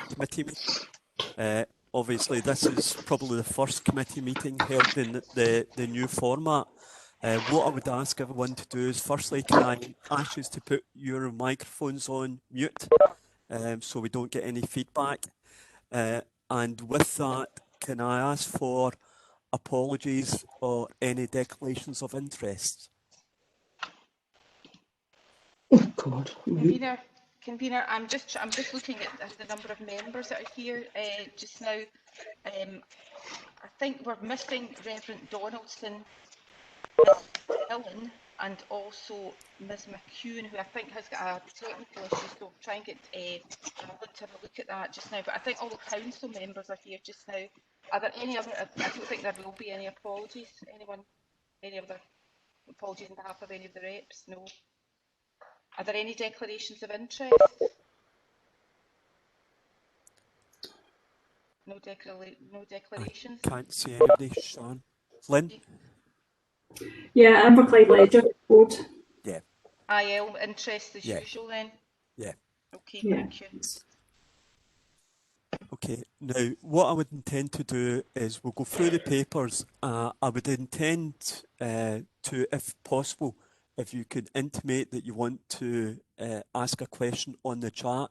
committee meeting. Obviously, this is probably the first committee meeting held in the new format. What I would ask everyone to do is, firstly, can I ask you to put your microphones on mute so we don't get any feedback? And with that, can I ask for apologies or any declarations of interest? Oh God. Convener, I'm just looking at the number of members that are here just now. I think we're missing Reverend Donaldson, Ms. Dillon, and also Ms. McEwen, who I think has got a technical issue, so try and get Alan to have a look at that just now. But I think all the council members are here just now. Are there any other? I don't think there will be any apologies. Anyone? Any other apologies on behalf of any of the reps? No. Are there any declarations of interest? No declarations? I can't see anybody, Sean. Lynn? Yeah, Amberclyde Ledger board. Yeah. IL interest as usual then? Yeah. Okay, thank you. Okay, now what I would intend to do is we'll go through the papers. I would intend to, if possible, if you could intimate that you want to ask a question on the chat.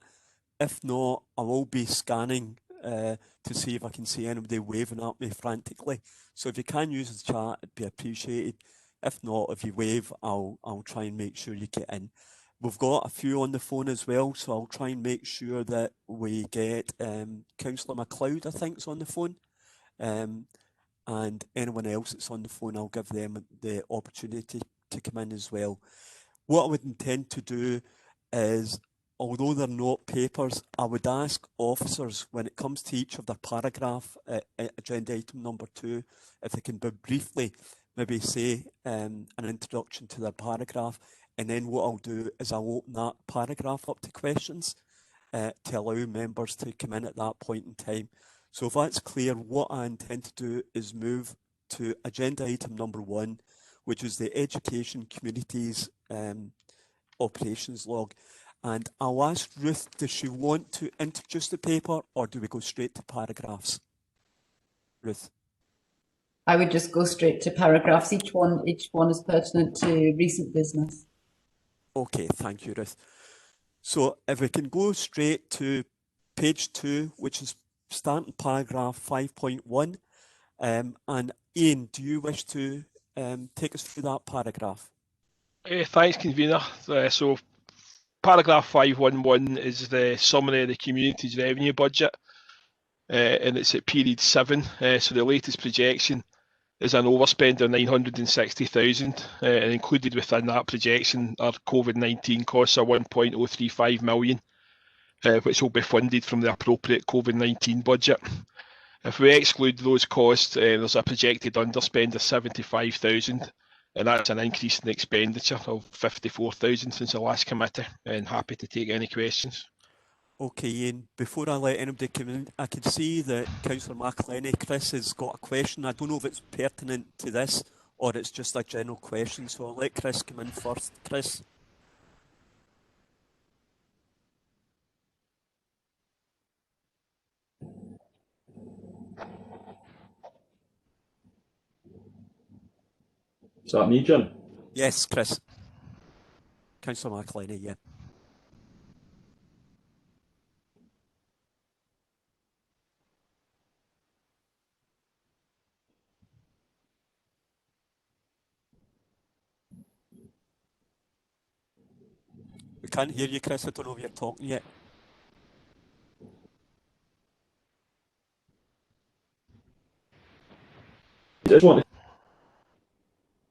If not, I will be scanning to see if I can see anybody waving at me frantically. So if you can use the chat, it'd be appreciated. If not, if you wave, I'll try and make sure you get in. We've got a few on the phone as well, so I'll try and make sure that we get Councillor MacLeod, I think, is on the phone. And anyone else that's on the phone, I'll give them the opportunity to come in as well. What I would intend to do is, although they're not papers, I would ask officers, when it comes to each of their paragraph, agenda item number 2, if they can briefly maybe say an introduction to their paragraph, and then what I'll do is I'll open that paragraph up to questions to allow members to come in at that point in time. So if that's clear, what I intend to do is move to agenda item number 1, which is the Education Communities Operations Log. And I'll ask Ruth, does she want to introduce the paper, or do we go straight to paragraphs? Ruth? I would just go straight to paragraphs. Each one is pertinent to recent business. Okay, thank you, Ruth. So if we can go straight to page 2, which is starting paragraph 5.1. And Ian, do you wish to take us through that paragraph? Thanks, convener. So paragraph 5.1 is the summary of the community's revenue budget, and it's at period 7. So the latest projection is an overspend of 960,000, and included within that projection are COVID-19 costs of 1.035 million, which will be funded from the appropriate COVID-19 budget. If we exclude those costs, there's a projected underspend of 75,000, and that's an increase in expenditure of 54,000 since the last committee, and happy to take any questions. Okay, Ian, before I let anybody come in, I can see that Councillor McElhenney, Chris, has got a question. I don't know if it's pertinent to this or it's just a general question, so I'll let Chris come in first. Chris? Is that me, Jim? Yes, Chris. Councillor McElhenney, yeah. We can't hear you, Chris. I don't know if you're talking yet. I just want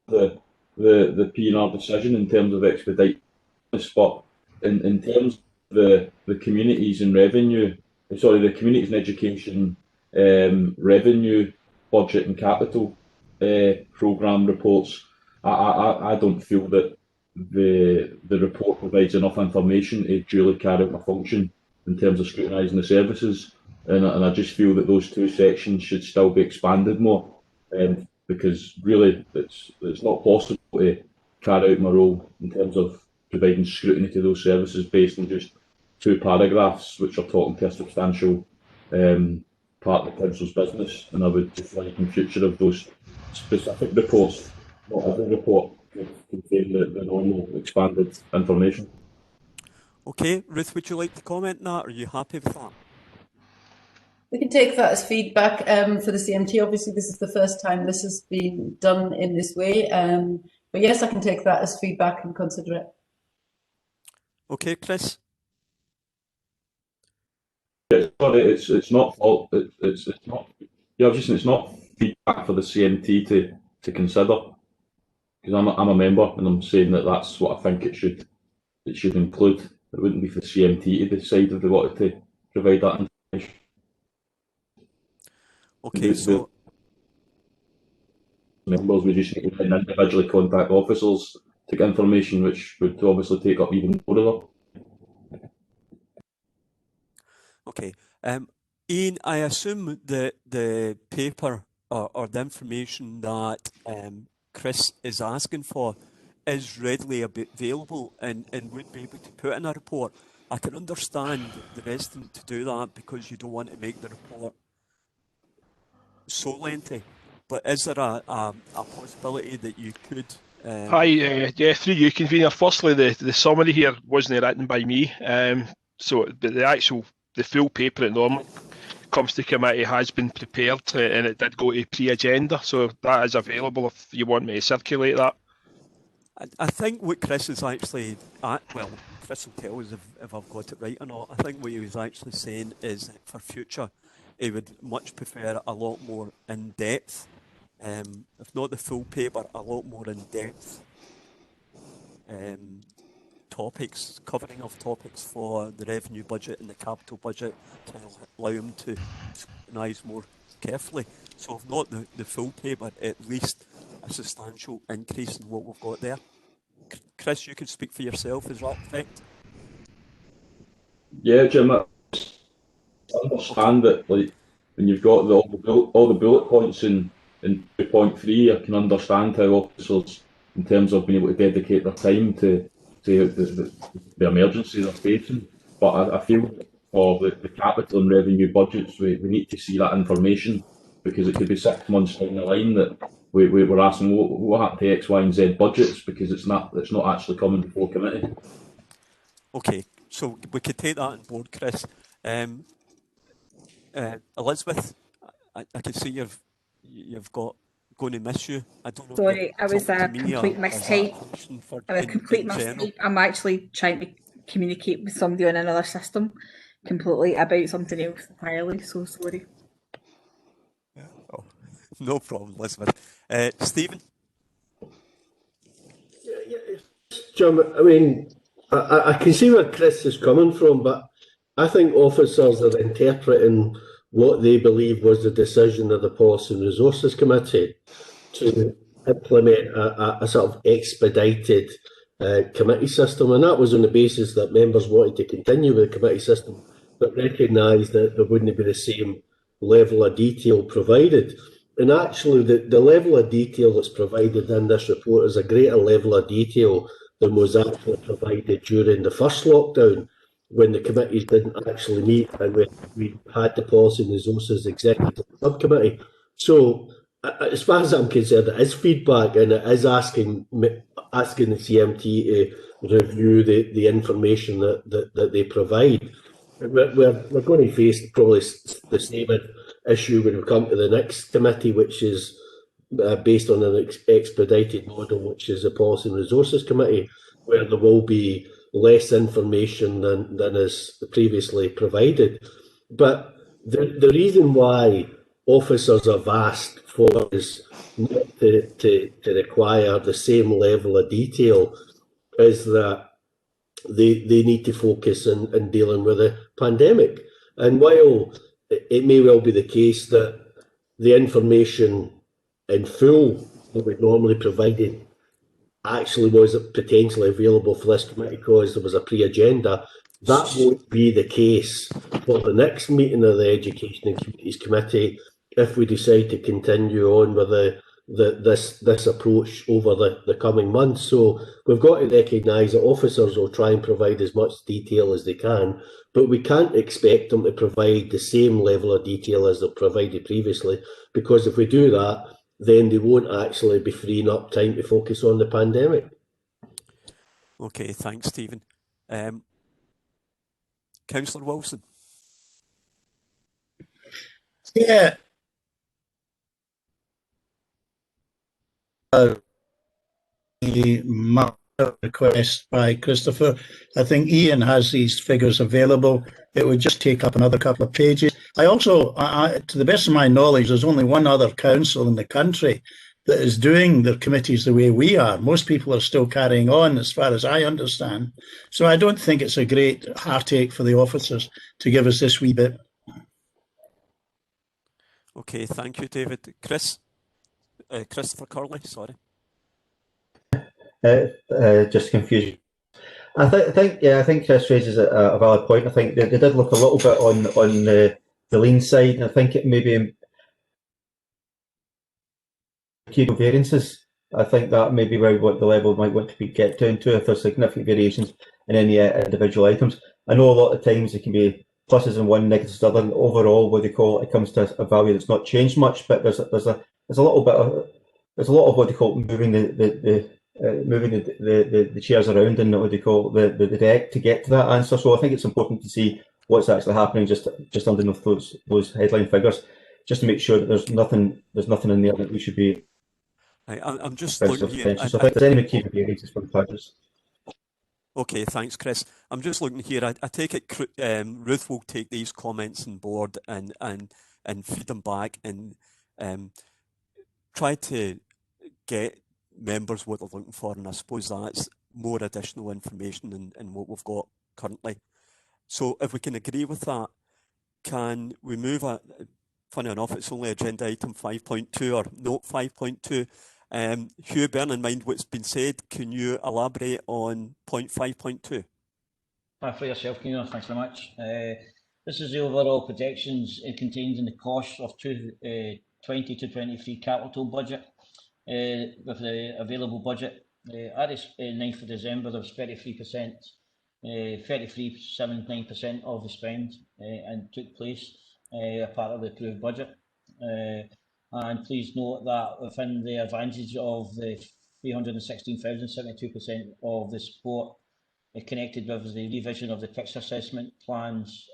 the P&R decision in terms of expedite this, but in terms of the communities and revenue, the communities and education revenue budget and capital programme reports, I don't feel that the report provides enough information to duly carry out my function in terms of scrutinising the services, and I just feel that those two sections should still be expanded more, because really it's not possible to carry out my role in terms of providing scrutiny to those services based on just 2 paragraphs which are talking to a substantial part of the council's business, and I would just like in future of those specific reports, not every report, contain the normal expanded information. Okay, Ruth, would you like to comment on that? Are you happy with that? We can take that as feedback for the CMT. Obviously, this is the first time this has been done in this way. But yes, I can take that as feedback and consider it. Okay, Chris? Yeah, sorry, it's not fault. It's not. Yeah, it's not feedback for the CMT to consider, because I'm a member and I'm saying that that's what I think it should include. It wouldn't be for the CMT to decide if they wanted to provide that information. Okay, so members, we just need to individually contact officers to get information, which would obviously take up even more of it. okay. Ian, I assume that the paper or the information that Chris is asking for is readily available and would be able to put in a report. I can understand the resident to do that because you don't want to make the report so lengthy. But is there a possibility that you could? Hi, yeah, through you, convener. Firstly, the summary here wasn't written by me, so the full paper that normally comes to committee has been prepared, and it did go to pre-agenda, so that is available if you want me to circulate that. I think what Chris is actually well, Chris will tell us if I've got it right or not. I think what he was actually saying is that for future, he would much prefer a lot more in-depth, if not the full paper, a lot more in-depth topics, covering of topics for the revenue budget and the capital budget to allow him to scrutinise more carefully. So if not the full paper, at least a substantial increase in what we've got there. Chris, you can speak for yourself, is that correct? Yeah, Jim, I understand that, like, when you've got all the bullet points in 2.3, I can understand how officers, in terms of being able to dedicate their time to the emergency they're facing. But I feel for the capital and revenue budgets, we need to see that information, because it could be 6 months down the line that we're asking what happened to X, Y, and Z budgets, because it's not actually coming before committee. Okay, so we could take that on board, Chris. Elizabeth, I can see you've got going to miss you. I don't know. Sorry, I was a complete mistype. I'm actually trying to communicate with somebody on another system completely about something else entirely, so sorry. Oh, no problem, Elizabeth. Stephen? Jim, I mean, I can see where Chris is coming from, but I think officers are interpreting what they believe was the decision of the Policy and Resources Committee to implement a sort of expedited committee system, and that was on the basis that members wanted to continue with the committee system, but recognised that there wouldn't be the same level of detail provided. And actually, the level of detail that's provided in this report is a greater level of detail than was actually provided during the first lockdown, when the committees didn't actually meet and we had the Policy and Resources Executive Subcommittee. So, as far as I'm concerned, it is feedback, and it is asking the CMT to review the information that they provide. We're going to face probably the same issue when we come to the next committee, which is based on an expedited model, which is the Policy and Resources Committee, where there will be less information than is previously provided. But the reason why officers have asked for is not to require the same level of detail is that they need to focus in dealing with the pandemic. And while it may well be the case that the information in full that we normally provided actually was potentially available for this committee because there was a pre-agenda, that won't be the case for the next meeting of the Education and Communities Committee if we decide to continue on with this approach over the coming months. So we've got to recognise that officers will try and provide as much detail as they can, but we can't expect them to provide the same level of detail as they've provided previously, because if we do that, then they won't actually be freeing up time to focus on the pandemic. Okay, thanks, Stephen. Councillor Wilson. Yeah. Request by Christopher. I think Ian has these figures available. It would just take up another couple of pages. I also, to the best of my knowledge, there's only one other council in the country that is doing their committees the way we are. Most people are still carrying on, as far as I understand. So I don't think it's a great heartache for the officers to give us this wee bit. Okay, thank you, David. Christopher Curley, sorry. Just confusion. I think Chris raises a valid point. I think they did look a little bit on the lean side, and I think it maybe variances. I think that may be where what the level might want to get down to if there's significant variations in any individual items. I know a lot of times it can be pluses in one, negatives in the other. And overall, what they call it comes to a value that's not changed much, but there's a lot of what they call moving the chairs around and what they call the deck to get to that answer. So I think it's important to see what's actually happening just underneath those headline figures, just to make sure that there's nothing in there that we should be. I'm just looking here. So I think there's any key variances for the purchase. Okay, thanks, Chris. I'm just looking here. I take it Ruth will take these comments on board and feed them back and try to get members what they're looking for, and I suppose that's more additional information than what we've got currently. So if we can agree with that, can we move funny enough, it's only agenda item 5.2 or note 5.2. Hugh, bearing in mind what's been said, can you elaborate on point 5.2? For yourself, Convener, thanks very much. This is the overall projections it contains in the cost of 20 to 23 capital budget. With the available budget at the 9th of December, there was 33%, 33.79% of the spend and took place a part of the approved budget. And please note that within the advantage of the 316,000, 72% of the support connected with the revision of the fixed assessment plans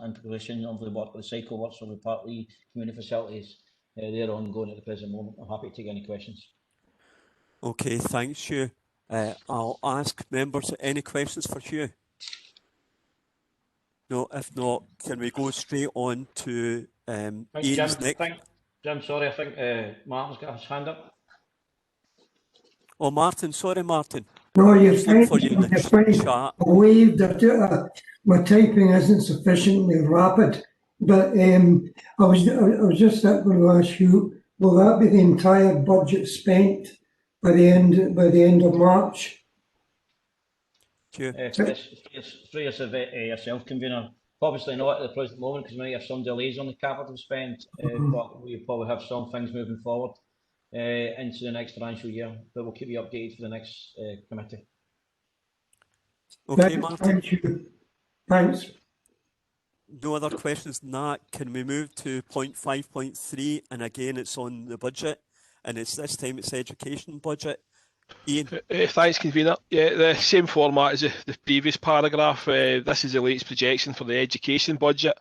and progression of the cycle works of the partly community facilities. They're ongoing at the present moment. I'm happy to take any questions. Okay, thanks, Hugh. I'll ask members any questions for Hugh. No, if not, can we go straight on to Ian's next? Jim, sorry, I think Martin's got his hand up. Oh, Martin, sorry, Martin. No, you're fine. My typing isn't sufficiently rapid, but I was just going to ask you, will that be the entire budget spent by the end of March? It's for yourself, Convener. Obviously not at the present moment because we might have some delays on the capital spend, but we probably have some things moving forward into the next financial year. But we'll keep you updated for the next committee. Okay, Martin. Thank you. Thanks. No other questions than that. Can we move to point 5.3? And again, it's on the budget, and this time it's education budget. Ian. Thanks, Convener. Yeah, the same format as the previous paragraph. This is the latest projection for the education budget.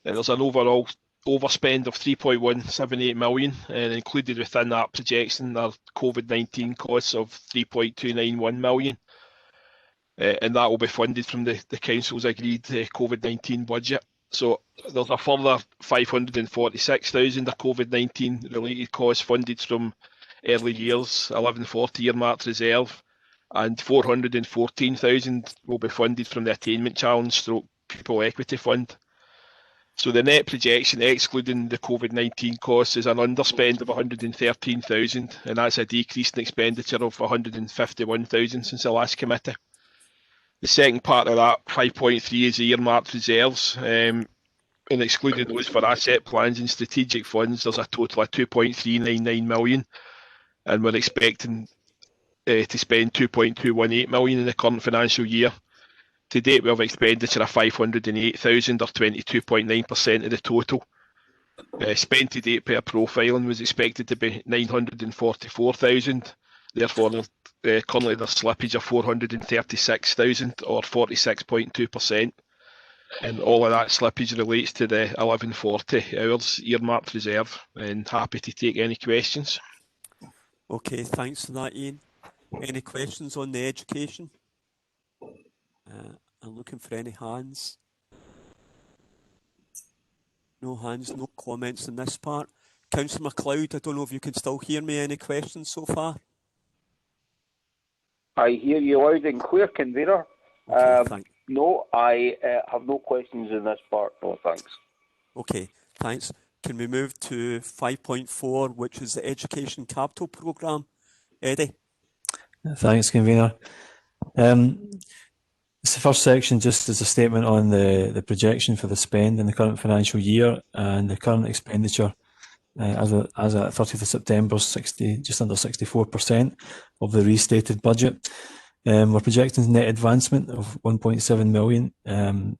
There's an overall overspend of 3.178 million, and included within that projection are COVID-19 costs of 3.291 million. And that will be funded from the council's agreed COVID-19 budget. So there's a further 546,000 of COVID-19 related costs funded from early years, 1140 earmarked reserve, and 414,000 will be funded from the attainment challenge stroke pupil equity fund. So the net projection, excluding the COVID-19 costs, is an underspend of 113,000, and that's a decrease in expenditure of 151,000 since the last committee. The second part of that 5.3 is the earmarked reserves. and excluding those for asset plans and strategic funds, there's a total of 2.399 million, and we're expecting to spend 2.218 million in the current financial year. To date, we have expenditure of 508,000, or 22.9% of the total. Spent to date per profiling was expected to be 944,000. Therefore, currently there's slippage of 436,000, or 46.2%. And all of that slippage relates to the 1140 hours earmarked reserve. And happy to take any questions. Okay, thanks for that, Ian. Any questions on the education? I'm looking for any hands. No hands, no comments on this part. Councillor MacLeod, I don't know if you can still hear me. Any questions so far? I hear you loud and clear, convener. Okay, no, I have no questions in this part. No, thanks. Okay, thanks. Can we move to 5.4, which is the Education Capital Programme? Eddie? Thanks, convener. It's the first section, just as a statement on the projection for the spend in the current financial year, and the current expenditure as at 30th of September, just under 64% of the restated budget. We're projecting net advancement of 1.7 million, and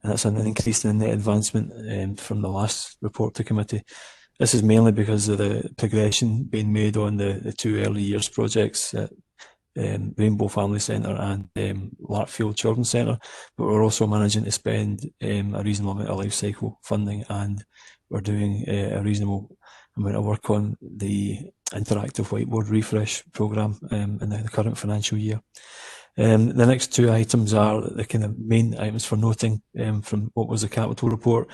that's an increase in net advancement from the last report to committee. This is mainly because of the progression being made on the two early years projects at Rainbow Family Centre and Larkfield Children's Centre, but we're also managing to spend a reasonable amount of life cycle funding, and we're doing a reasonable amount of work on the interactive whiteboard refresh programme in the current financial year. The next two items are the kind of main items for noting from what was the capital report.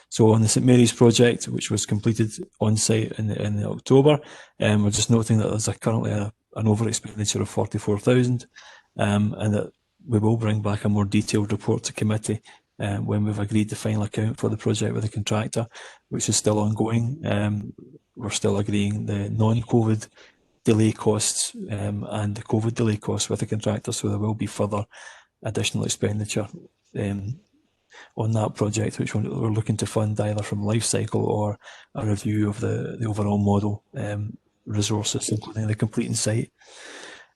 So on the St Mary's project, which was completed on site in October, we're just noting that there's currently an over expenditure of 44,000, and that we will bring back a more detailed report to committee when we've agreed the final account for the project with the contractor, which is still ongoing. We're still agreeing the non-COVID delay costs and the COVID delay costs with the contractor, so there will be further additional expenditure on that project, which we're looking to fund either from life cycle or a review of the overall model resources, including the completing site.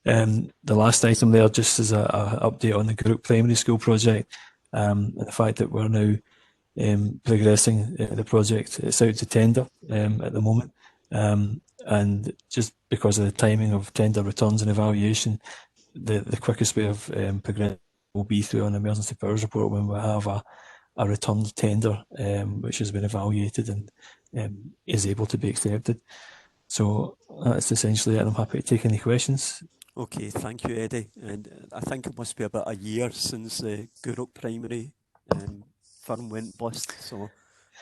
The last item there, just as an update on the group primary school project, and the fact that we're now progressing the project. It's out to tender at the moment, and just because of the timing of tender returns and evaluation, the quickest way of progressing will be through an emergency powers report when we have a returned tender which has been evaluated and is able to be accepted. So that's essentially it. I'm happy to take any questions. Okay, thank you, Eddie. And I think it must be about a year since the Gourock Primary firm went bust, so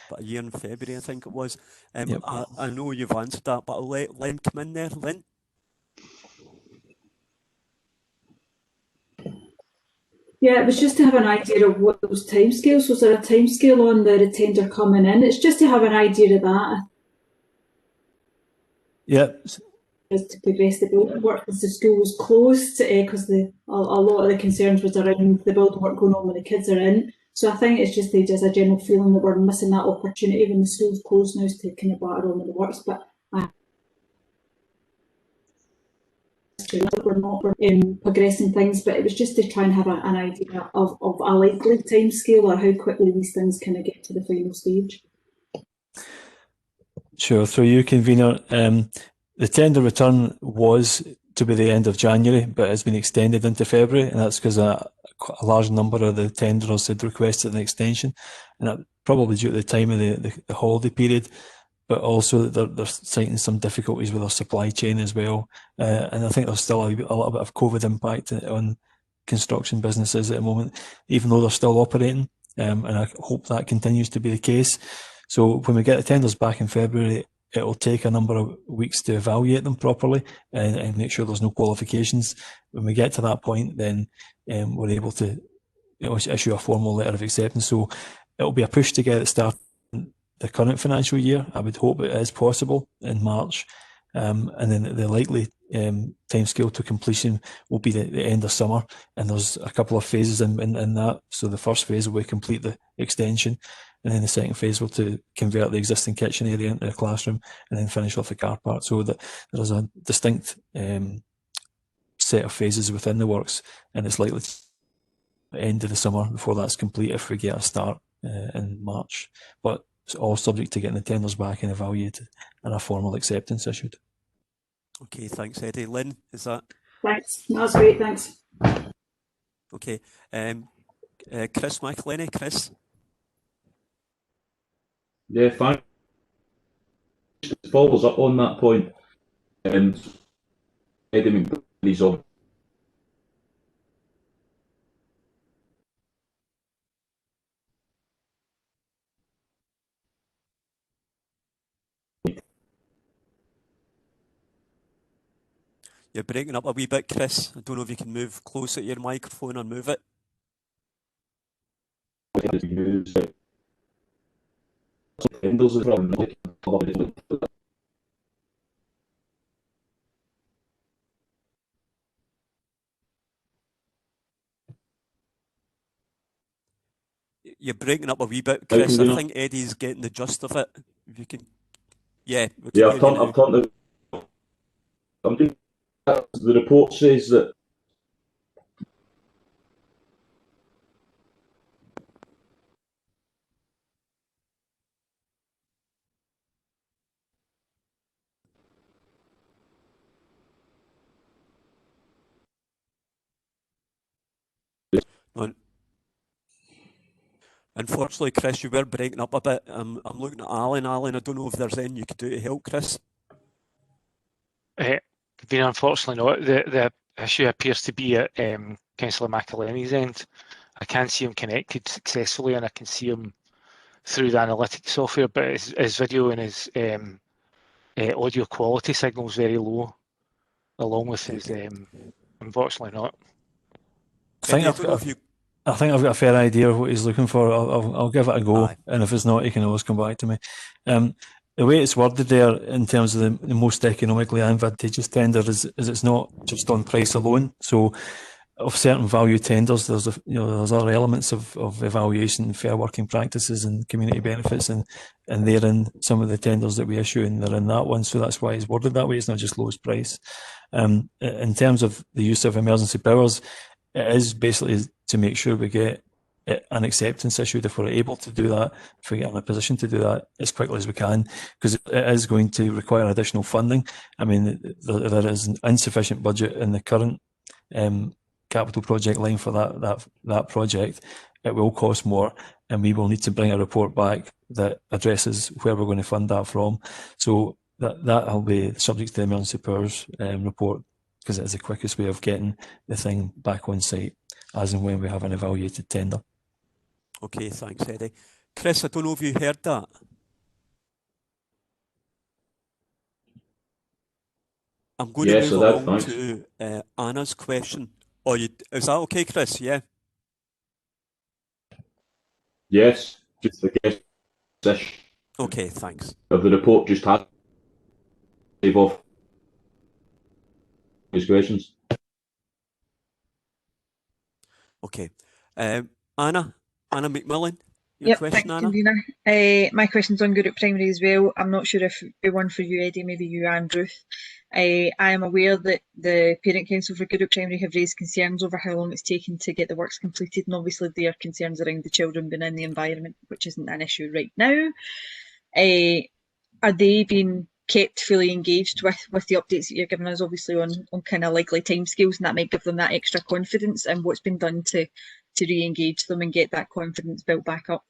about a year in February, I think it was. Yep. I know you've answered that, but I'll let Lynn come in there. Lynn? Yeah, it was just to have an idea of what those timescales. Was there a timescale on the tender coming in? It's just to have an idea of that. Yep. To progress the building work, because the school was closed, because a lot of the concerns was around the building work going on when the kids are in. So I think it's just a general feeling that we're missing that opportunity when the school's closed now to kind of batter on with the works. But we're not progressing things, but it was just to try and have an idea of a likely timescale or how quickly these things kind of get to the final stage. Sure, through you, convener. The tender return was to be the end of January, but it's been extended into February, and that's because a large number of the tenderers had requested an extension, and that probably due to the time of the holiday period, but also they're citing some difficulties with their supply chain as well. And I think there's still a little bit of COVID impact on construction businesses at the moment, even though they're still operating, and I hope that continues to be the case. So when we get the tenders back in February, it'll take a number of weeks to evaluate them properly and make sure there's no qualifications. When we get to that point, then we're able to issue a formal letter of acceptance. So it'll be a push to get it started in the current financial year. I would hope it is possible in March, and then the likely timescale to completion will be the end of summer, and there's a couple of phases in that. So the first phase will be complete the extension, and then the second phase will to convert the existing kitchen area into a classroom, and then finish off the car park. So that there's a distinct set of phases within the works, and it's likely to end of the summer before that's complete if we get a start in March. But it's all subject to getting the tenders back and evaluated and a formal acceptance issued. Okay, thanks, Eddie. Lynn, is that? Thanks. That's great. Thanks. Okay. Chris McElhenney. Chris? Yeah, thanks. Follows up on that point. Eddie McBurney's on. You're breaking up a wee bit, Chris. I don't know if you can move closer to your microphone or move it. You're breaking up a wee bit, Chris. I think Eddie's getting the gist of it. If you can, yeah. I've turned the report says that unfortunately, Chris, you were breaking up a bit. I'm looking at Alan. Alan, I don't know if there's anything you could do to help, Chris. Unfortunately not. The issue appears to be at Councillor McElhenney's end. I can't see him connected successfully, and I can see him through the analytics software, but his video and his audio quality signal is very low, along with his unfortunately not. I think I've got a fair idea of what he's looking for. I'll give it a go, and if it's not, he can always come back to me. The way it's worded there, in terms of the most economically advantageous tender, is it's not just on price alone. So, of certain value tenders, there's other elements of evaluation, fair working practices, and community benefits, and they're in some of the tenders that we issue, and they're in that one. So that's why it's worded that way. It's not just lowest price. In terms of the use of emergency powers, it is basically to make sure we get an acceptance issued if we're able to do that, if we get in a position to do that as quickly as we can, because it is going to require additional funding. I mean, there is an insufficient budget in the current capital project line for that project. It will cost more, and we will need to bring a report back that addresses where we're going to fund that from. So that will be subject to the emergency powers report, because it is the quickest way of getting the thing back on site, as and when we have an evaluated tender. Okay, thanks, Eddie. Chris, I don't know if you heard that. I'm going to move along to Anna's question. Is that okay, Chris? Yeah. Yes, just the guess. Okay, thanks. Of the report just had save off his questions. Okay. Anna McMillan, Yep, question, thanks, Anna? convener. My question's on Group Primary as well. I'm not sure if it'd be one for you, Eddie, maybe you and Ruth. I am aware that the Parent Council for Group Primary have raised concerns over how long it's taken to get the works completed, and obviously their concerns around the children being in the environment, which isn't an issue right now. Are they being kept fully engaged with the updates that you're giving us, obviously on kind of likely timescales, and that might give them that extra confidence, and what's been done to re-engage them and get that confidence built back up?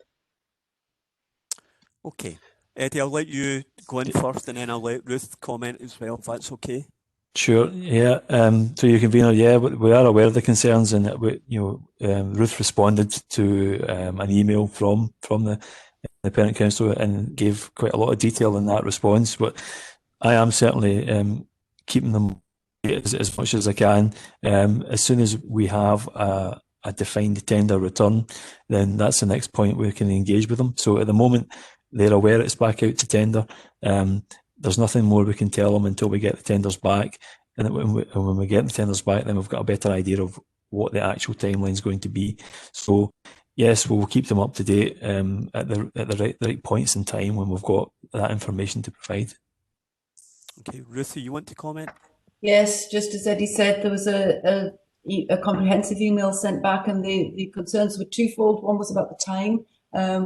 Okay. Eddie, I'll let you go in first, and then I'll let Ruth comment as well, if that's okay. Sure. Yeah. To your convener, yeah, we are aware of the concerns, and Ruth responded to an email from the Parent Council and gave quite a lot of detail in that response. But I am certainly keeping them as much as I can. As soon as we have a defined tender return, then that's the next point we can engage with them. So at the moment, they're aware it's back out to tender. there's nothing more we can tell them until we get the tenders back. And when we get the tenders back, then we've got a better idea of what the actual timeline is going to be. So yes, we'll keep them up to date at the right points in time when we've got that information to provide. Okay, Ruthie, you want to comment? Yes, just as Eddie said, there was a comprehensive email sent back, and the concerns were twofold. One was about the time,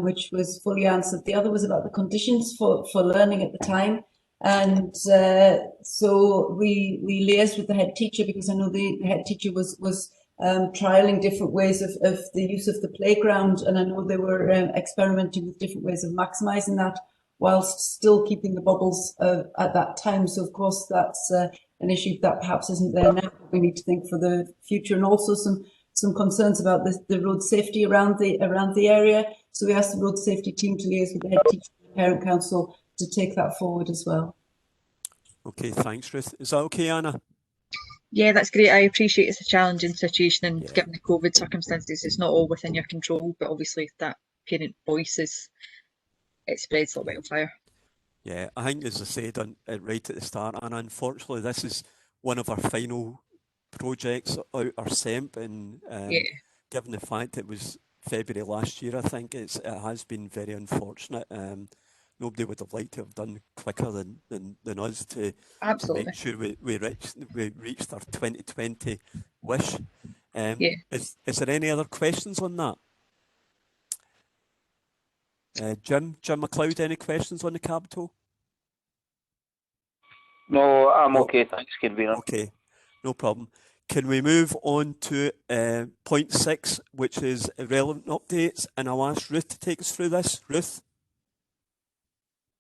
which was fully answered. The other was about the conditions for learning at the time. And so we liaised with the head teacher, because I know the head teacher was trialing different ways of the use of the playground, and I know they were experimenting with different ways of maximising that whilst still keeping the bubbles at that time. So of course that's an issue that perhaps isn't there now, but we need to think for the future, and also some concerns about the road safety around the area. So we asked the road safety team to liaise with the head teacher and the parent council to take that forward as well. Okay, thanks, Ruth. Is that okay, Anna? Yeah, that's great. I appreciate it's a challenging situation, and given the COVID circumstances, it's not all within your control, but obviously that parent voice it spreads like wildfire. Yeah, I think, as I said right at the start, and unfortunately this is one of our final projects out our SEMP, and given the fact it was February last year, I think it has been very unfortunate. Nobody would have liked to have done quicker than us to make sure we reached our 2020 wish. Is there any other questions on that? Jim McLeod, any questions on the capital? No, I'm okay, thanks, convener. Okay, no problem. Can we move on to point 6, which is relevant updates, and I'll ask Ruth to take us through this. Ruth?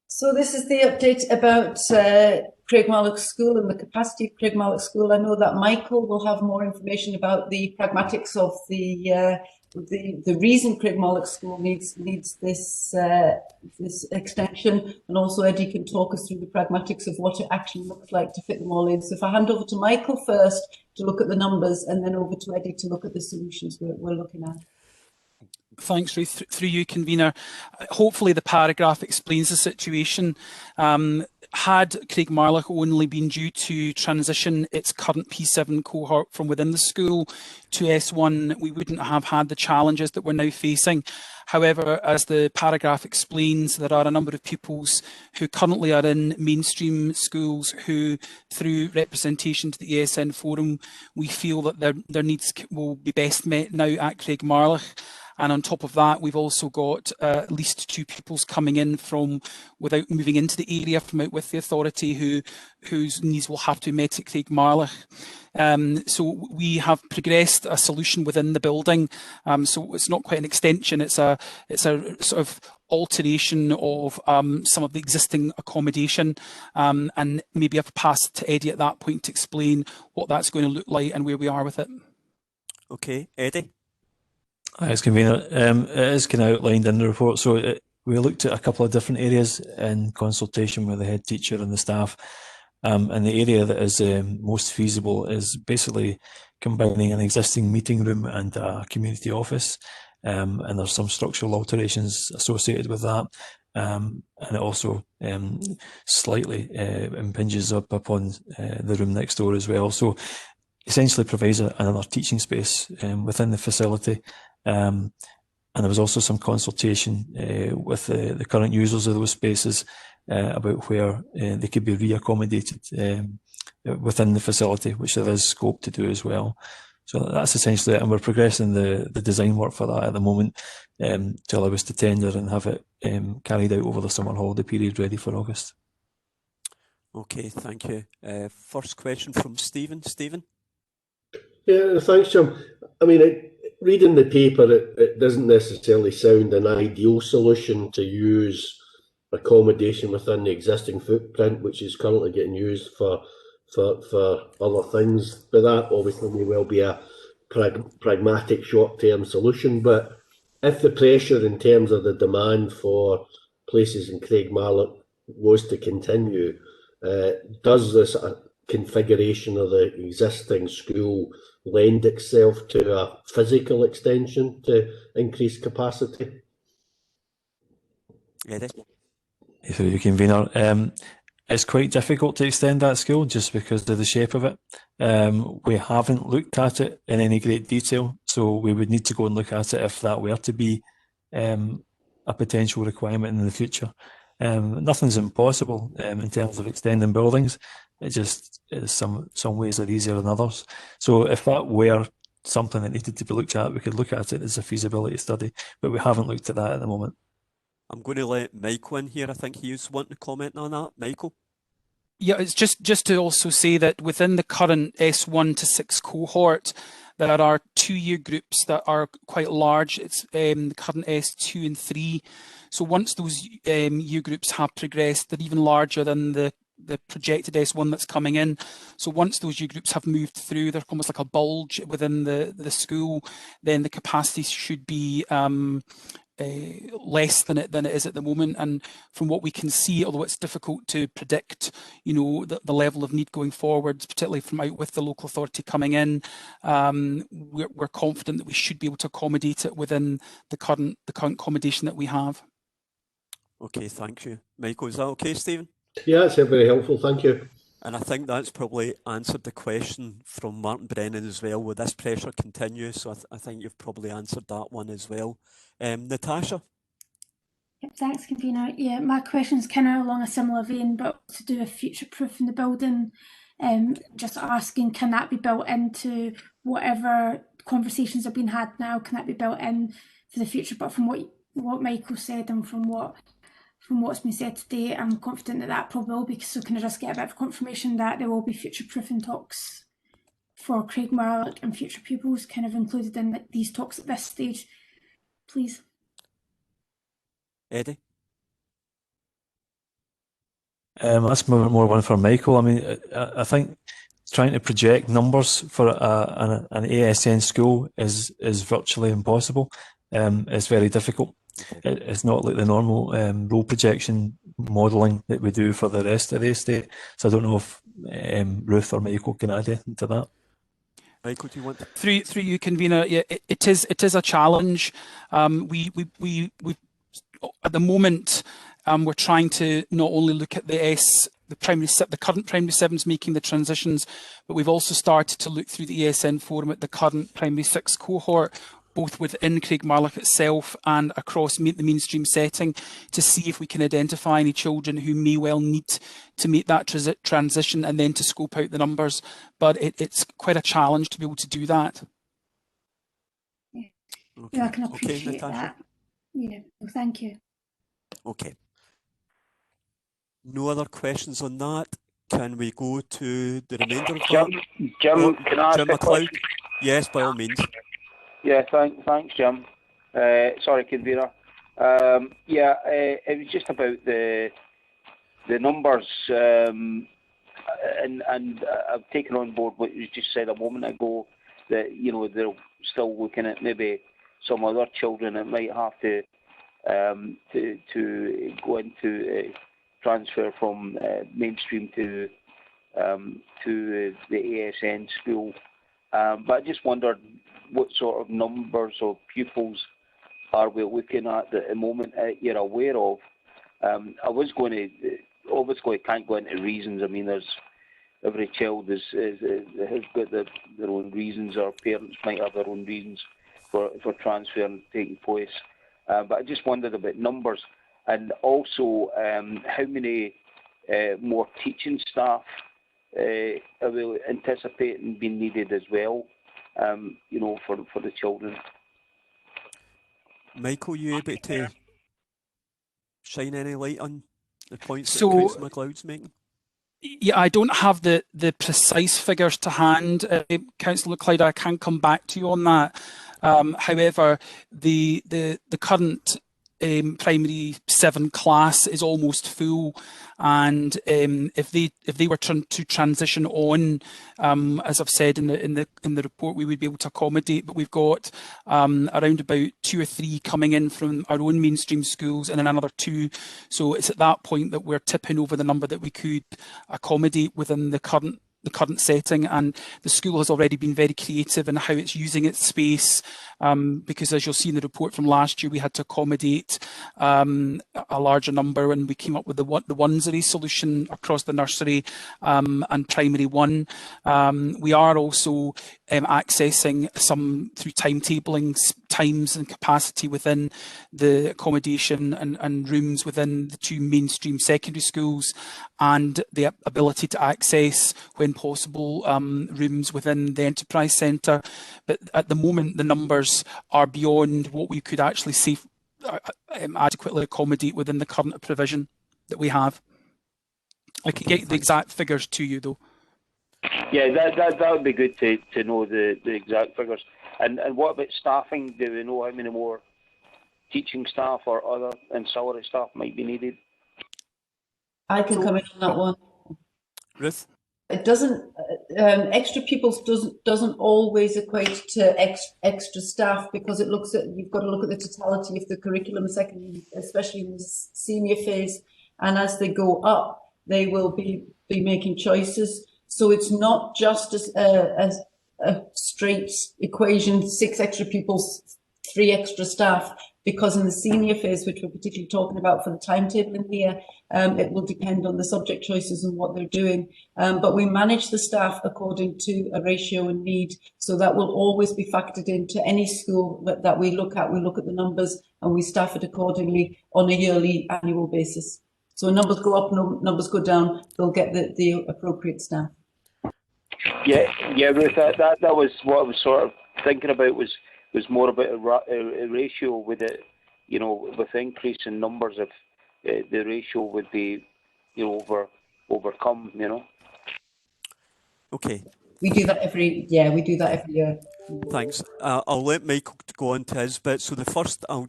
So this is the update about Craigmalloch School and the capacity of Craigmalloch School. I know that Michael will have more information about the pragmatics of the reason Craigmalloch School needs this extension, and also Eddie can talk us through the pragmatics of what it actually looks like to fit them all in. So if I hand over to Michael first to look at the numbers, and then over to Eddie to look at the solutions we're looking at. Thanks, Ruth. Through you, convener. Hopefully the paragraph explains the situation. Had Craigmalloch only been due to transition its current P7 cohort from within the school to S1, we wouldn't have had the challenges that we're now facing. However, as the paragraph explains, there are a number of pupils who currently are in mainstream schools who, through representation to the ASN forum, we feel that their needs will be best met now at Craigmalloch. And on top of that, we've also got at least 2 pupils coming in from without moving into the area from out with the authority whose needs will have to be met at Craigmalloch. So we have progressed a solution within the building. So it's not quite an extension, it's a sort of alteration of some of the existing accommodation, and maybe I've passed to Eddie at that point to explain what that's going to look like and where we are with it. Okay, Eddie? Thanks, convener. It is kind of outlined in the report. So we looked at a couple of different areas in consultation with the head teacher and the staff. And the area that is most feasible is basically combining an existing meeting room and a community office. And there's some structural alterations associated with that. And it also slightly impinges upon the room next door as well. So essentially provides another teaching space within the facility. And there was also some consultation with the current users of those spaces about where they could be re-accommodated within the facility, which there is scope to do as well. So that's essentially it, and we're progressing the design work for that at the moment to allow us to tender and have it carried out over the summer holiday period, ready for August. Okay, thank you. First question from Stephen. Stephen? Yeah, thanks, Jim. I mean, reading the paper, it doesn't necessarily sound an ideal solution to use accommodation within the existing footprint, which is currently getting used for other things. But that obviously may well be a pragmatic short-term solution. But if the pressure in terms of the demand for places in Craigmalloch was to continue, does this configuration of the existing school lend itself to a physical extension to increase capacity? Eddie? Through you, convener. It's quite difficult to extend that school just because of the shape of it. We haven't looked at it in any great detail, so we would need to go and look at it if that were to be a potential requirement in the future. Nothing's impossible in terms of extending buildings. It just is some ways are easier than others. So if that were something that needed to be looked at, we could look at it as a feasibility study, but we haven't looked at that at the moment. I'm going to let Michael in here. I think he was wanting to comment on that. Michael? Yeah, it's just to also say that within the current S1 to 6 cohort, there are 2 year groups that are quite large. It's the current S2 and 3. So once those year groups have progressed, they're even larger than the projected S1 that's coming in. So once those year groups have moved through, they're almost like a bulge within the school, then the capacity should be less than it is at the moment. And from what we can see, although it's difficult to predict, the level of need going forward, particularly from out with the local authority coming in, we're confident that we should be able to accommodate it within the current accommodation that we have. Okay, thank you. Michael, is that okay, Stephen? Yeah, that's very helpful, thank you. And I think that's probably answered the question from Martin Brennan as well. Will this pressure continue? So I think you've probably answered that one as well. Natasha? Yep, thanks, convener. Yeah, my question is kind of along a similar vein, but to do with future-proofing the building. Just asking, can that be built into whatever conversations have been had now? Can that be built in for the future? But from what Michael said and from what's been said today, I'm confident that probably will be. So can I just get a bit of confirmation that there will be future-proofing talks for Craigmarlock and future pupils kind of included in these talks at this stage, please? Eddie? That's more one for Michael. I mean, I think trying to project numbers for an ASN school is virtually impossible. It's very difficult. It's not like the normal role projection modelling that we do for the rest of the estate. So I don't know if Ruth or Michael can add anything to that. Michael, do you want to? Through you, convener. Yeah, it is a challenge. We at the moment we're trying to not only look at the current primary sevens making the transitions, but we've also started to look through the ESN forum at the current primary 6 cohort, both within Craigmarlock itself and across the mainstream setting, to see if we can identify any children who may well need to make that transition and then to scope out the numbers. But it's quite a challenge to be able to do that. Yeah, I can appreciate that. Yeah, well, thank you. Okay. No other questions on that. Can we go to the remainder of that? Jim, can I ask Jim a McLeod? question? Yes, by all means. Yeah, thanks, Jim. Sorry, convener. It was just about the numbers, and I've taken on board what you just said a moment ago, that they're still looking at maybe some other children that might have to go into transfer from mainstream to the ASN school. But I just wondered what sort of numbers of pupils are we looking at the moment you're aware of. I was going to, obviously I can't go into reasons. I mean, every child has got their own reasons, or parents might have their own reasons for transfer taking place. But I just wondered about numbers, and also how many more teaching staff are we anticipating being needed as well, for the children. Michael, you able to shine any light on the points that So, Councillor McLeod's making? Yeah, I don't have the precise figures to hand, Councillor McLeod. I can come back to you on that. However, the current primary 7 class is almost full, and if they were to transition on, as I've said in the report, we would be able to accommodate. But we've got around about 2 or 3 coming in from our own mainstream schools, and then another 2. So it's at that point that we're tipping over the number that we could accommodate within the current setting. And the school has already been very creative in how it's using its space, because as you'll see in the report from last year, we had to accommodate a larger number, and we came up with the onesie solution across the nursery and primary one. We are also accessing some through timetabling times and capacity within the accommodation and rooms within the two mainstream secondary schools, and the ability to access, when possible, rooms within the enterprise centre. But at the moment, the numbers are beyond what we could actually adequately accommodate within the current provision that we have. I can get the exact figures to you, though. Yeah, that would be good to know the exact figures. And what about staffing? Do we know how many more teaching staff or other ancillary staff might be needed? I can come in on that one. Ruth? It doesn't, extra pupils doesn't always equate to extra staff, because it looks at, you've got to look at the totality of the curriculum, especially in the senior phase. And as they go up, they will be making choices. So it's not just a straight equation, 6 extra pupils, 3 extra staff, because in the senior phase, which we're particularly talking about for the timetable in here, it will depend on the subject choices and what they're doing. But we manage the staff according to a ratio and need. So that will always be factored into any school that we look at. We look at the numbers and we staff it accordingly on a yearly, annual basis. So when numbers go up, numbers go down, they'll get the appropriate staff. Yeah, Ruth, that was what I was sort of thinking about, was more about a ratio with it, with increase in numbers, if the ratio would be, overcome, Okay. We do that every year. Thanks. I'll let Michael go on to his bit. So the first, I'll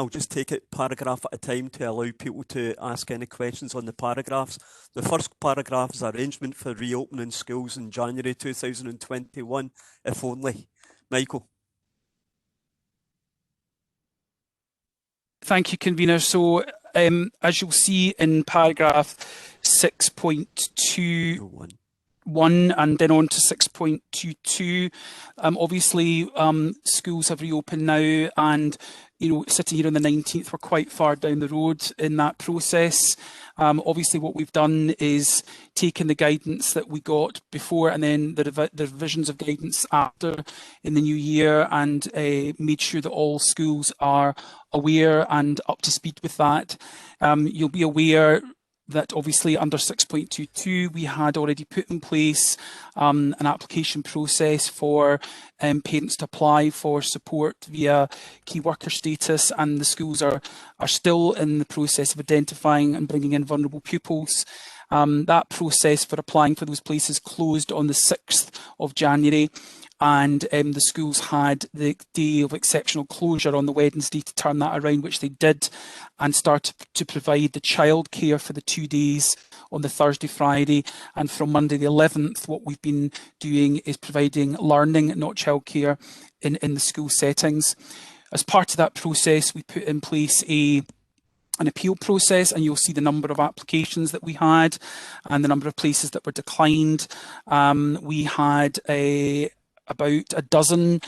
just take it paragraph at a time to allow people to ask any questions on the paragraphs. The first paragraph is arrangement for reopening schools in January 2021, if only. Michael. Thank you, Convener. So as you'll see in paragraph 6.21 and then on to 6.22, obviously schools have reopened now, and sitting here on the 19th, we're quite far down the road in that process. Obviously what we've done is taken the guidance that we got before and then the revisions of guidance after in the new year, and made sure that all schools are aware and up to speed with that. You'll be aware that obviously under 6.22 we had already put in place an application process for parents to apply for support via key worker status, and the schools are still in the process of identifying and bringing in vulnerable pupils. That process for applying for those places closed on the 6th of January. And the schools had the day of exceptional closure on the Wednesday to turn that around, which they did, and start to provide the childcare for the 2 days on the Thursday, Friday. And from Monday the 11th, what we've been doing is providing learning, not childcare, in the school settings. As part of that process, we put in place an appeal process, and you'll see the number of applications that we had and the number of places that were declined. We had about a dozen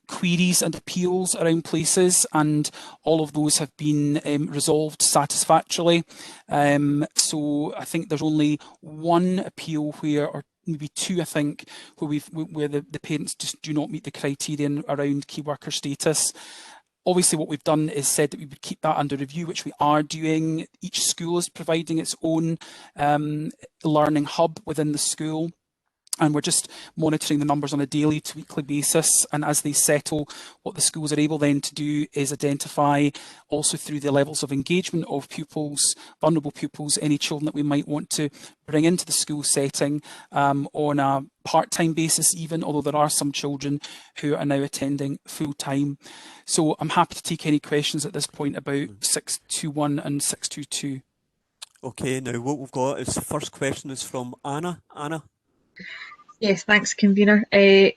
queries and appeals around places, and all of those have been resolved satisfactorily. So I think there's only one appeal or maybe 2, I think, where the parents just do not meet the criterion around key worker status. Obviously, what we've done is said that we would keep that under review, which we are doing. Each school is providing its own learning hub within the school. And we're just monitoring the numbers on a daily to weekly basis. And as they settle, what the schools are able then to do is identify, also through the levels of engagement of pupils, vulnerable pupils, any children that we might want to bring into the school setting on a part-time basis even, although there are some children who are now attending full-time. So I'm happy to take any questions at this point about 621 and 622. Okay, now what we've got is the first question is from Anna. Anna? Yes, thanks, Convener. I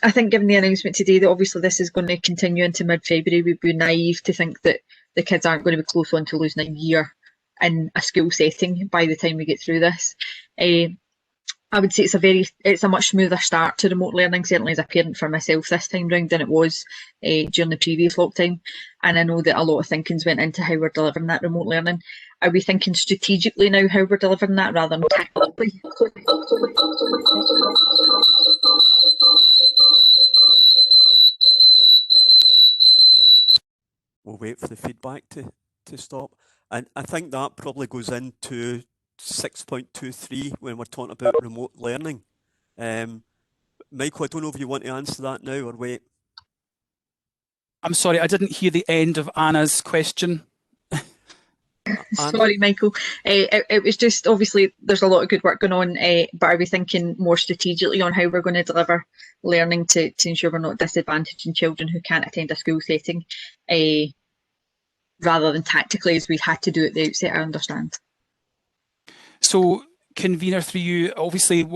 think given the announcement today that obviously this is going to continue into mid-February, we'd be naive to think that the kids aren't going to be close on to losing a year in a school setting by the time we get through this. I would say it's a much smoother start to remote learning, certainly as a parent for myself this time round than it was during the previous lockdown. And I know that a lot of thinking's went into how we're delivering that remote learning. Are we thinking strategically now how we're delivering that rather than tactically? We'll wait for the feedback to stop. And I think that probably goes into 6.23 when we're talking about remote learning. Michael, I don't know if you want to answer that now or wait. I'm sorry, I didn't hear the end of Anna's question. Sorry, Michael. It was just, obviously there's a lot of good work going on, but are we thinking more strategically on how we're going to deliver learning to ensure we're not disadvantaging children who can't attend a school setting, rather than tactically as we had to do at the outset, I understand. So, convener, through you, obviously,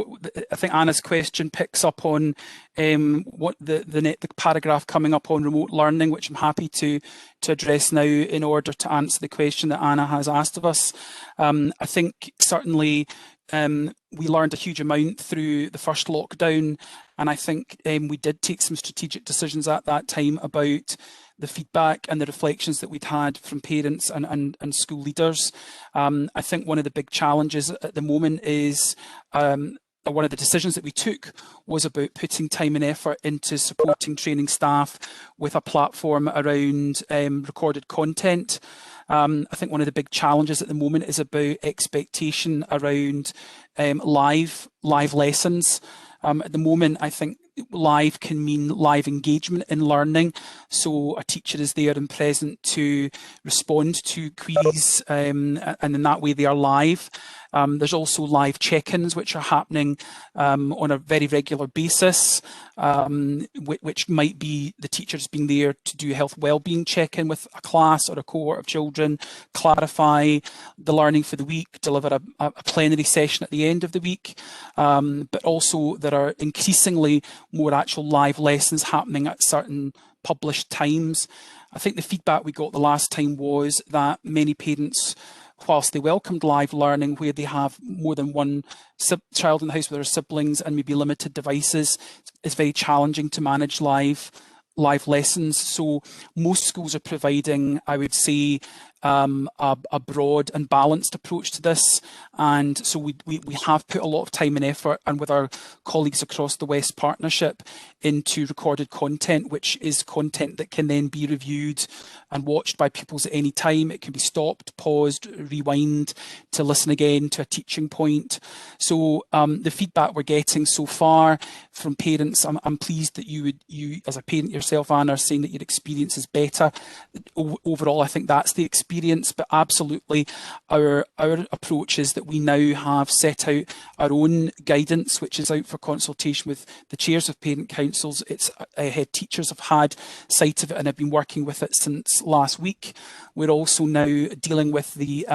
I think Anna's question picks up on what the paragraph coming up on remote learning, which I'm happy to address now in order to answer the question that Anna has asked of us. I think certainly we learned a huge amount through the first lockdown, and I think we did take some strategic decisions at that time about the feedback and the reflections that we'd had from parents and school leaders. I think one of the big challenges at the moment is one of the decisions that we took was about putting time and effort into supporting training staff with a platform around recorded content. I think one of the big challenges at the moment is about expectation around live lessons. At the moment, I think live can mean live engagement in learning. So a teacher is there and present to respond to queries, and in that way they are live. There's also live check-ins which are happening on a very regular basis, which might be the teachers being there to do a health wellbeing check-in with a class or a cohort of children, clarify the learning for the week, deliver a plenary session at the end of the week. But also there are increasingly more actual live lessons happening at certain published times. I think the feedback we got the last time was that many parents, whilst they welcomed live learning where they have more than one child in the house with their siblings and maybe limited devices, it's very challenging to manage live lessons. So most schools are providing, I would say, a broad and balanced approach to this, and so we have put a lot of time and effort, and with our colleagues across the West Partnership, into recorded content, which is content that can then be reviewed and watched by pupils at any time. It can be stopped, paused, rewind to listen again to a teaching point. So the feedback we're getting so far from parents, I'm pleased that you as a parent yourself, Anna, are saying that your experience is better. Overall, I think that's the experience, but absolutely our approach is that we now have set out our own guidance, which is out for consultation with the chairs of parent councils. It's head teachers have had sight of it and have been working with it since last week. We're also now dealing with the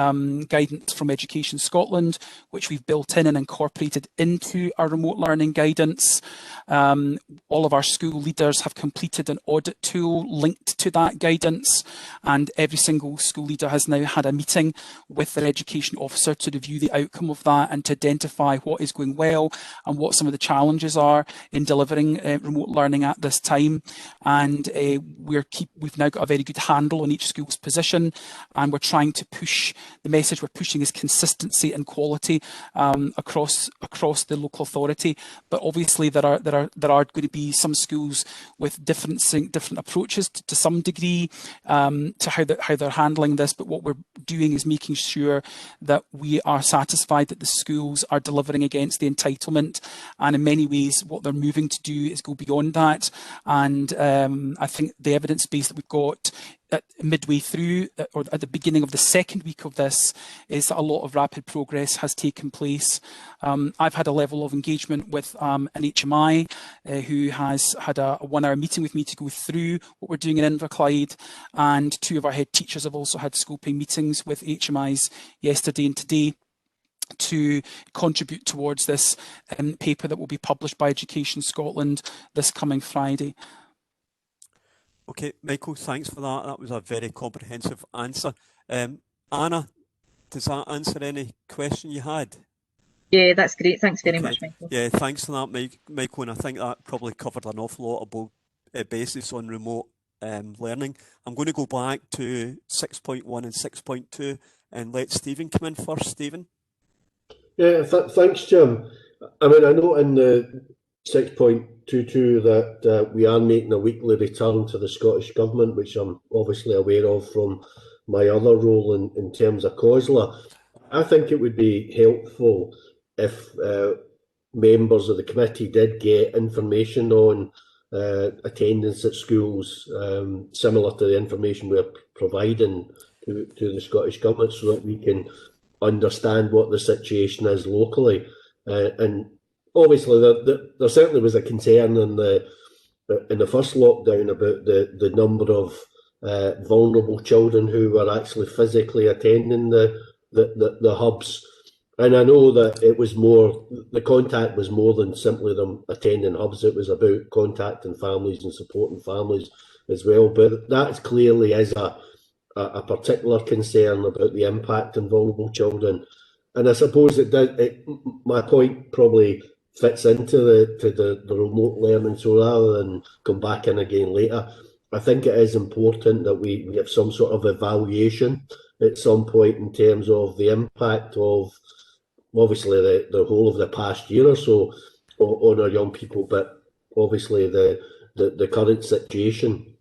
guidance from Education Scotland, which we've built in and incorporated into our remote learning guidance. All of our school leaders have completed an audit tool linked to that guidance, and every single school leader has now had a meeting with their education officer to review the outcome of that and to identify what is going well and what some of the challenges are in delivering remote learning at this time. And we've now got a very good handle on each school's position, and we're trying to push the message we're pushing is consistency and quality across the local authority. But obviously there are going to be some schools with different approaches to some degree to how they're handling this. But what we're doing is making sure that we are satisfied that the schools are delivering against the entitlement, and in many ways what they're moving to do is go beyond that. And I think the evidence base that we've got midway through or at the beginning of the second week of this is that a lot of rapid progress has taken place. I've had a level of engagement with an HMI who has had a 1-hour meeting with me to go through what we're doing in Inverclyde, and 2 of our head teachers have also had scoping meetings with HMIs yesterday and today to contribute towards this paper that will be published by Education Scotland this coming Friday. Okay, Michael, thanks for that. That was a very comprehensive answer. Anna, does that answer any question you had? Yeah, that's great. Thanks very Okay. much, Michael. Yeah, thanks for that, Michael. And I think that probably covered an awful lot of basis on remote learning. I'm going to go back to 6.1 and 6.2 and let Stephen come in first. Stephen? Yeah, thanks, Jim. I mean, I know in the 6.22 that we are making a weekly return to the Scottish Government, which I'm obviously aware of from my other role in terms of COSLA. I think it would be helpful if members of the committee did get information on attendance at schools similar to the information we're providing to the Scottish Government, so that we can understand what the situation is locally. And obviously there certainly was a concern in the first lockdown about the number of vulnerable children who were actually physically attending the hubs. And I know that it was more, the contact was more than simply them attending hubs. It was about contacting families and supporting families as well. But that clearly is a particular concern about the impact on vulnerable children. And I suppose my point probably fits into the remote learning. So rather than come back in again later, I think it is important that we have some sort of evaluation at some point in terms of the impact of obviously the whole of the past year or so on our young people, but obviously the current situation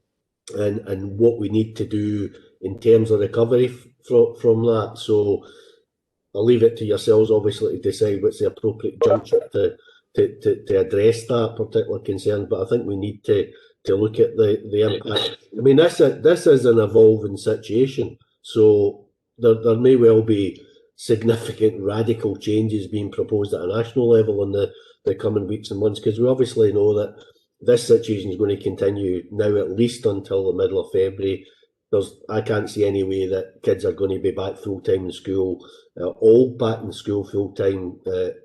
and what we need to do in terms of recovery from that. So I'll leave it to yourselves, obviously, to decide what's the appropriate juncture to address that particular concern. But I think we need to look at the impact. I mean, this is an evolving situation, so there may well be significant radical changes being proposed at a national level in the coming weeks and months, because we obviously know that this situation is going to continue now at least until the middle of February. I can't see any way that kids are going to be back full-time in school, all back in school full-time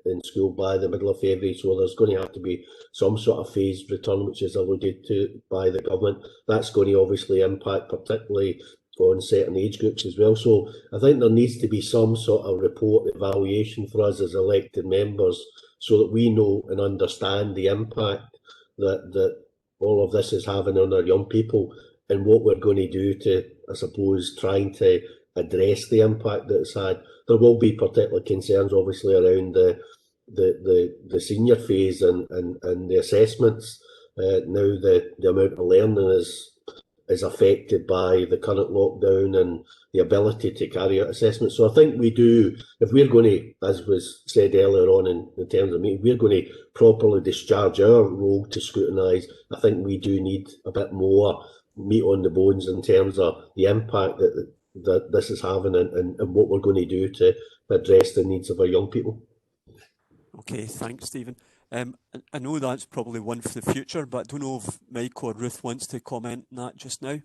in school by the middle of February. So there's going to have to be some sort of phased return, which is alluded to by the government. That's going to obviously impact particularly on certain age groups as well. So I think there needs to be some sort of report evaluation for us as elected members so that we know and understand the impact that all of this is having on our young people, and what we're going to do to, I suppose, trying to address the impact that it's had. There will be particular concerns, obviously, around the senior phase and the assessments. Now the amount of learning is affected by the current lockdown and the ability to carry out assessments. So I think we do, if we're going to, as was said earlier on in terms of meeting, we're going to properly discharge our role to scrutinise, I think we do need a bit more meat on the bones in terms of the impact that this is having and what we're going to do to address the needs of our young people. Okay, thanks, Stephen. I know that's probably one for the future, but I don't know if Mike or Ruth wants to comment on that just now.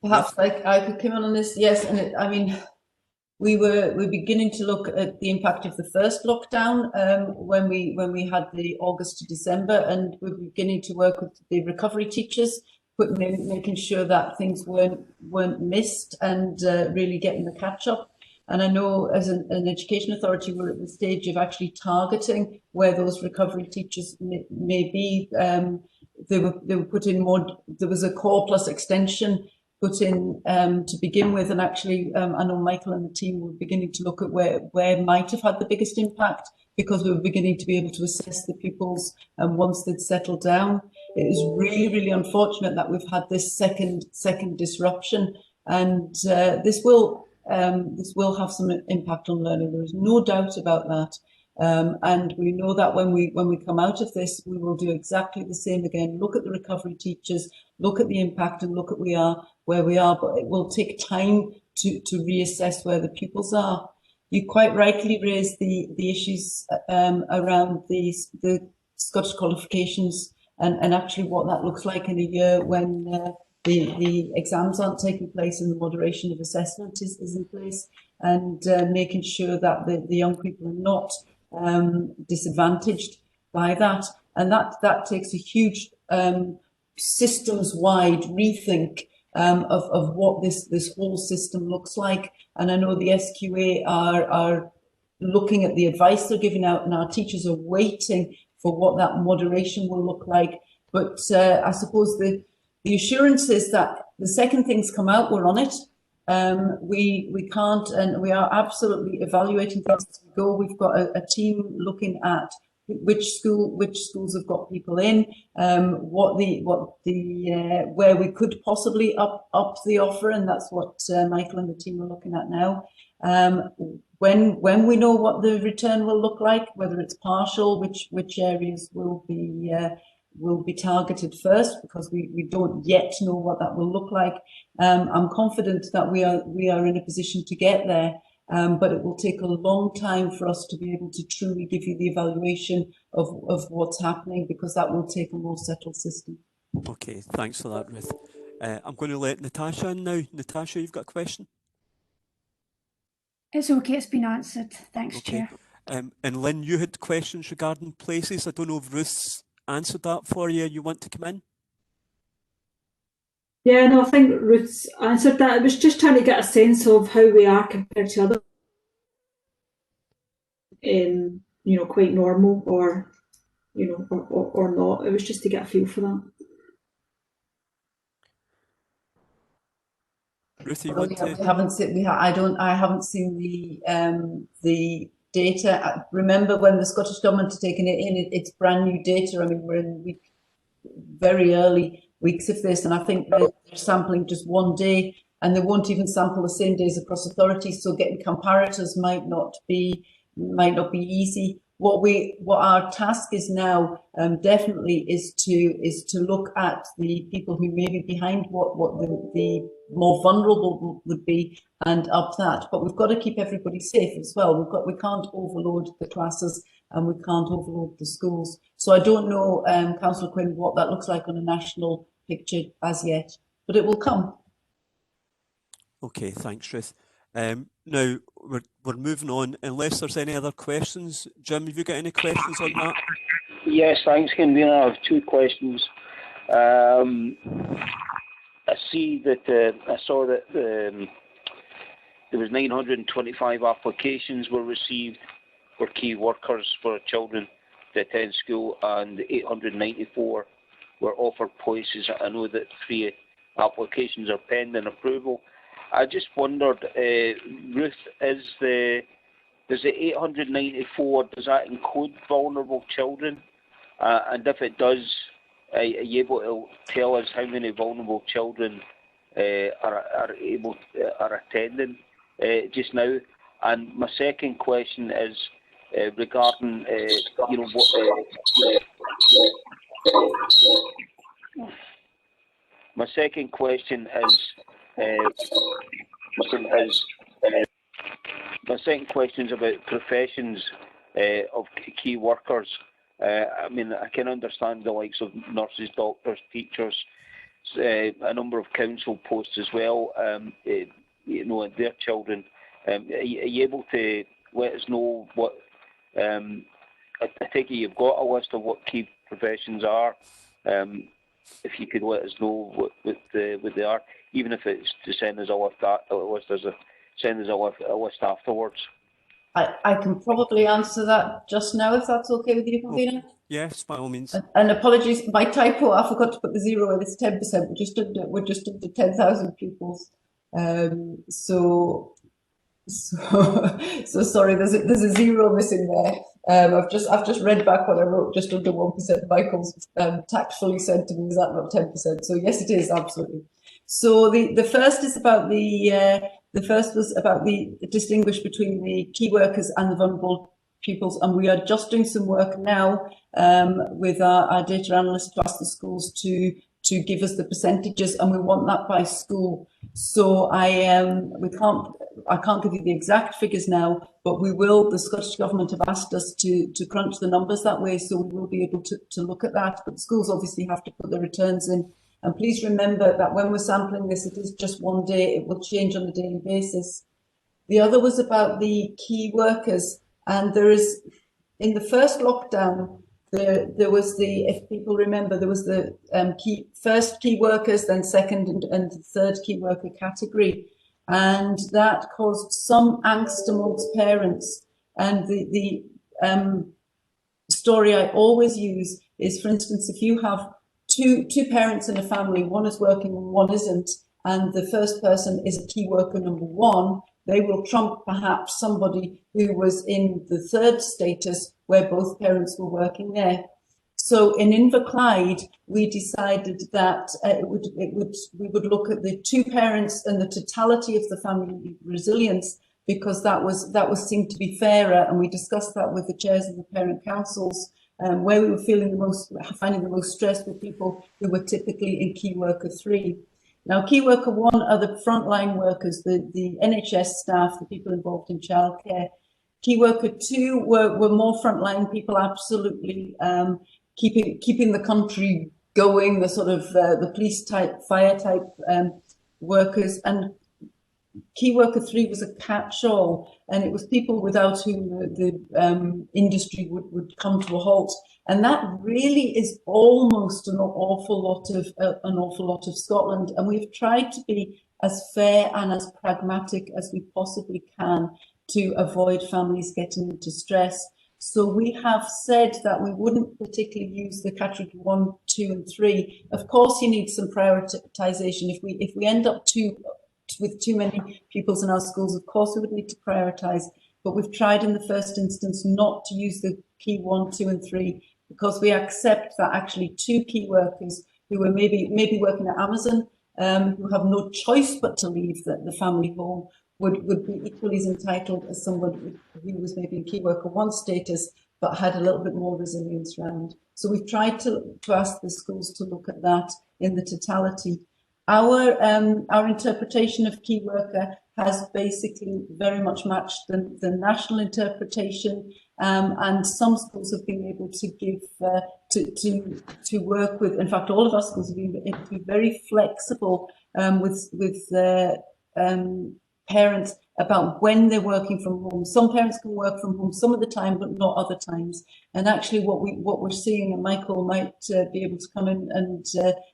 Perhaps I could come on this. Yes, and I mean, we're beginning to look at the impact of the first lockdown when we had the August to December, and we're beginning to work with the recovery teachers, making sure that things weren't missed and really getting the catch up. And I know as an education authority, we're at the stage of actually targeting where those recovery teachers may be. They were put in more. There was a core plus extension put in to begin with, and actually I know Michael and the team were beginning to look at where might have had the biggest impact, because we were beginning to be able to assess the pupils once they'd settled down. It is really unfortunate that we've had this second disruption, and this will have some impact on learning. There is no doubt about that. And we know that when we come out of this, we will do exactly the same again. Look at the recovery teachers, look at the impact, and look at where we are. But it will take time to reassess where the pupils are. You quite rightly raised the issues around the Scottish qualifications and actually what that looks like in a year when the exams aren't taking place and the moderation of assessment is in place, and making sure that the young people are not disadvantaged by that. And that takes a huge systems-wide rethink of what this whole system looks like. And I know the SQA are looking at the advice they're giving out, and our teachers are waiting for what that moderation will look like. But I suppose the assurance is that the second things come out, we're on it. We can't, and we are absolutely evaluating things as we go. We've got a team looking at which schools have got people in, where we could possibly up the offer, and that's what Michael and the team are looking at now. When we know what the return will look like, whether it's partial, which areas will be targeted first, because we don't yet know what that will look like. I'm confident that we are in a position to get there, but it will take a long time for us to be able to truly give you the evaluation of what's happening, because that will take a more settled system. Okay, thanks for that, Ruth. I'm going to let Natasha in now. Natasha, you've got a question? It's okay, it's been answered. Thanks, Okay. Chair. And Lynn, you had questions regarding places. I don't know if Ruth's answered that for you. You want to come in? Yeah, no, I think Ruth's answered that. I was just trying to get a sense of how we are compared to other, you know, quite normal, or, you know, or not. It was just to get a feel for that. Ruth, you want to? We haven't seen. I haven't seen the data. Remember, when the Scottish Government has taken it in, it's brand new data. I mean, we're in very early weeks of this, and I think they're sampling just one day, and they won't even sample the same days across authorities. So getting comparators might not be easy. What our task is now definitely is to look at the people who may be behind what the more vulnerable would be, and up that. But we've got to keep everybody safe as well. We can't overload the classes, and we can't overload the schools. So I don't know, Councillor Quinn, what that looks like on a national picture as yet, but it will come. Okay, thanks, Ruth. Now we're moving on. Unless there's any other questions, Jim, have you got any questions on that? Yes, thanks, Convener. I have two questions. I saw that there was 925 applications were received for key workers for children to attend school, and 894 were offered places. I know that 3 applications are pending approval. I just wondered, Ruth, does the 894, does that include vulnerable children? And if it does, are you able to tell us how many vulnerable children are attending just now? And my second question is regarding, you know, my second question is. My second question is about professions of key workers. I mean, I can understand the likes of nurses, doctors, teachers, a number of council posts as well. You know, their children. Are you able to let us know what? I take it you've got a list of what key professions are. If you could let us know what they are, even if it's to send us a list afterwards. I can probably answer that just now, if that's okay with you, Convener. Yes, by all means. And apologies, my typo, I forgot to put the 0 in, it's 10%. We're just under 10,000 pupils. So sorry, there's a 0 missing there. I've just read back what I wrote, just under 1%. Michael's tactfully said to me, is that not 10%? So yes, it is, absolutely. So the first is about the first was about the distinguish between the key workers and the vulnerable pupils, and we are just doing some work now with our data analysts to ask the schools to give us the percentages, and we want that by school. So I can't give you the exact figures now, but we will. The Scottish Government have asked us to crunch the numbers that way, so we will be able to look at that. But schools obviously have to put the returns in. And please remember that when we're sampling this, it is just one day. It will change on a daily basis. The other was about the key workers, and there is, in the first lockdown, there was the, if people remember, there was the first key workers, then second and third key worker category, and that caused some angst amongst parents And the story I always use is, for instance, if you have two parents in a family, one is working and one isn't, and the first person is a key worker number one, they will trump perhaps somebody who was in the third status where both parents were working there. So in Inverclyde, we decided that we would look at the two parents and the totality of the family resilience, because that was seemed to be fairer, and we discussed that with the chairs of the parent councils, where we were finding the most stress with people who were typically in key worker 3. Now, key worker 1 are the frontline workers, the NHS staff, the people involved in childcare. Key worker 2 were more frontline people, absolutely keeping the country going, the sort of the police type, fire type workers. And key worker 3 was a catch-all, and it was people without whom the industry would come to a halt. And that really is almost an awful lot of Scotland. And we've tried to be as fair and as pragmatic as we possibly can to avoid families getting into stress. So we have said that we wouldn't particularly use the category 1, 2, and 3. Of course, you need some prioritisation. If we end up with too many pupils in our schools, of course we would need to prioritise. But we've tried in the first instance not to use the key 1, 2, and 3, because we accept that actually 2 key workers who are maybe working at Amazon, who have no choice but to leave the family home, would be equally as entitled as someone who was maybe in key worker 1 status but had a little bit more resilience around. So we've tried to ask the schools to look at that in the totality. Our interpretation of key worker has basically very much matched the national interpretation, and some schools have been able to give to work with. In fact, all of our schools have been able to be very flexible with parents about when they're working from home. Some parents can work from home some of the time, but not other times. And actually, what we're seeing, and Michael might be able to come in and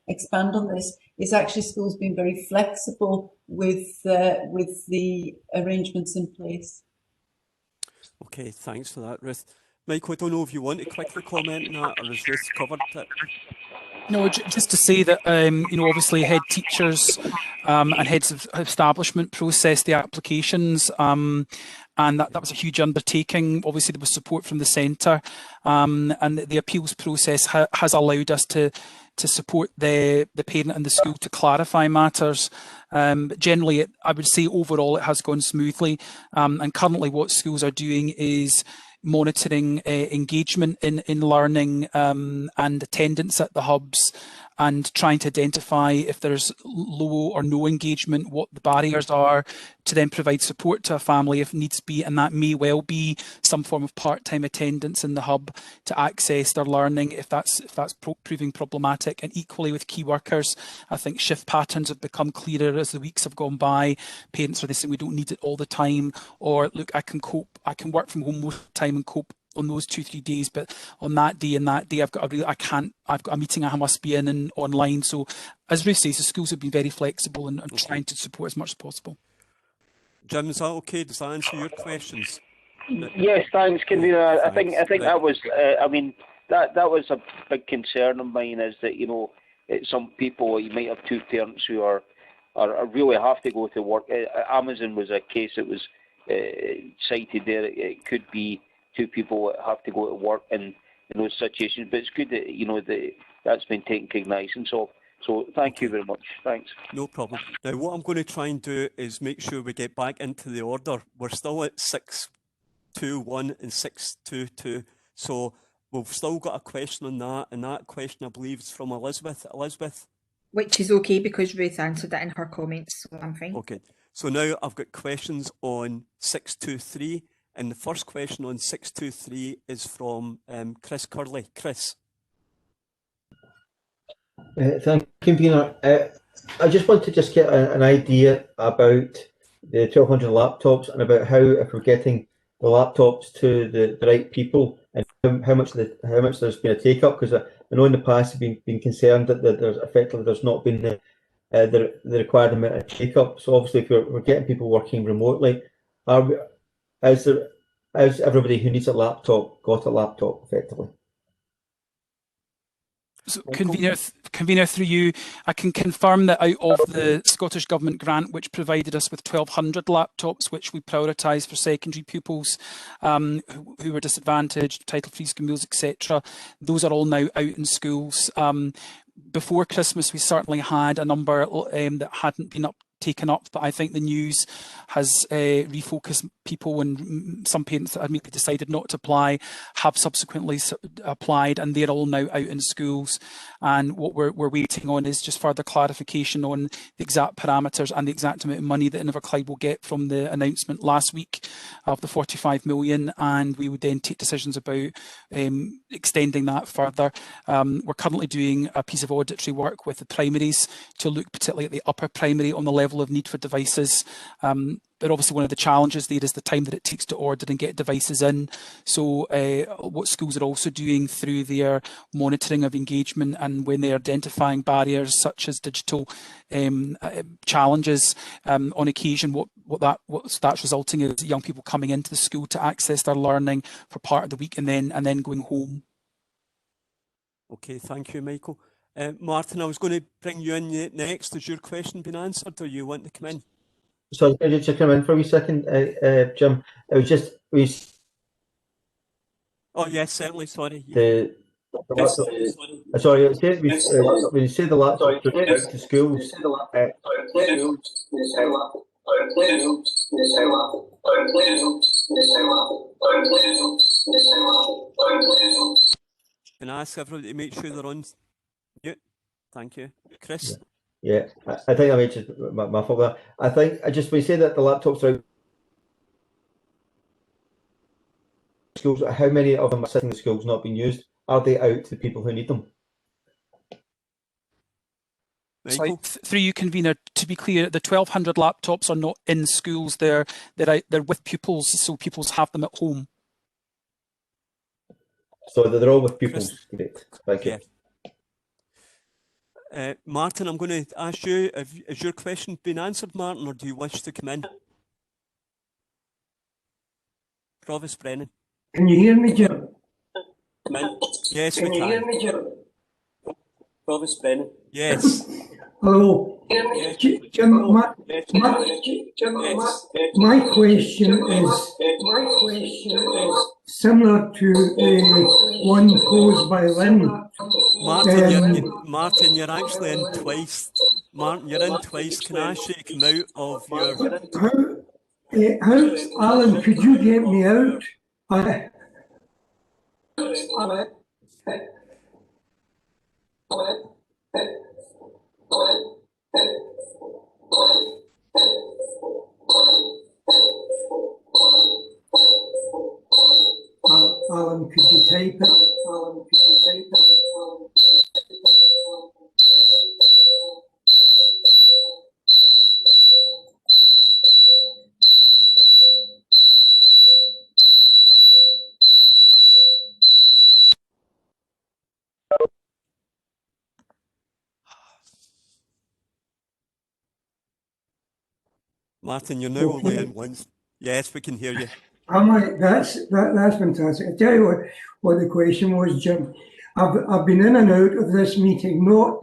expand on this, is actually schools being very flexible with the arrangements in place. Okay, thanks for that, Ruth. Michael, I don't know if you want to quickly comment on that, or has Ruth covered it? No, just to say that, obviously head teachers and heads of establishment process the applications, and that was a huge undertaking. Obviously, there was support from the centre, and the appeals process has allowed us to support the parent and the school to clarify matters. But generally, I would say overall it has gone smoothly, and currently what schools are doing is monitoring engagement in learning and attendance at the hubs, and trying to identify if there's low or no engagement, what the barriers are, to then provide support to a family if needs be, and that may well be some form of part-time attendance in the hub to access their learning if that's proving problematic. And equally with key workers, I think shift patterns have become clearer as the weeks have gone by. Parents are saying we don't need it all the time, or look, I can cope, I can work from home most of the time and cope on those 2-3 days, but on that day and that day I've got a meeting I must be in and online. So as Ruth says, the schools have been very flexible and trying to support as much as possible. Jim, is that okay? Does that answer your questions? Yes, thanks, convener. I think Right. that was. I mean, that was a big concern of mine. Is that some people, you might have 2 parents who are really have to go to work. Amazon was a case that was cited there. It could be 2 people that have to go to work in those situations. But it's good that that's been taken cognizance of. So thank you very much. Thanks. No problem. Now, what I'm going to try and do is make sure we get back into the order. We're still at 621 and 622. So we've still got a question on that. And that question, I believe, is from Elizabeth. Elizabeth? Which is okay because Ruth answered that in her comments, so I'm fine. Okay. So now I've got questions on 623. And the first question on 623 is from Chris Curley. Chris. Thank you, Convener. I just want to get an idea about the 1,200 laptops and about how, if we're getting the laptops to the right people, and how much there's been a take up, because I know in the past have been concerned that there's not been the required amount of take up. So obviously, if we're getting people working remotely, is there has everybody who needs a laptop got a laptop effectively? So, convener, through you, I can confirm that out of the Scottish Government grant, which provided us with 1,200 laptops, which we prioritised for secondary pupils who were disadvantaged, title-free school meals, etc., those are all now out in schools. Before Christmas, we certainly had a number that hadn't been taken up, but I think the news has refocused people, and some parents that had maybe decided not to apply have subsequently applied, and they're all now out in schools. And what we're waiting on is just further clarification on the exact parameters and the exact amount of money that Inverclyde will get from the announcement last week of the 45 million, and we would then take decisions about extending that further. We're currently doing a piece of auditory work with the primaries to look particularly at the upper primary on the level of need for devices. But obviously one of the challenges there is the time that it takes to order and get devices in. So what schools are also doing through their monitoring of engagement, and when they're identifying barriers such as digital challenges, on occasion what that's resulting is young people coming into the school to access their learning for part of the week and then going home. Okay, thank you, Michael. Martin, I was going to bring you in next. Has your question been answered, or you want to come in? Sorry, can I just come in for a wee second, Jim? It was just Oh yes, certainly. Sorry. Sorry, when you say the laptop to schools. Can I ask everybody to make sure they're on mute? Thank you, Chris. Yeah, I think I mentioned my fault there. I think I just when you say that the laptops are out schools, how many of them are sitting in the schools not being used? Are they out to people who need them? Sorry, through you, convener, to be clear, the 1,200 laptops are not in schools. They're with pupils, so pupils have them at home. So they're all with pupils. Great, thank you. Martin, I'm going to ask you, has your question been answered, Martin, or do you wish to come in? Provost Brennan. Can you hear me, Jim? Yes, we can. Can you hear me, Jim? Provost Brennan. Yes. Hello. Jim, my question is similar to one posed by Lynn. Martin, you're actually in twice. Martin, you're in twice. Can I ask you to come out of your... How, Alan, could you get me out? Alan, could you type it? Alan, could you type it? Martin, you're now only in once. Yes, we can hear you. That's fantastic. I tell you what the question was, Jim. I've been in and out of this meeting, not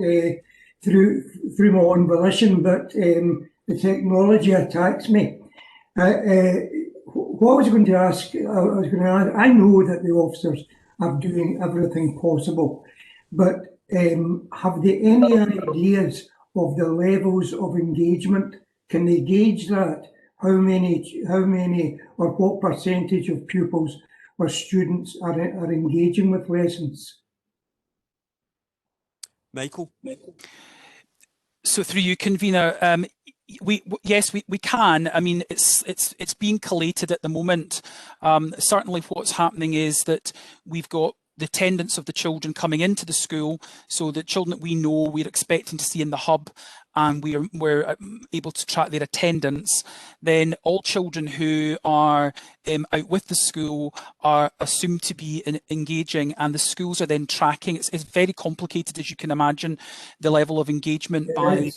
through my own volition, but the technology attacks me. What I was going to ask, I know that the officers are doing everything possible, but have they any ideas of the levels of engagement? Can they gauge that? How many or what percentage of pupils or students are engaging with lessons? Michael? So through you, convener, yes, we can. I mean, it's being collated at the moment. Certainly what's happening is that we've got the attendance of the children coming into the school, so the children that we know we're expecting to see in the hub, and we're able to track their attendance, then all children who are out with the school are assumed to be engaging, and the schools are then tracking. It's very complicated, as you can imagine, the level of engagement by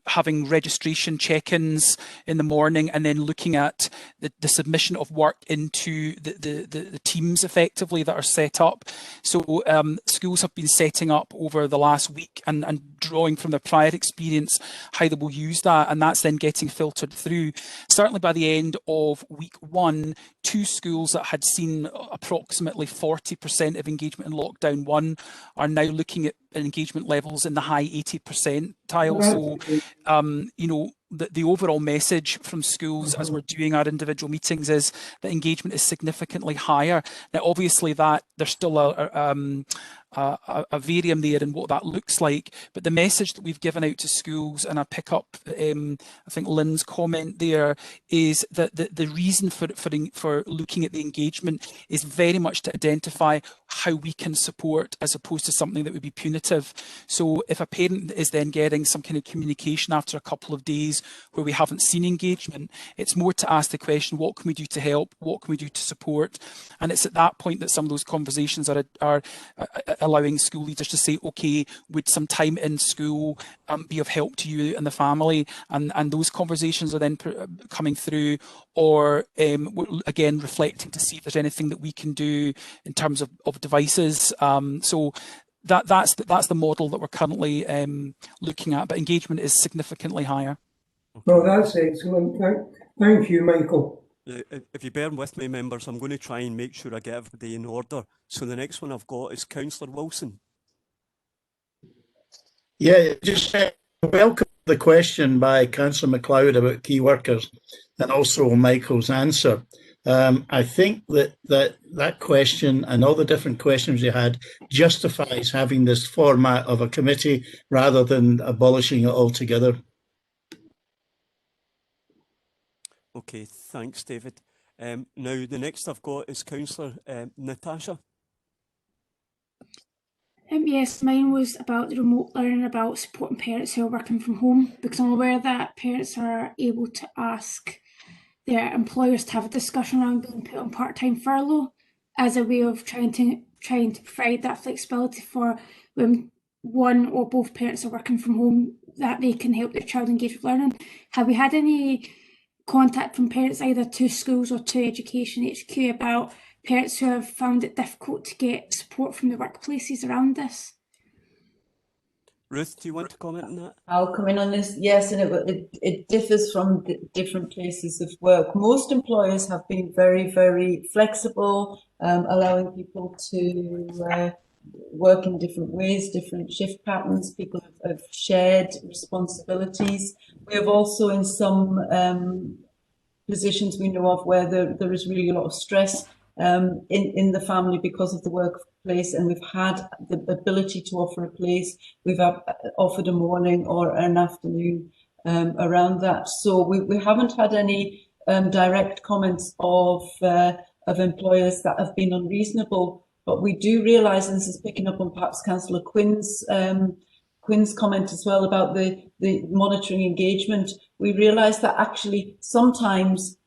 having registration check-ins in the morning, and then looking at the submission of work into the teams effectively that are set up. So schools have been setting up over the last week and drawing from their prior experience how they will use that, and that's then getting filtered through. Certainly by the end of week 1, 2 schools that had seen approximately 40% of engagement in lockdown 1 are now looking at engagement levels in the high 80 percentile. So you know, the overall message from schools as we're doing our individual meetings is that engagement is significantly higher. Now, obviously, that there's still a varium there in what that looks like, but the message that we've given out to schools, and I pick up I think Lynn's comment there, is that the reason for looking at the engagement is very much to identify how we can support, as opposed to something that would be punitive. So if a parent is then getting some kind of communication after a couple of days where we haven't seen engagement, it's more to ask the question, what can we do to help? What can we do to support? And it's at that point that some of those conversations are allowing school leaders to say, okay, would some time in school be of help to you and the family? And those conversations are then coming through, or again, reflecting to see if there's anything that we can do in terms of devices. So that's the model that we're currently looking at, but engagement is significantly higher. Well, that's excellent. Thank you, Michael. If you bear with me, members, I'm going to try and make sure I get everybody in order. So the next one I've got is Councillor Wilson. Yeah, just welcome the question by Councillor MacLeod about key workers, and also Michael's answer. I think that question and all the different questions you had justifies having this format of a committee rather than abolishing it altogether. Okay, thanks, David. Now, the next I've got is Councillor Natasha. Yes, mine was about the remote learning, about supporting parents who are working from home, because I'm aware that parents are able to ask their employers to have a discussion around being put on part-time furlough as a way of trying to provide that flexibility for when one or both parents are working from home, that they can help their child engage with learning. Have we had any contact from parents either to schools or to Education HQ about parents who have found it difficult to get support from the workplaces around this? Ruth, do you want to comment on that? I'll come in on this. Yes, and it differs from different places of work. Most employers have been very, very flexible, allowing people to work in different ways, different shift patterns. People have shared responsibilities. We have also in some positions we know of where there is really a lot of stress in the family because of the workplace, and we've had the ability to offer a place. We've offered a morning or an afternoon around that. So we haven't had any direct comments of employers that have been unreasonable, but we do realise, and this is picking up on perhaps Councillor Quinn's comment as well about the monitoring engagement. We realise that actually sometimes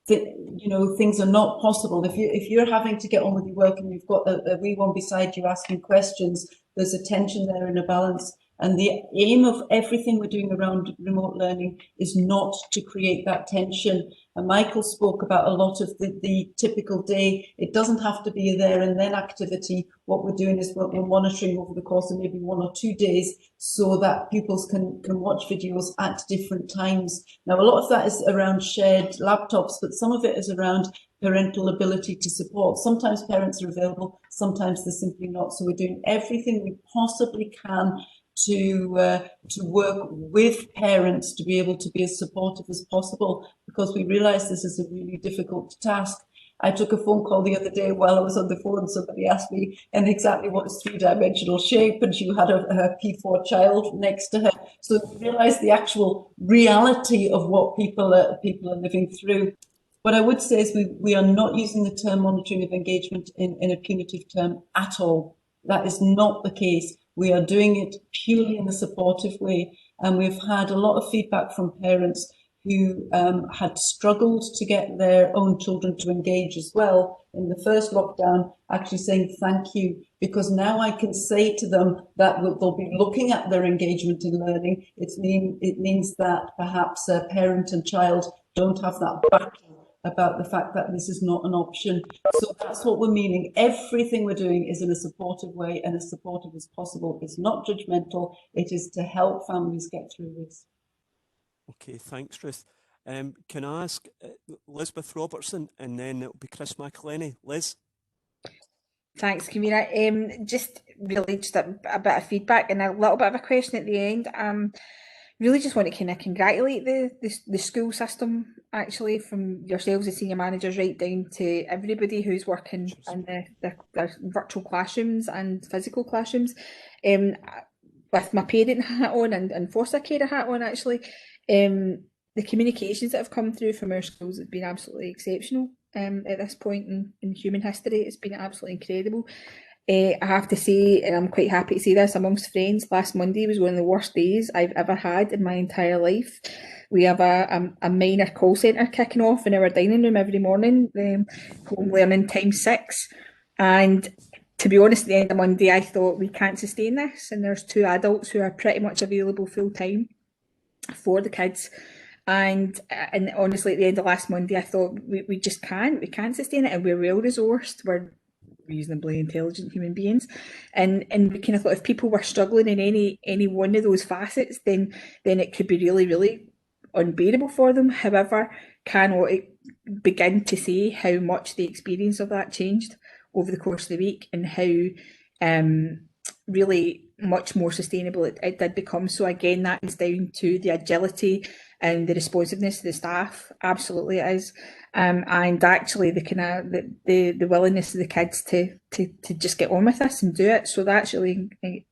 things are not possible. If you're having to get on with your work and you've got a wee one beside you asking questions, there's a tension there and a balance. And the aim of everything we're doing around remote learning is not to create that tension. And Michael spoke about a lot of the typical day. It doesn't have to be a there and then activity. What we're doing is we're monitoring over the course of maybe 1 or 2 days so that pupils can watch videos at different times. Now, a lot of that is around shared laptops, but some of it is around parental ability to support. Sometimes parents are available, sometimes they're simply not. So we're doing everything we possibly can to work with parents to be able to be as supportive as possible, because we realise this is a really difficult task. I took a phone call the other day while I was on the phone. Somebody asked me in exactly what is 3-dimensional shape, and she had her P4 child next to her. So we realise the actual reality of what people are living through. What I would say is we are not using the term monitoring of engagement in a punitive term at all. That is not the case. We are doing it purely in a supportive way. And we've had a lot of feedback from parents who had struggled to get their own children to engage as well in the first lockdown, actually saying thank you, because now I can say to them that they'll be looking at their engagement in learning. It means that perhaps a parent and child don't have that battle about the fact that this is not an option. So that's what we're meaning. Everything we're doing is in a supportive way and as supportive as possible. It's not judgmental. It is to help families get through this. Okay, thanks, Ruth. Can I ask Elizabeth Robertson, and then it'll be Chris McElhenney. Liz? Thanks, Camilla. Just really just a bit of feedback and a little bit of a question at the end. Really just want to kind of congratulate the school system, actually, from yourselves as senior managers right down to everybody who's working in the virtual classrooms and physical classrooms. With my parent hat on and foster carer hat on, actually, the communications that have come through from our schools have been absolutely exceptional. At this point in human history, it's been absolutely incredible. I have to say, and I'm quite happy to say this amongst friends, last Monday was one of the worst days I've ever had in my entire life. We have a minor call centre kicking off in our dining room every morning, home learning ×6. And to be honest, at the end of Monday, I thought we can't sustain this. And there's 2 adults who are pretty much available full time for the kids. And honestly, at the end of last Monday, I thought we just can't. We can't sustain it, and we're well resourced. We're reasonably intelligent human beings, and we kind of thought if people were struggling in any one of those facets, then it could be really, really unbearable for them. However, cannot begin to say how much the experience of that changed over the course of the week, and how really much more sustainable it did become. So again, that is down to the agility and the responsiveness of the staff. Absolutely it is. And actually the kind of the willingness of the kids to just get on with this and do it. So that's really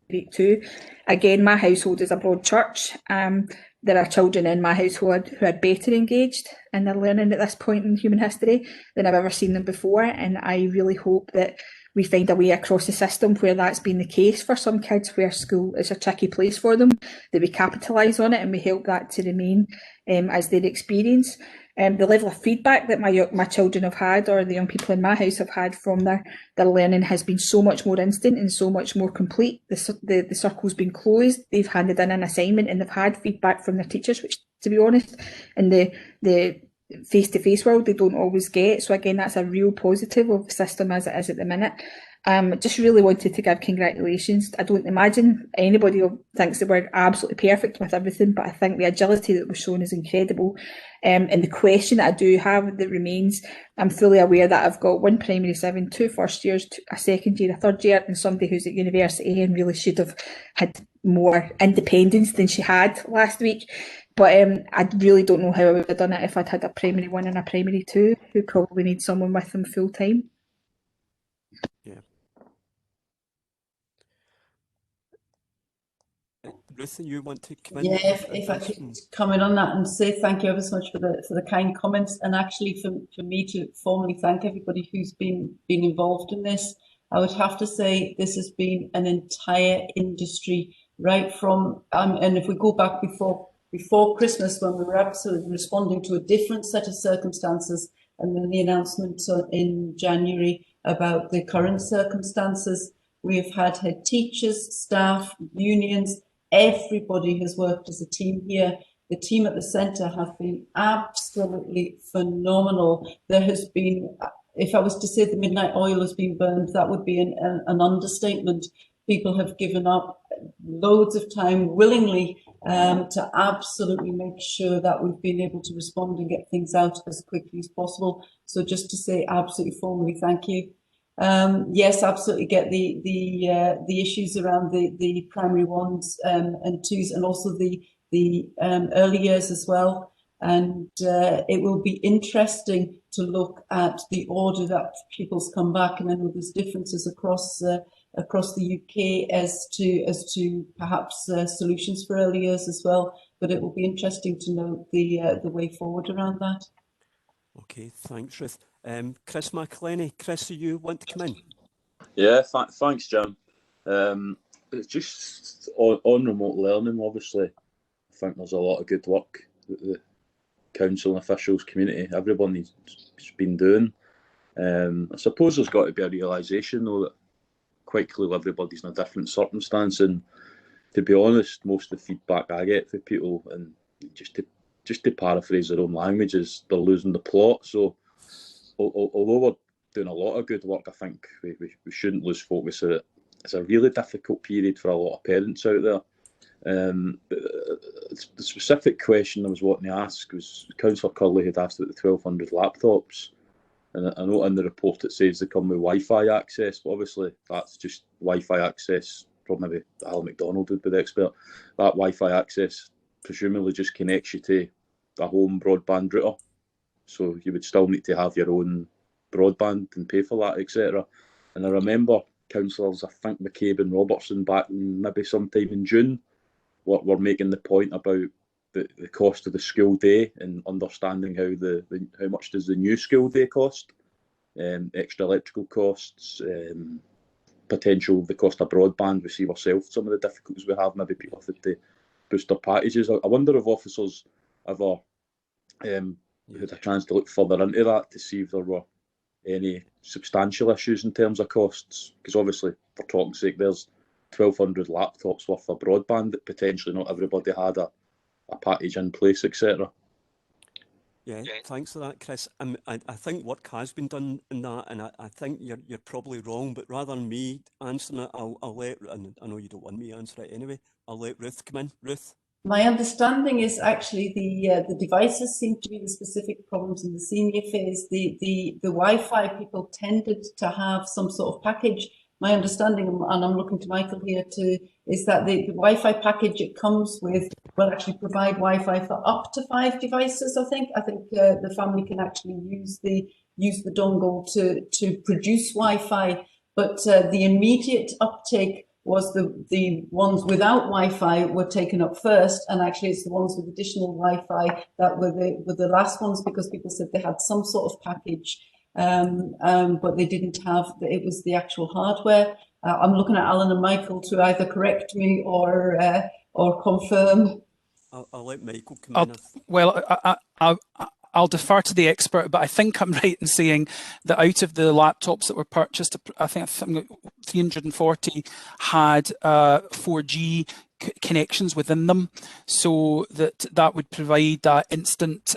great too. Again, my household is a broad church. There are children in my household who are better engaged in their learning at this point in human history than I've ever seen them before. And I really hope that we find a way across the system where that's been the case for some kids, where school is a tricky place for them, that we capitalise on it and we help that to remain as their experience. The level of feedback that my children have had, or the young people in my house have had from their learning, has been so much more instant and so much more complete. The circle's been closed, they've handed in an assignment and they've had feedback from their teachers, which, to be honest, in the face-to-face world they don't always get. So again, that's a real positive of the system as it is at the minute. Just really wanted to give congratulations. I don't imagine anybody thinks that we're absolutely perfect with everything, but I think the agility that was shown is incredible. And the question that I do have that remains, I'm fully aware that I've got 1 primary 7, 2 first years, a second year, a third year, and somebody who's at university and really should have had more independence than she had last week. But I really don't know how I would have done it if I'd had a primary 1 and a primary 2 who probably need someone with them full time. Yeah. Ruth, you want to come in? Yeah, if I could come in on that and say thank you ever so much for the kind comments, and actually for me to formally thank everybody who's been involved in this. I would have to say this has been an entire industry, right from and if we go back before Christmas, when we were absolutely responding to a different set of circumstances, and then the announcement in January about the current circumstances, we have had head teachers, staff, unions. Everybody has worked as a team here. The team at the centre have been absolutely phenomenal. There has been, if I was to say the midnight oil has been burned, that would be an understatement. People have given up loads of time willingly to absolutely make sure that we've been able to respond and get things out as quickly as possible. So just to say absolutely formally thank you. Yes, absolutely get the issues around the primary 1s and 2s, and also the early years as well. And it will be interesting to look at the order that pupils come back, and I know there's differences across the UK as to perhaps solutions for early years as well. But it will be interesting to know the way forward around that. Okay, thanks, Ruth. Chris McElhenney. Chris, do you want to come in? Yeah, thanks, Jim. It's just on remote learning, obviously. think there's a lot of good work that the council and officials, community, everybody's been doing. I suppose there's got to be a realisation though that quite clearly everybody's in a different circumstance, and to be honest, most of the feedback I get from people, and just to paraphrase their own language, is they're losing the plot. So although we're doing a lot of good work, I think we shouldn't lose focus of it. It's a really difficult period for a lot of parents out there. The specific question I was wanting to ask was, Councillor Curley had asked about the 1,200 laptops, and I know in the report it says they come with Wi-Fi access, but obviously that's just Wi-Fi access. Probably maybe Alan McDonald would be the expert. That Wi-Fi access presumably just connects you to a home broadband router, so you would still need to have your own broadband and pay for that, etc. And I remember councillors, I think McCabe and Robertson, back in maybe sometime in June, were making the point about the cost of the school day and understanding how much does the new school day cost, extra electrical costs, potential the cost of broadband. We see ourselves some of the difficulties we have. Maybe people have to boost their packages. I wonder if officers ever had a chance to look further into that to see if there were any substantial issues in terms of costs, because obviously, for talking sake, there's 1,200 laptops worth of broadband that potentially not everybody had a package in place, etc. Yeah, thanks for that, Chris. I think work has been done in that, and I think you're probably wrong. But rather than me answering it, I'll let, and I know you don't want me to answer it anyway, I'll let Ruth come in. Ruth. My understanding is actually the devices seem to be the specific problems in the senior phase. The Wi-Fi people tended to have some sort of package. My understanding, and I'm looking to Michael here too, is that the Wi-Fi package it comes with will actually provide Wi-Fi for up to 5 devices. I think the family can actually use the dongle to produce Wi-Fi, but the immediate uptake was the ones without Wi-Fi were taken up first, and actually it's the ones with additional Wi-Fi that were the last ones, because people said they had some sort of package, but they didn't have, it was the actual hardware. I'm looking at Alan and Michael to either correct me or confirm. I'll let Michael come in. Well, I'll defer to the expert, but I think I'm right in saying that out of the laptops that were purchased, I think 340 had 4G connections within them, so that would provide that instant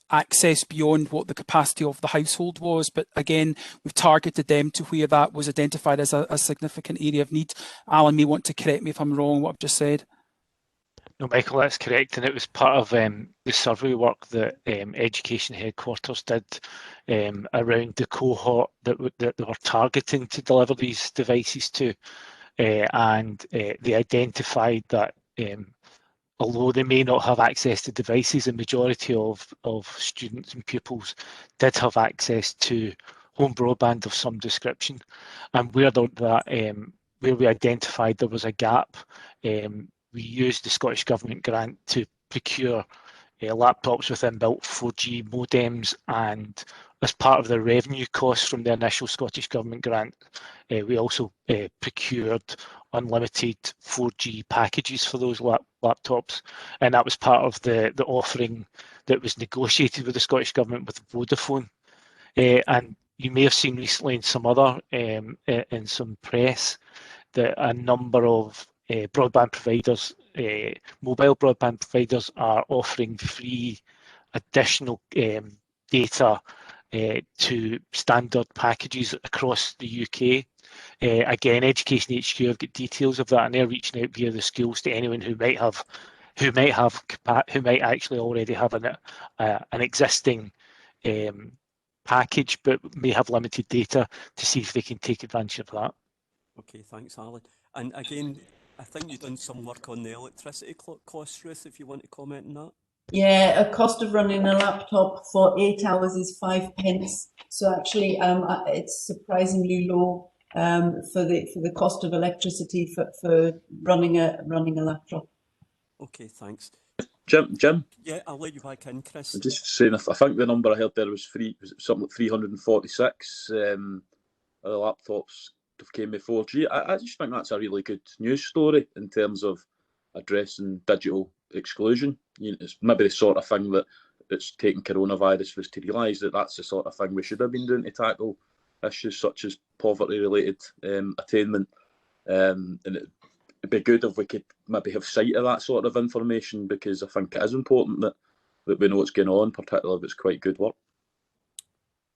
access beyond what the capacity of the household was. But again, we've targeted them to where that was identified as a significant area of need. Alan may want to correct me if I'm wrong what I've just said. No, Michael, that's correct, and it was part of the survey work that Education Headquarters did around the cohort that they were targeting to deliver these devices to, and they identified that although they may not have access to devices, the majority of students and pupils did have access to home broadband of some description, and where we identified there was a gap, we used the Scottish Government grant to procure laptops with inbuilt 4G modems, and as part of the revenue costs from the initial Scottish Government grant, we also procured unlimited 4G packages for those laptops, and that was part of the offering that was negotiated with the Scottish Government with Vodafone. And you may have seen recently in some other in some press that a number of broadband providers, mobile broadband providers, are offering free additional data to standard packages across the UK. Again, Education HQ have got details of that, and they're reaching out via the schools to anyone who might actually already have an existing package, but may have limited data, to see if they can take advantage of that. Okay, thanks, Alan. And again, I think you've done some work on the electricity costs, Ruth, if you want to comment on that. Yeah, a cost of running a laptop for 8 hours is 5 pence. So actually, it's surprisingly low for the cost of electricity for running a laptop. Okay, thanks. Jim? Yeah, I'll let you back in, Chris. I'm just saying, I think the number I heard there was something like 346 of the laptops came with 4G. I just think that's a really good news story in terms of addressing digital exclusion. It's maybe the sort of thing that it's taken coronavirus for us to realise that that's the sort of thing we should have been doing to tackle issues such as poverty-related attainment. And it'd be good if we could maybe have sight of that sort of information, because I think it is important that we know what's going on, particularly if it's quite good work.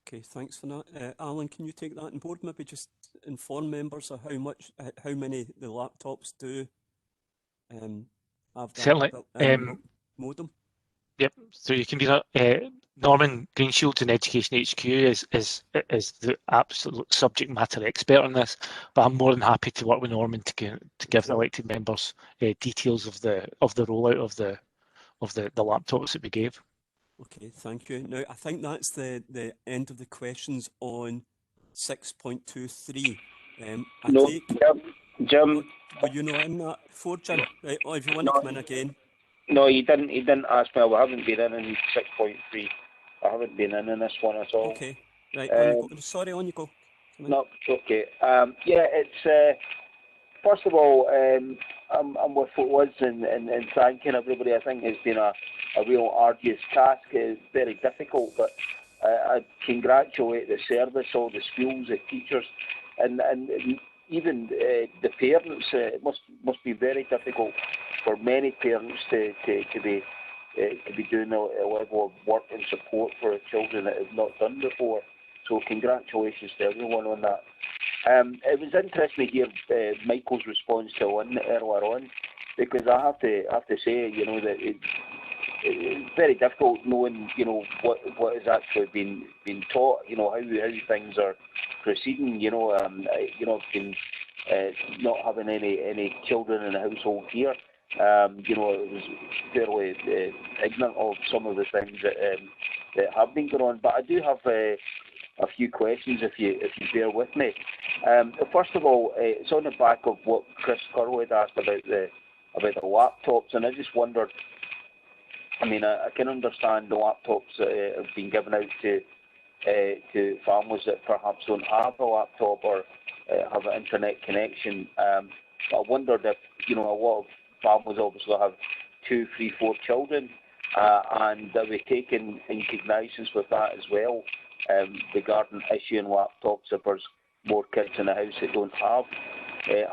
Okay, thanks for that. Alan, can you take that on board? Maybe just inform members of how many the laptops do have that Certainly. modem. Yep. So you can be Norman Greenshields in Education HQ is the absolute subject matter expert on this, but I'm more than happy to work with Norman to give the elected members details of the rollout of the laptops that we gave. Okay, thank you. Now I think that's the end of the questions on 6.23. No, Jim. Were you not in that before, Jim? Right. Or if you want to come in again. No, he didn't ask me. I haven't been in 6.3. I haven't been in this one at all. Okay, right. On you go. Sorry, on you go. No, okay. Yeah, it's first of all, I'm with Liz and thanking everybody. I think it's been a real arduous task. It's very difficult, but I congratulate the service, all the schools, the teachers, and even the parents. It must be very difficult for many parents to be doing a level of work and support for children that have not done before. So congratulations to everyone on that. It was interesting to hear Michael's response to Lynn earlier on, because I have to say, that it's very difficult knowing, what has actually been taught, how things are proceeding. Been not having any children in the household here. It was fairly ignorant of some of the things that have been going on. But I do have a few questions, if you bear with me. First of all, it's on the back of what Chris Curl had asked about the laptops, and I just wondered. I mean, I can understand the laptops have been given out to families that perhaps don't have a laptop or have an internet connection. But I wondered if a lot of families obviously have 2, 3, 4 children, and are we taking in cognizance with that as well, regarding issuing laptops if there's more kids in the house that don't have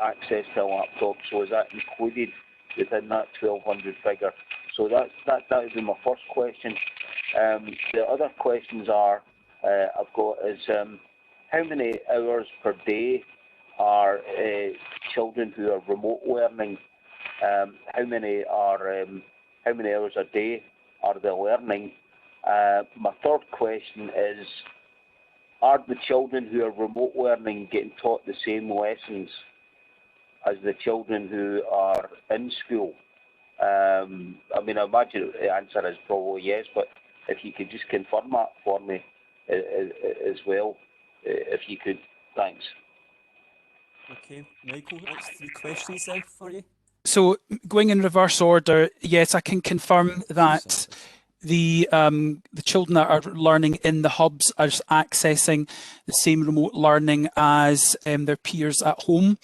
access to a laptop? So is that included within that 1,200 figure? So that would be my first question. The other questions I've got is how many hours per day are children who are remote learning? How many hours a day are they learning? My third question is, are the children who are remote learning getting taught the same lessons as the children who are in school? I mean, I imagine the answer is probably yes, but if you could just confirm that for me as well, if you could. Thanks. Okay, Michael, that's 3 questions there for you. So going in reverse order, yes, I can confirm that the children that are learning in the hubs are accessing the same remote learning as their peers at home.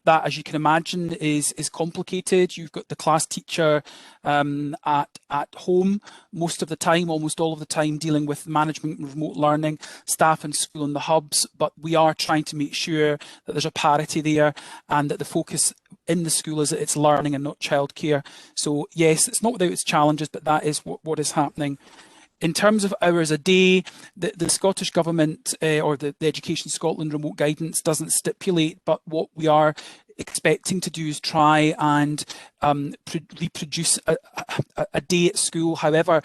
That, as you can imagine, is complicated. You've got the class teacher at home most of the time, almost all of the time, dealing with management and remote learning, staff in school in the hubs. But we are trying to make sure that there's a parity there and that the focus in the school is that it's learning and not childcare. So yes, it's not without its challenges, but that is what is happening. In terms of hours a day, the Scottish Government or the Education Scotland remote guidance doesn't stipulate, but what we are expecting to do is try and reproduce a day at school. However,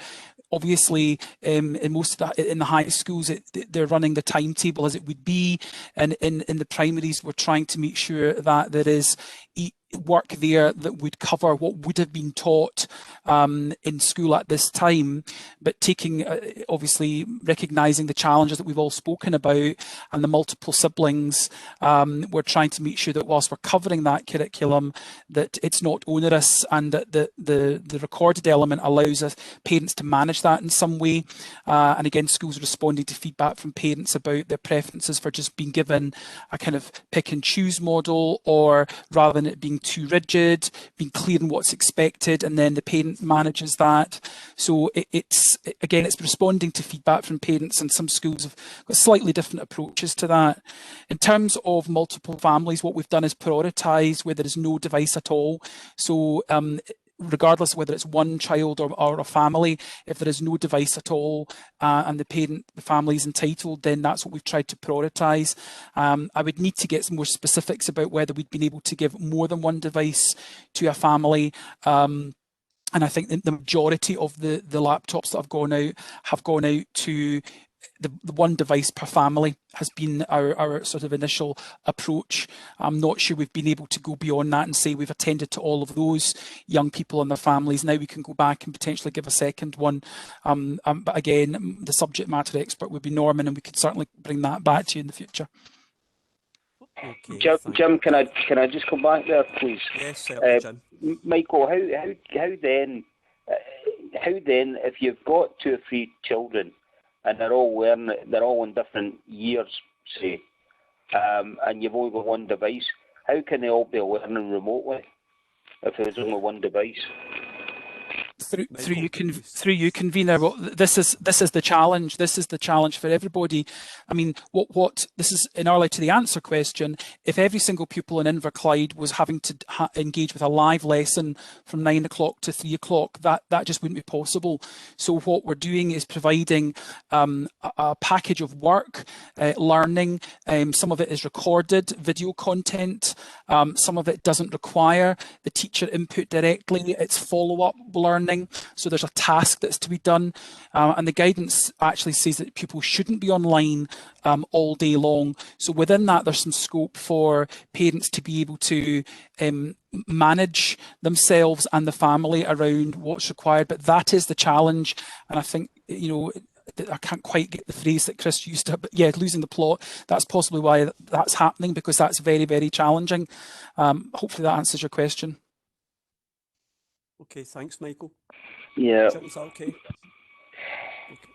obviously, in most of in the high schools, they're running the timetable as it would be, and in the primaries, we're trying to make sure that there is work there that would cover what would have been taught in school at this time, but taking obviously recognising the challenges that we've all spoken about and the multiple siblings. We're trying to make sure that whilst we're covering that curriculum, that it's not onerous, and that the recorded element allows us parents to manage that in some way. And again, schools are responding to feedback from parents about their preferences for just being given a kind of pick and choose model, or rather than it being too rigid, being clear on what's expected, and then the parent manages that. So it's responding to feedback from parents, and some schools have got slightly different approaches to that. In terms of multiple families, what we've done is prioritise where there is no device at all. So regardless of whether it's one child or a family, if there is no device at all and the family is entitled, then that's what we've tried to prioritise. I would need to get some more specifics about whether we'd been able to give more than one device to a family. And I think the majority of the laptops that have gone out to the one device per family has been our sort of initial approach. I'm not sure we've been able to go beyond that and say we've attended to all of those young people and their families. Now we can go back and potentially give a second one. But again, the subject matter expert would be Norman, and we could certainly bring that back to you in the future. Okay, Jim, can I just come back there, please? Yes, certainly, Jim. Michael, how then, if you've got 2 or 3 children and they're all learning, they're all in different years, say, and you've only got one device, how can they all be learning remotely if there's only one device? Through you, convener. Well, this is the challenge. This is the challenge for everybody. I mean, what this is in early to the answer question. If every single pupil in Inverclyde was having to engage with a live lesson from 9 o'clock to 3 o'clock, that just wouldn't be possible. So what we're doing is providing a package of work, learning. Some of it is recorded video content. Some of it doesn't require the teacher input directly. It's follow-up learning. So there's a task that's to be done, and the guidance actually says that pupils shouldn't be online all day long. So within that, there's some scope for parents to be able to manage themselves and the family around what's required. But that is the challenge, and I think, I can't quite get the phrase that Chris used to, but yeah, losing the plot. That's possibly why that's happening, because that's very, very challenging. Hopefully that answers your question. Okay, thanks, Michael. Yeah. Is that okay?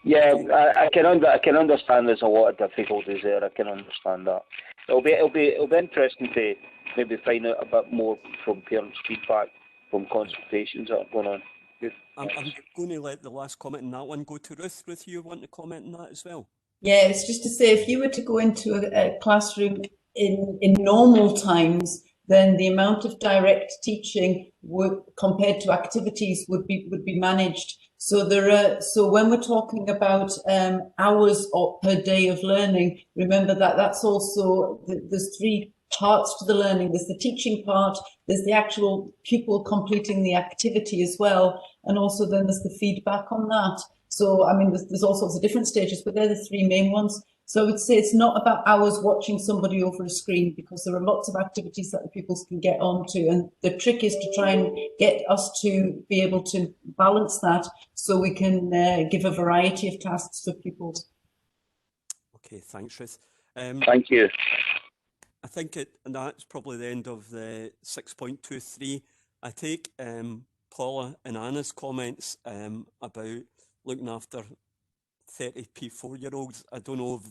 Yeah, I can understand there's a lot of difficulties there. I can understand that. It'll be interesting to maybe find out a bit more from parents' feedback from consultations that are going on. Good. I'm going to let the last comment on that one go to Ruth. Ruth, you want to comment on that as well? Yeah, it's just to say, if you were to go into a classroom in normal times, then the amount of direct teaching compared to activities would be managed. So when we're talking about hours per day of learning, remember that that's also there's 3 parts to the learning. There's the teaching part, there's the actual pupil completing the activity as well, and also then there's the feedback on that. So I mean, there's all sorts of different stages, but they're the 3 main ones. So I would say it's not about hours watching somebody over a screen, because there are lots of activities that the pupils can get onto, and the trick is to try and get us to be able to balance that so we can give a variety of tasks for pupils. Okay, thanks, Ruth. Thank you. I think and that's probably the end of the 6.23. I take Paula and Anna's comments about looking after 30 P4-year-olds. I don't know if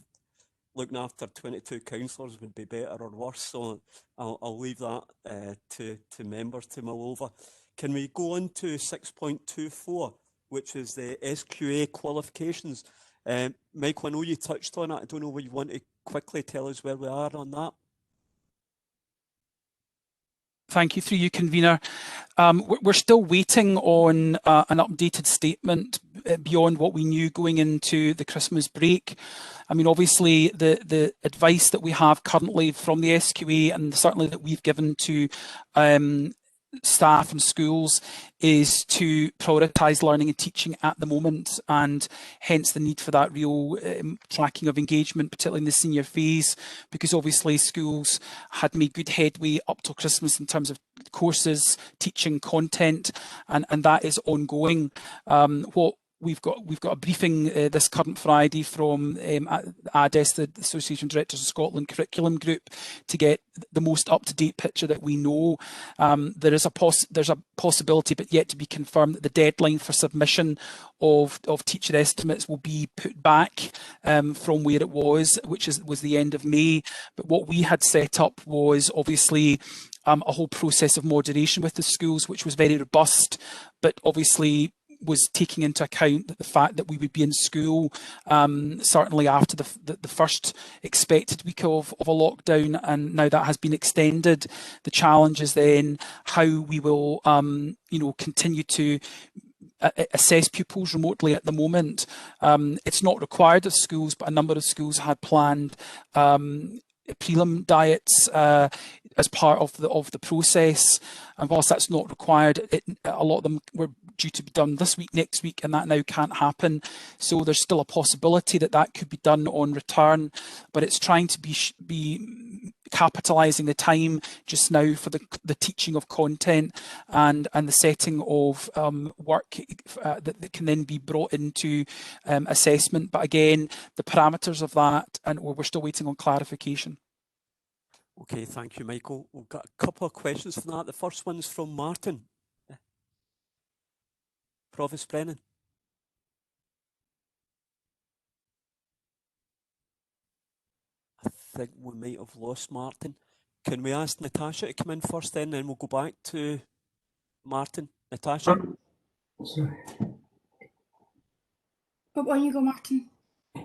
looking after 22 counsellors would be better or worse, so I'll leave that to members to mull over. Can we go on to 6.24, which is the SQA qualifications? Michael, I know you touched on it. I don't know, would you want to quickly tell us where we are on that? Thank you, through you, convener. We're still waiting on an updated statement beyond what we knew going into the Christmas break. I mean, obviously, the advice that we have currently from the SQA, and certainly that we've given to staff and schools, is to prioritise learning and teaching at the moment, and hence the need for that real tracking of engagement, particularly in the senior phase, because obviously schools had made good headway up till Christmas in terms of courses, teaching content, and that is ongoing. What we've got a briefing this current Friday from ADES, the Association of Directors of Scotland Curriculum Group, to get the most up-to-date picture that we know. There's a possibility, but yet to be confirmed, that the deadline for submission of teacher estimates will be put back from where it was, which was the end of May. But what we had set up was obviously a whole process of moderation with the schools, which was very robust, but obviously was taking into account the fact that we would be in school certainly after the first expected week of a lockdown, and now that has been extended. The challenge is then how we will continue to assess pupils remotely at the moment. It's not required of schools, but a number of schools had planned prelim diets as part of the process, and whilst that's not required, a lot of them were due to be done this week, next week, and that now can't happen. So there's still a possibility that could be done on return, but it's trying to be capitalising the time just now for the teaching of content and the setting of work that can then be brought into assessment. But again, the parameters of that, and we're still waiting on clarification. Okay, thank you, Michael. We've got a couple of questions for that. The first one's from Martin. Provost Brennan. I think we might have lost Martin. Can we ask Natasha to come in first, then we'll go back to Martin. Natasha? Sorry. On you go, Martin.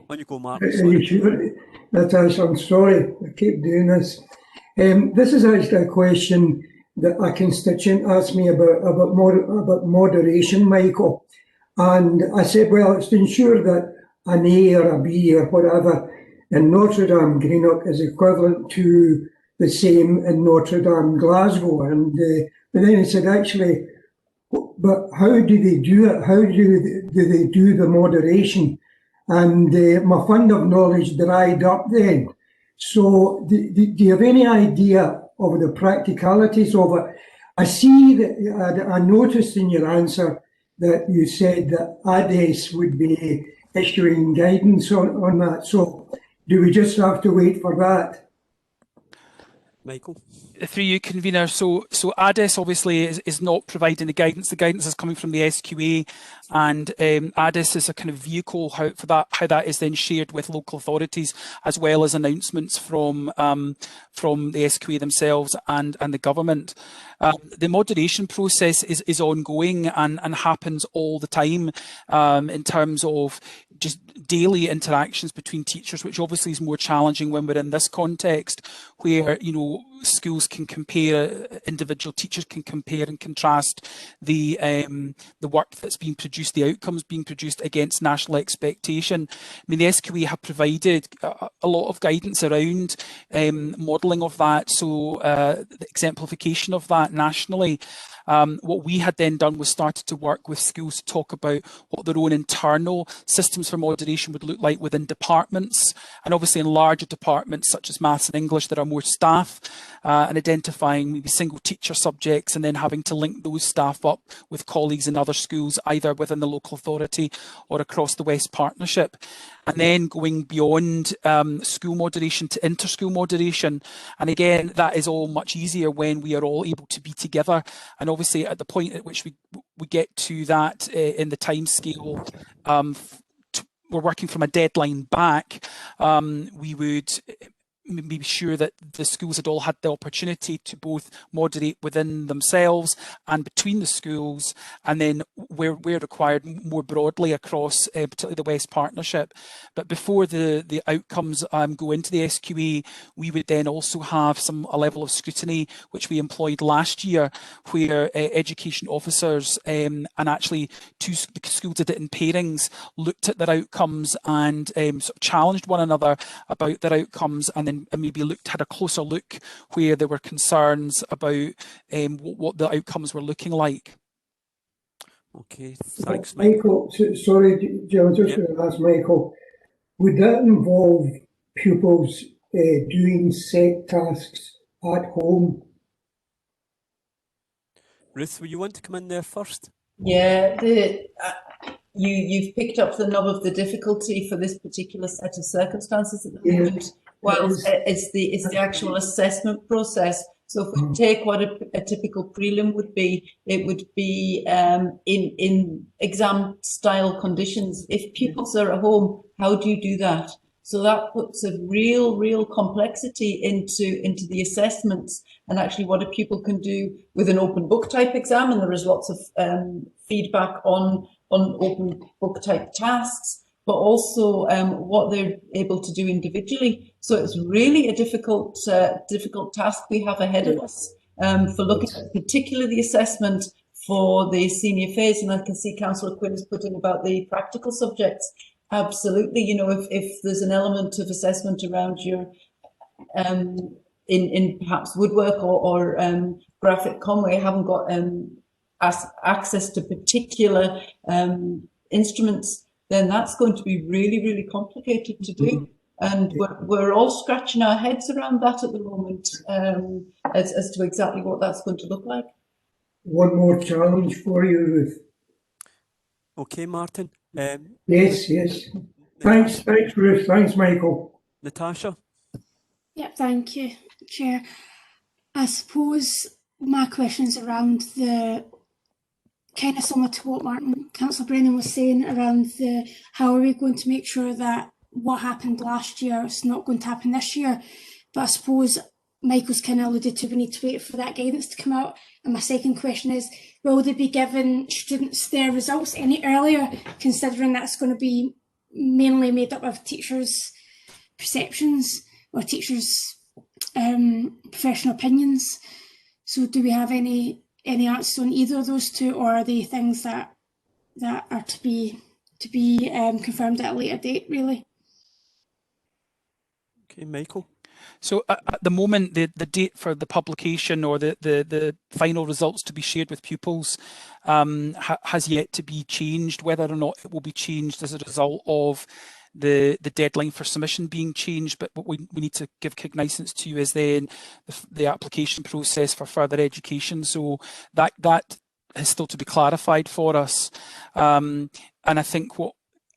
On you go, Martin. Are you sure? Natasha, I'm sorry. I keep doing this. This is actually a question that a constituent asked me about moderation, Michael. And I said, well, it's to ensure that an A or a B or whatever in Notre Dame, Greenock is equivalent to the same in Notre Dame, Glasgow. And but then he said, actually, but how do they do it? How do they do the moderation? And my fund of knowledge dried up then. So do you have any idea of the practicalities of it? I see that I noticed in your answer that you said that ADES would be issuing guidance on that. So do we just have to wait for that? Michael? Through you, convener. So ADES obviously is not providing the guidance. The guidance is coming from the SQA, and ADES is a kind of vehicle how that is then shared with local authorities, as well as announcements from the SQA themselves and the government. The moderation process is ongoing and happens all the time in terms of just daily interactions between teachers, which obviously is more challenging when we're in this context where, schools can compare, individual teachers can compare and contrast the work that's being produced, the outcomes being produced against national expectation. I mean, the SQA have provided a lot of guidance around modelling of that, so the exemplification of that nationally. What we had then done was started to work with schools to talk about what their own internal systems for moderation would look like within departments, and obviously in larger departments such as maths and English there are more staff, and identifying maybe single teacher subjects and then having to link those staff up with colleagues in other schools either within the local authority or across the West Partnership, and then going beyond school moderation to inter-school moderation. And again, that is all much easier when we are all able to be together, and obviously at the point at which we get to that in the time scale, we're working from a deadline back, we would be sure that the schools had all had the opportunity to both moderate within themselves and between the schools, and then where required more broadly across particularly the West Partnership. But before the outcomes go into the SQA, we would then also have a level of scrutiny which we employed last year, where education officers and actually the schools did it in pairings, looked at their outcomes and sort of challenged one another about their outcomes, and then maybe had a closer look where there were concerns about what the outcomes were looking like. Okay, thanks, Michael. Sorry, John, just going to ask Michael, would that involve pupils doing set tasks at home? Ruth, will you want to come in there first? Yeah, you've picked up the nub of the difficulty for this particular set of circumstances at the moment. Well, it's the actual assessment process. So if we take what a typical prelim would be, it would be in exam style conditions. If pupils are at home, how do you do that? So that puts a real complexity into the assessments and actually what a pupil can do with an open book type exam. And there is lots of feedback on open book type tasks, but also what they're able to do individually. So it's really a difficult task we have ahead of us for looking at particularly the assessment for the senior phase. And I can see Councillor Quinn has put in about the practical subjects. Absolutely, you know, if there's an element of assessment around your in perhaps woodwork or graphic com where you haven't got access to particular instruments, then that's going to be really complicated to do. And we're all scratching our heads around that at the moment as to exactly what that's going to look like. One more challenge for you, Ruth. Okay, Martin. Yes. Thanks, Ruth. Thanks, Michael. Natasha? Yep, thank you, Chair. I suppose my question's around the kind of similar to what Councillor Brennan was saying around how are we going to make sure that what happened last year is not going to happen this year. But I suppose Michael's kind of alluded to we need to wait for that guidance to come out. And my second question is, will they be giving students their results any earlier, considering that's going to be mainly made up of teachers' perceptions or teachers' professional opinions? So do we have any answers on either of those two, or are they things that are to be confirmed at a later date, really? Okay, Michael. So at the moment, the date for the publication or the final results to be shared with pupils has yet to be changed. Whether or not it will be changed as a result of the deadline for submission being changed, but what we need to give cognizance to is then the application process for further education. So that is still to be clarified for us. And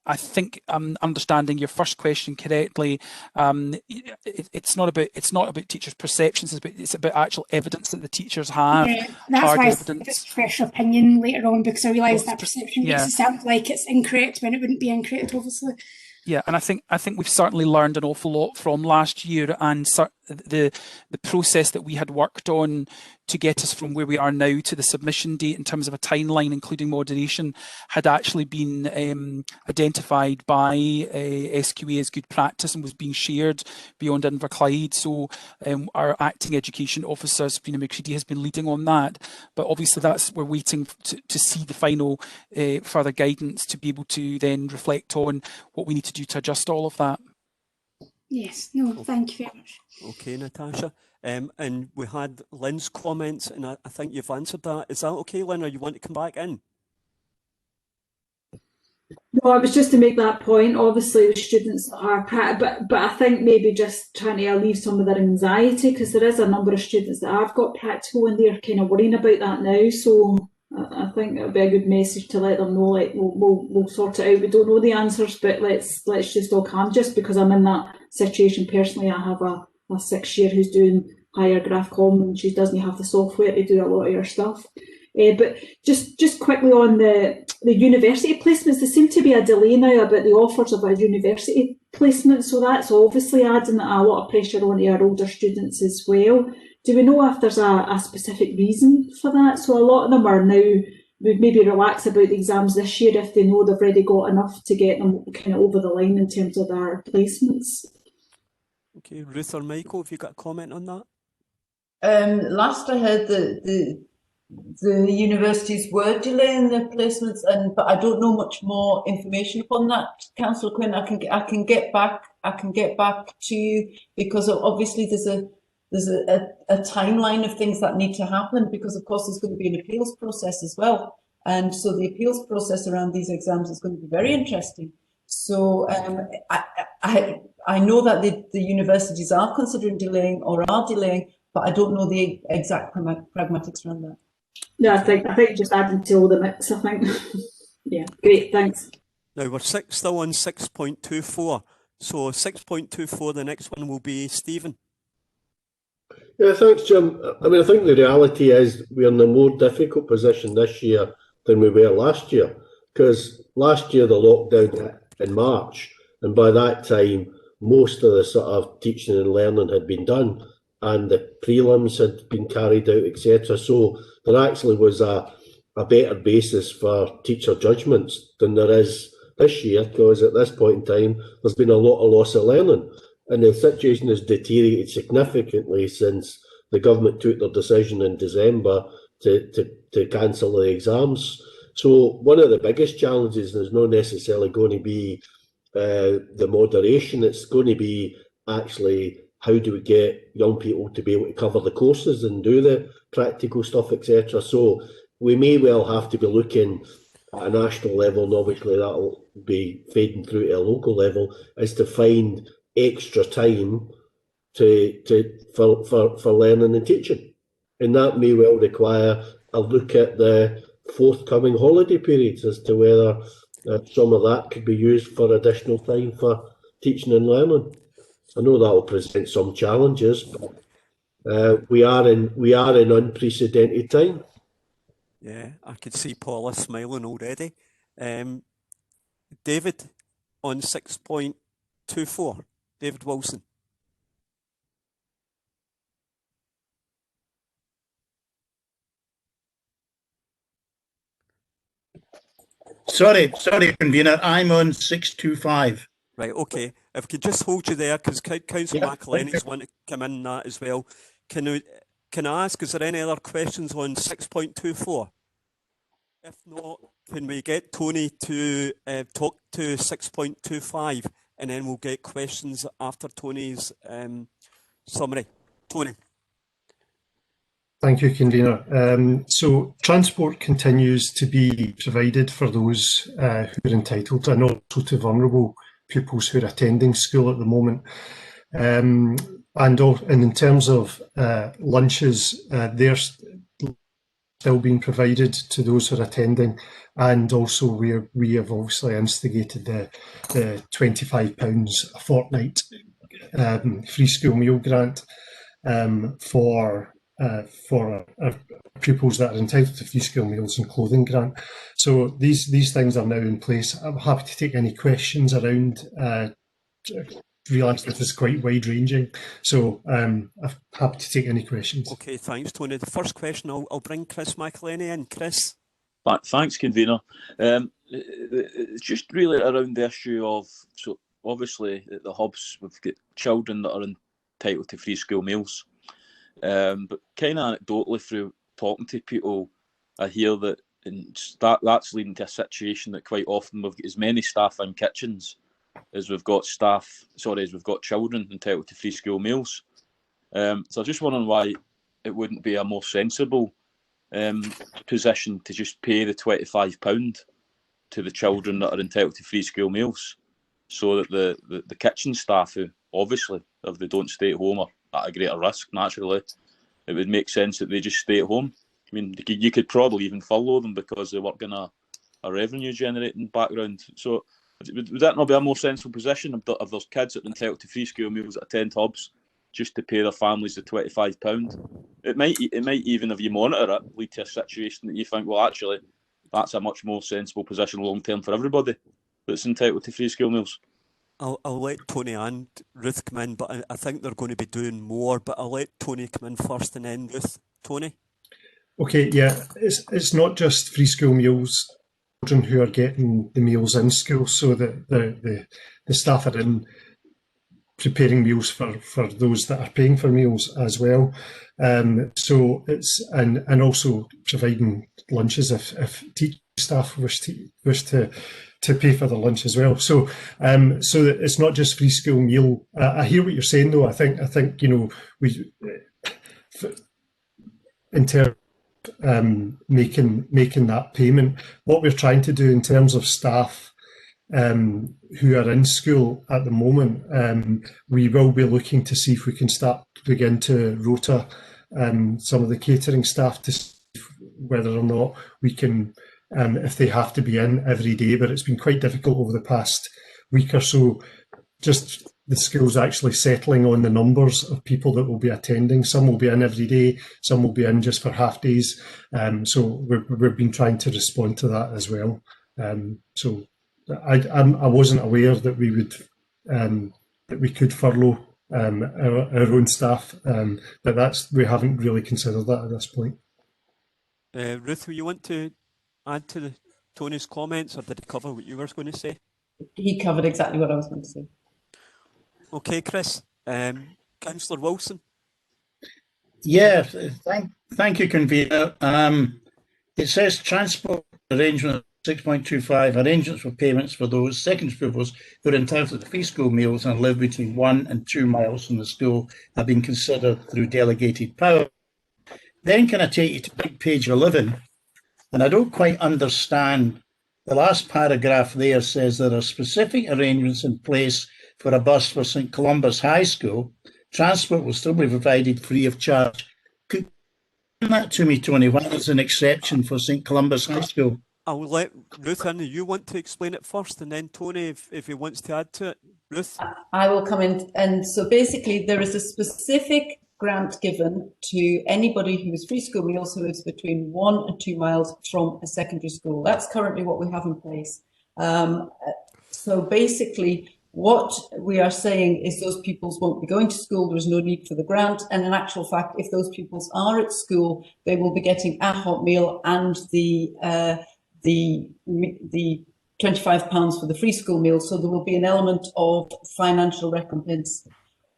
I think I'm understanding your first question correctly. It's not about teachers' perceptions. It's about actual evidence that the teachers have. Yeah, that's hard why evidence. it's professional opinion later on, because I realise that perception makes it sound like it's incorrect when it wouldn't be incorrect, obviously. Yeah, and I think we've certainly learned an awful lot from last year, and the process that we had worked on to get us from where we are now to the submission date in terms of a timeline, including moderation, had actually been identified by SQA as good practice and was being shared beyond Inverclyde. So our acting education officer, Sabrina McCready, has been leading on that. But obviously we're waiting to see the final further guidance to be able to then reflect on what we need to do to adjust all of that. Yes, no, thank you very much. Okay, Natasha. And we had Lynn's comments, and I think you've answered that. Is that okay, Lynn, or you want to come back in? No, it was just to make that point. Obviously, the students are, but I think maybe just trying to alleviate some of their anxiety, because there is a number of students that have got practical and they're kind of worrying about that now. So I think it'll be a good message to let them know, like, we'll sort it out. We don't know the answers, but let's just all calm. Just because I'm in that situation personally, I have a 6-year who's doing higher graph com, and she doesn't have the software to do a lot of her stuff. But just quickly on the university placements, there seems to be a delay now about the offers of a university placement, so that's obviously adding a lot of pressure on our older students as well. Do we know if there's a specific reason for that? So a lot of them are now, would maybe relax about the exams this year if they know they've already got enough to get them kind of over the line in terms of their placements. Okay, Ruth or Michael, have you got a comment on that? Last I heard the universities were delaying their placements, but I don't know much more information upon that. Councillor Quinn, I can get back to you, because obviously there's a timeline of things that need to happen, because of course there's going to be an appeals process as well, and so the appeals process around these exams is going to be very interesting. So I know that the universities are considering delaying or are delaying, but I don't know the exact pragmatics around that. No, I think just adding to all the mix, I think. Yeah, great, thanks. Now we're still on 6.24. So 6.24, the next one will be Stephen. Yeah, thanks, Jim. I mean, I think the reality is we're in a more difficult position this year than we were last year, because last year the lockdown hit in March, and by that time most of the sort of teaching and learning had been done, and the prelims had been carried out, etc. So there actually was a better basis for teacher judgments than there is this year, because at this point in time there's been a lot of loss of learning, and the situation has deteriorated significantly since the government took their decision in December to cancel the exams. So one of the biggest challenges is not necessarily going to be the moderation. It's going to be actually how do we get young people to be able to cover the courses and do the practical stuff, etc. So we may well have to be looking at a national level, and obviously that'll be fading through to a local level, is to find extra time for learning and teaching. And that may well require a look at the forthcoming holiday periods as to whether some of that could be used for additional time for teaching and learning. I know that will present some challenges, but we are in unprecedented time. Yeah, I could see Paula smiling already. David, on 6.24, David Wilson. Sorry, convener. I'm on 625. Right, okay. If we could just hold you there, because Councillor Yeah, McElhenney's want to come in that as well. Can I ask, is there any other questions on 6.24? If not, can we get Tony to talk to 6.25, and then we'll get questions after Tony's summary. Tony. Thank you, convener. So transport continues to be provided for those who are entitled, and also to vulnerable pupils who are attending school at the moment. And in terms of lunches, they're still being provided to those who are attending, and also we have obviously instigated the £25 a fortnight free school meal grant for pupils that are entitled to free school meals and clothing grant. So these things are now in place. I'm happy to take any questions around. Realise that this is quite wide ranging, so I'm happy to take any questions. Okay, thanks, Tony. The first question, I'll bring Chris McElhenney in. Chris. Thanks, convener. It's just really around the issue of, so obviously at the hubs we've got children that are entitled to free school meals, but kind of anecdotally through talking to people, I hear that that's leading to a situation that quite often we've got as many staff in kitchens as we've got children entitled to free school meals. So I'm just wondering why it wouldn't be a more sensible position to just pay the £25 to the children that are entitled to free school meals, so that the kitchen staff, who obviously, if they don't stay at home, are at a greater risk naturally, it would make sense that they just stay at home. I mean, you could probably even furlough them because they work in a revenue generating background. So would that not be a more sensible position if there's kids that are entitled to free school meals that attend hubs, just to pay their families the £25? It might even, if you monitor it, lead to a situation that you think, well, actually, that's a much more sensible position long term for everybody that's entitled to free school meals. I'll let Tony and Ruth come in, but I think they're going to be doing more. But I'll let Tony come in first and then Ruth. Tony. Okay, yeah, it's not just free school meals. Children who are getting the meals in school, so that the staff are in preparing meals for those that are paying for meals as well. So it's and also providing lunches if teaching staff wish to pay for the lunch as well. So so it's not just free school meal. I hear what you're saying though. I think we in terms making that payment, what we're trying to do in terms of staff who are in school at the moment, we will be looking to see if we can begin to rota some of the catering staff to see whether or not we can, if they have to be in every day. But it's been quite difficult over the past week or so, just the school's actually settling on the numbers of people that will be attending. Some will be in every day, some will be in just for half days. So we've been trying to respond to that as well. So I wasn't aware that we would that we could furlough our own staff, but we haven't really considered that at this point. Ruth, will you want to add to Tony's comments, or did he cover what you were going to say? He covered exactly what I was going to say. Okay, Chris. Councillor Wilson. Yeah, thank you, convener. It says transport arrangement 6.25 arrangements for payments for those secondary pupils who are entitled to free school meals and live between 1 and 2 miles from the school have been considered through delegated power. Then can I take you to page 11? And I don't quite understand. The last paragraph there says there are specific arrangements in place for a bus for St Columba's High School. Transport will still be provided free of charge. Could you explain that to me, Tony? Why there's an exception for St Columba's High School? I will let Ruth in. You want to explain it first, and then Tony, if he wants to add to it. Ruth? I will come in. And so basically there is a specific grant given to anybody who is free school meals who is between 1 and 2 miles from a secondary school. That's currently what we have in place. So basically what we are saying is those pupils won't be going to school. There is no need for the grant. And in actual fact, if those pupils are at school, they will be getting a hot meal and the £25 for the free school meal. So there will be an element of financial recompense.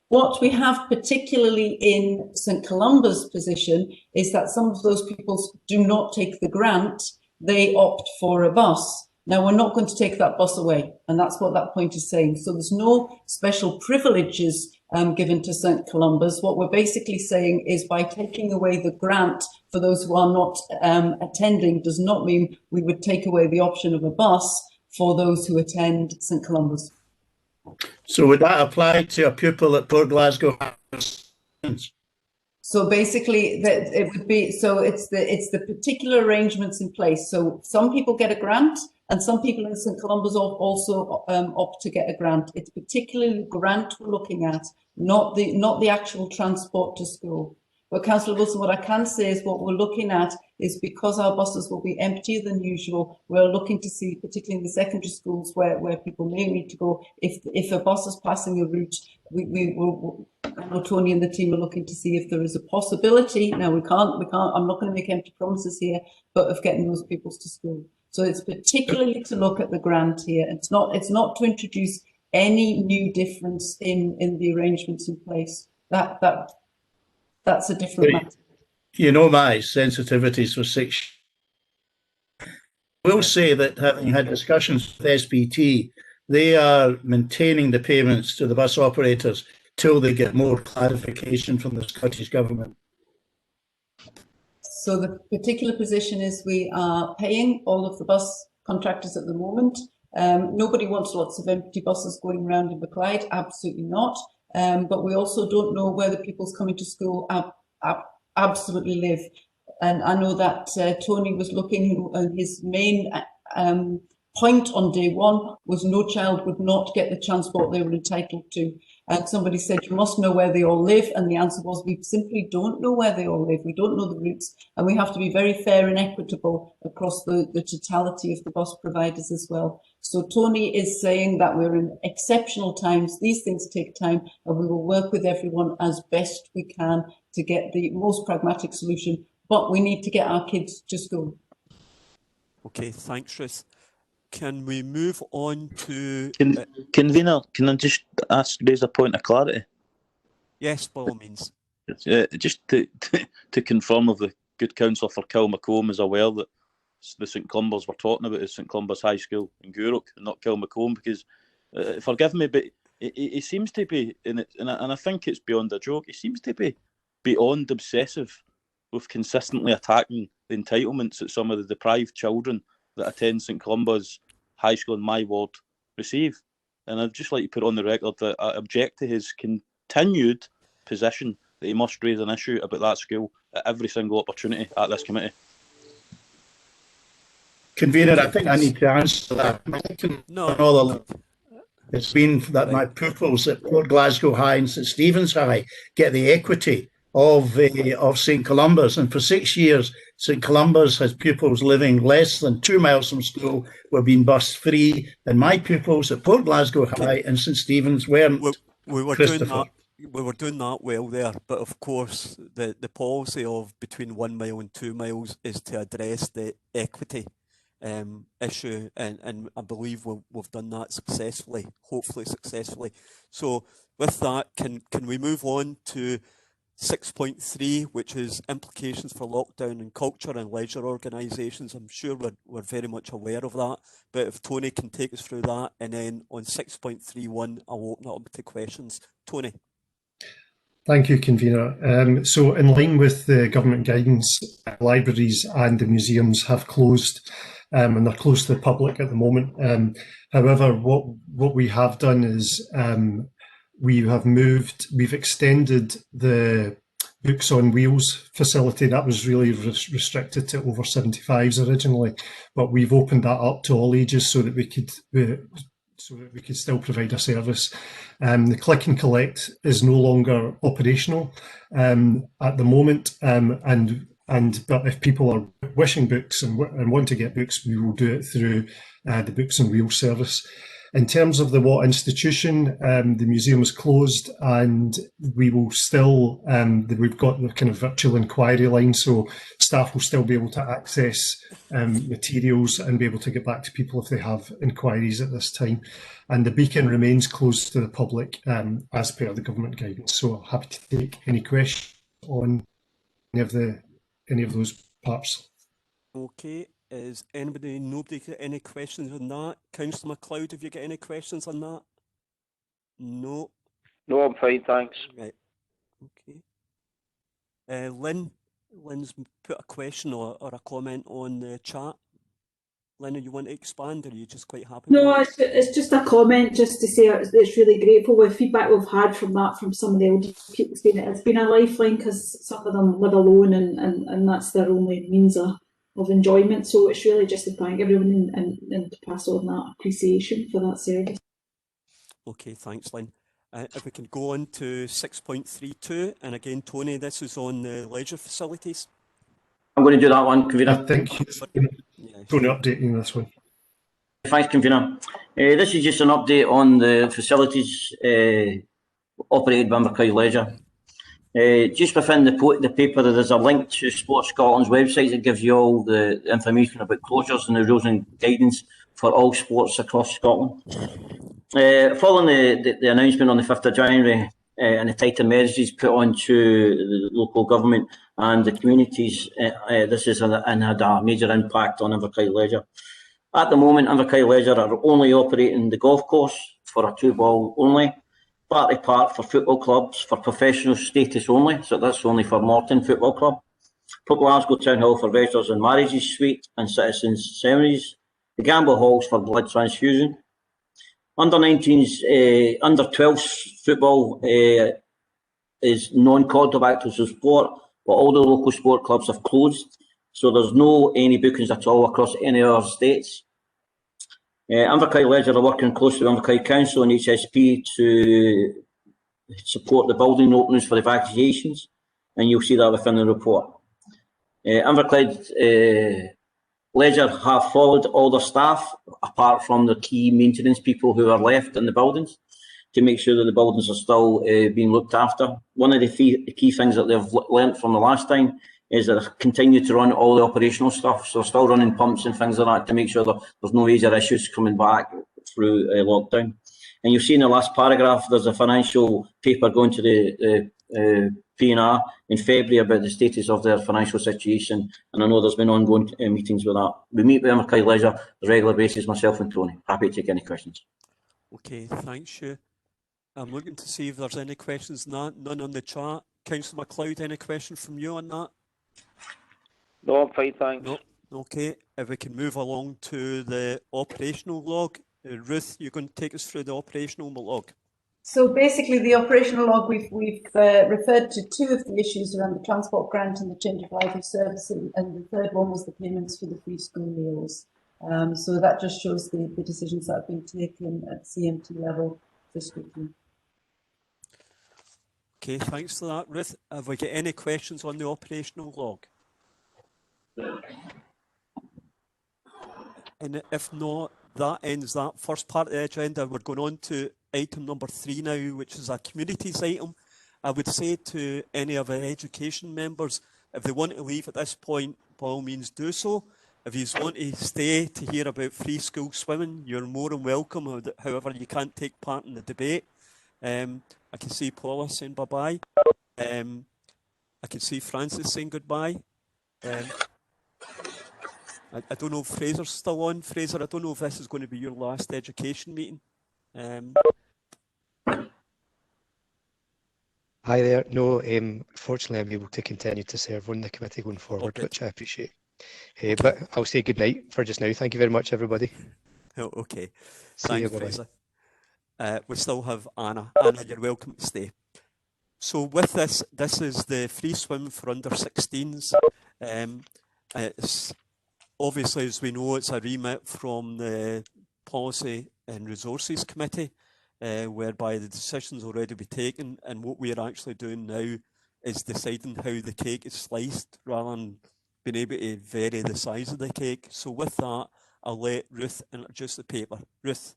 What we have particularly in St Columba's position is that some of those pupils do not take the grant, they opt for a bus. Now we're not going to take that bus away, and that's what that point is saying. So there's no special privileges given to St Columba's. What we're basically saying is by taking away the grant for those who are not attending does not mean we would take away the option of a bus for those who attend St Columba's. So would that apply to a pupil at Port Glasgow? So basically, it would be it's the particular arrangements in place. So some people get a grant, and some people in St Columba's also opt to get a grant. It's particularly the grant we're looking at, not the actual transport to school. But Councillor Wilson, what I can say is what we're looking at is because our buses will be emptier than usual, we're looking to see, particularly in the secondary schools where people may need to go, if a bus is passing a route, Tony and the team are looking to see if there is a possibility. Now we can't, I'm not going to make empty promises here, but of getting those pupils to school. So it's particularly to look at the grant here. It's not to introduce any new difference in the arrangements in place. That's a different matter. You know my sensitivities for 6. I will say that having had discussions with SPT, they are maintaining the payments to the bus operators till they get more clarification from the Scottish Government. So the particular position is we are paying all of the bus contractors at the moment. Nobody wants lots of empty buses going around in Macleod, absolutely not. But we also don't know where the pupils coming to school absolutely live. And I know that Tony was looking, and his main point on day one was no child would not get the transport they were entitled to. And somebody said, you must know where they all live. And the answer was, we simply don't know where they all live. We don't know the routes. And we have to be very fair and equitable across the totality of the bus providers as well. So Tony is saying that we're in exceptional times. These things take time, and we will work with everyone as best we can to get the most pragmatic solution. But we need to get our kids to school. Okay, thanks, Ruth. Can we move on to... Convener, can I just raise a point of clarity? Yes, by all means. Just to confirm if the good counsellor for Kilmacombe is aware that the St Columba's we're talking about is St Columba's High School in Gourock and not Kilmacombe, because, forgive me, but it seems to be, and I think it's beyond a joke, it seems to be beyond obsessive with consistently attacking the entitlements that some of the deprived children that attend St Columba's High School in my ward receive. And I'd just like to put on the record that I object to his continued position that he must raise an issue about that school at every single opportunity at this committee. Convener, I think I need to answer that. No. It's been that my pupils at Port Glasgow High and St Stephen's High get the equity of St Columba's, and for 6 years St Columba's has pupils living less than 2 miles from school were being bus free, and my pupils at Port Glasgow High and St Stephen's weren't. We were doing that. We were doing that well there, but of course, the policy of between 1 mile and 2 miles is to address the equity issue, and I believe we've done that successfully, hopefully successfully. So with that, can we move on to 6.3, which is implications for lockdown and culture and leisure organisations? I'm sure we're very much aware of that, but if Tony can take us through that, and then on 6.31, I'll open it up to questions. Tony. Thank you, Convener. So in line with the government guidance, libraries and the museums have closed, and they're closed to the public at the moment. However, what we have done is we've extended the Books on Wheels facility. That was really restricted to over 75s originally, but we've opened that up to all ages so that we could still provide a service. The click and collect is no longer operational at the moment, but if people are wishing books and want to get books, we will do it through the Books on Wheels service. In terms of the Watt Institution, the museum is closed, and we will still, we've got the kind of virtual inquiry line, so staff will still be able to access materials and be able to get back to people if they have inquiries at this time. And the beacon remains closed to the public as per the government guidance. So happy to take any questions on any of those parts. Okay. Is nobody got any questions on that? Councillor MacLeod, have you got any questions on that? No. No, I'm fine, thanks. Right. Okay. Lynn's put a question or a comment on the chat. Lynn, do you want to expand, or are you just quite happy? No, it's just a comment, just to say it's really grateful with feedback we've had from some of the older people. It's been a lifeline because some of them live alone and that's their only means of enjoyment. So it's really just to thank everyone and to pass on that appreciation for that service. Okay, thanks, Lynn. If we can go on to 6.32, and again, Tony, this is on the leisure facilities. I'm going to do that one, Convener. I think it's Tony updating this one. Thanks, Convener. This is just an update on the facilities operated by Inverclyde Leisure. Just within the paper, there's a link to Sport Scotland's website that gives you all the information about closures and the rules and guidance for all sports across Scotland. Following the announcement on the 5th of January and the tighter measures put onto the local government and the communities, this has had a major impact on Inverclyde Leisure. At the moment, Inverclyde Leisure are only operating the golf course for a 2-ball only, Bartley Park for football clubs for professional status only, so that's only for Morton Football Club, Port Glasgow Town Hall for Residents and Marriages Suite and Citizens Seminaries, the Gamble Halls for blood transfusion. Under 19s, under 12s football is non-contractors of sport, but all the local sport clubs have closed, so there's no any bookings at all across any other states. Inverclyde Leisure are working closely with Inverclyde Council and HSP to support the building openings for the vaccinations, and you'll see that within the report. Inverclyde Leisure have followed all their staff, apart from the key maintenance people who are left in the buildings, to make sure that the buildings are still being looked after. One of the key things that they've learnt from the last time is that they continue to run all the operational stuff, so they're still running pumps and things like that to make sure that there's no major issues coming back through lockdown. And you'll see in the last paragraph, there's a financial paper going to the P&R in February about the status of their financial situation, and I know there's been ongoing meetings with that. We meet with Inverclyde Leisure on a regular basis, myself and Tony. Happy to take any questions. Okay, thanks, you. I'm looking to see if there's any questions. None on the chat. Councillor MacLeod, any questions from you on that? No, I'm fine, thanks. No. Okay, if we can move along to the operational log. Ruth, you're going to take us through the operational log. So basically, the operational log, we've referred to two of the issues around the transport grant and the change of life of service, and the third one was the payments for the free school meals. So that just shows the decisions that have been taken at CMT level this week. Okay, thanks for that, Ruth. Have we got any questions on the operational log? And if not, that ends that first part of the agenda. We're going on to item number 3 now, which is a communities item. I would say to any of our education members, if they want to leave at this point, by all means do so. If you want to stay to hear about free school swimming, you're more than welcome. However, you can't take part in the debate. I can see Paula saying bye-bye. I can see Francis saying goodbye. I don't know if Fraser's still on. Fraser, I don't know if this is going to be your last education meeting. Hi there. No, fortunately, I'm able to continue to serve on the committee going forward, Okay. which I appreciate. But I'll say good night for just now. Thank you very much, everybody. Oh, okay. See you. Thanks, Bye-bye. Fraser. We still have Anna. Anna, you're welcome to stay. So with this is the free swim for under 16s. It's obviously, as we know, it's a remit from the Policy and Resources Committee, whereby the decision's already been taken, and what we're actually doing now is deciding how the cake is sliced rather than being able to vary the size of the cake. So with that, I'll let Ruth introduce the paper. Ruth.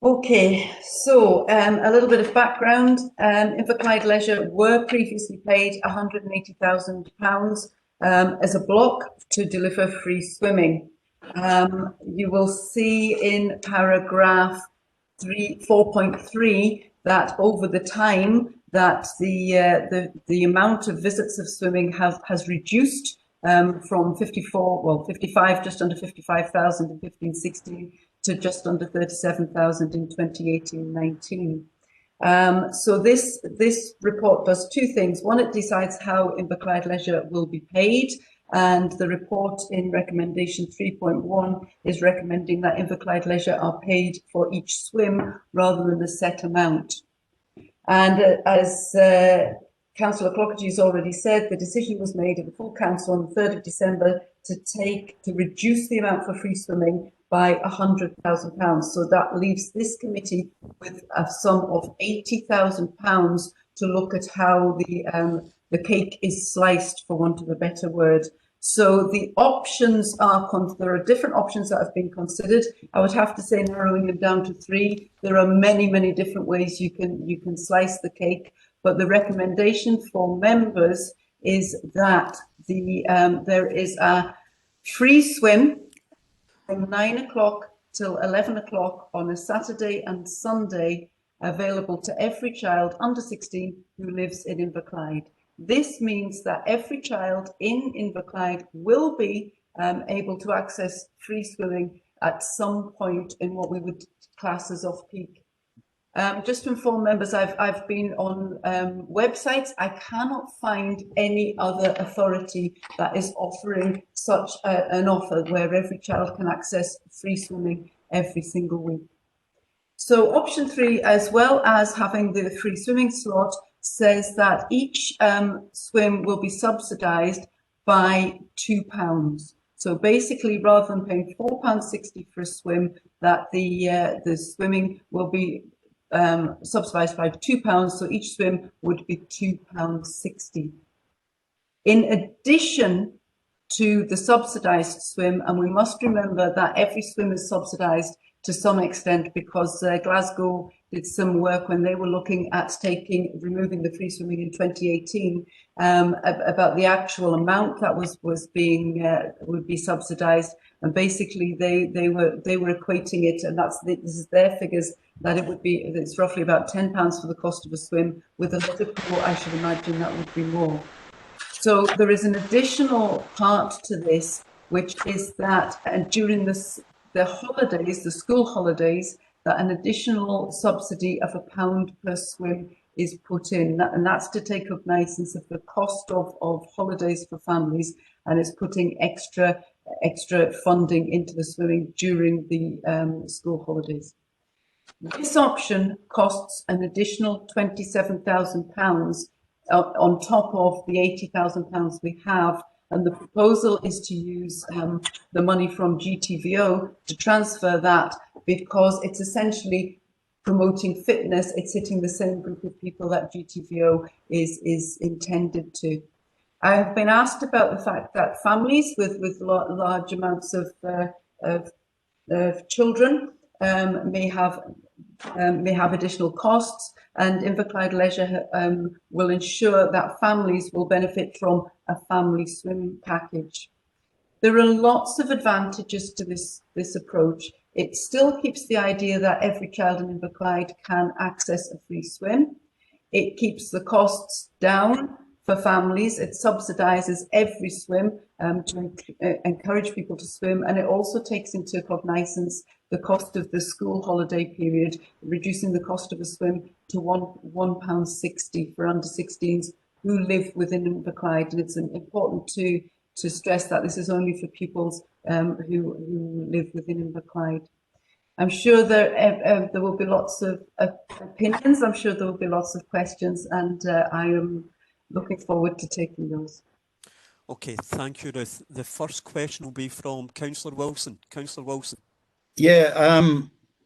Okay, so a little bit of background. Inverclyde Leisure were previously paid £180,000 as a block to deliver free swimming. You will see in paragraph 4.3 that over the time that the amount of visits of swimming has reduced from 55, just under 55,000 in 15-16 to just under 37,000 in 2018-19. So this report does two things. One, it decides how Inverclyde Leisure will be paid, and the report in recommendation 3.1 is recommending that Inverclyde Leisure are paid for each swim rather than the set amount. And as Councillor Clockerty has already said, the decision was made at the full council on the 3rd of December to reduce the amount for free swimming by £100,000. So that leaves this committee with a sum of £80,000 to look at how the cake is sliced, for want of a better word. So the options there are different options that have been considered. I would have to say, narrowing them down to 3. There are many, many different ways you can slice the cake, but the recommendation for members is that there is a free swim from 9 o'clock till 11 o'clock on a Saturday and Sunday, available to every child under 16 who lives in Inverclyde. This means that every child in Inverclyde will be able to access free swimming at some point in what we would class as off-peak. Just to inform members, I've been on websites. I cannot find any other authority that is offering such an offer where every child can access free swimming every single week. So option 3, as well as having the free swimming slot, says that each swim will be subsidised by £2. So basically, rather than paying £4.60 for a swim, that the swimming will be subsidised by £2, so each swim would be £2.60. In addition to the subsidised swim, and we must remember that every swim is subsidised to some extent, because Glasgow did some work when they were looking at removing the free swimming in 2018 about the actual amount that would be subsidised, and basically they were equating it, and this is their figures, that it's roughly about £10 for the cost of a swim. With a little more, I should imagine that would be more. So there is an additional part to this, which is that during the holidays, the school holidays, that an additional subsidy of £1 per swim is put in, and that's to take cognizance of the cost of holidays for families, and it's putting extra funding into the swimming during the school holidays. This option costs an additional £27,000 on top of the £80,000 we have, and the proposal is to use the money from GTVO to transfer that, because it's essentially promoting fitness. It's hitting the same group of people that GTVO is intended to. I've been asked about the fact that families with large amounts of children may have may have additional costs, and Inverclyde Leisure will ensure that families will benefit from a family swim package. There are lots of advantages to this approach. It still keeps the idea that every child in Inverclyde can access a free swim. It keeps the costs down for families. It subsidises every swim to encourage people to swim, and it also takes into cognizance the cost of the school holiday period, reducing the cost of a swim to £1.60 for under 16s who live within Inverclyde. And it's important to stress that this is only for pupils who live within Inverclyde. I'm sure there will be lots of opinions. I'm sure there will be lots of questions, and I am looking forward to taking those. Okay, thank you, Ruth. The first question will be from Councillor Wilson. Councillor Wilson. Yeah,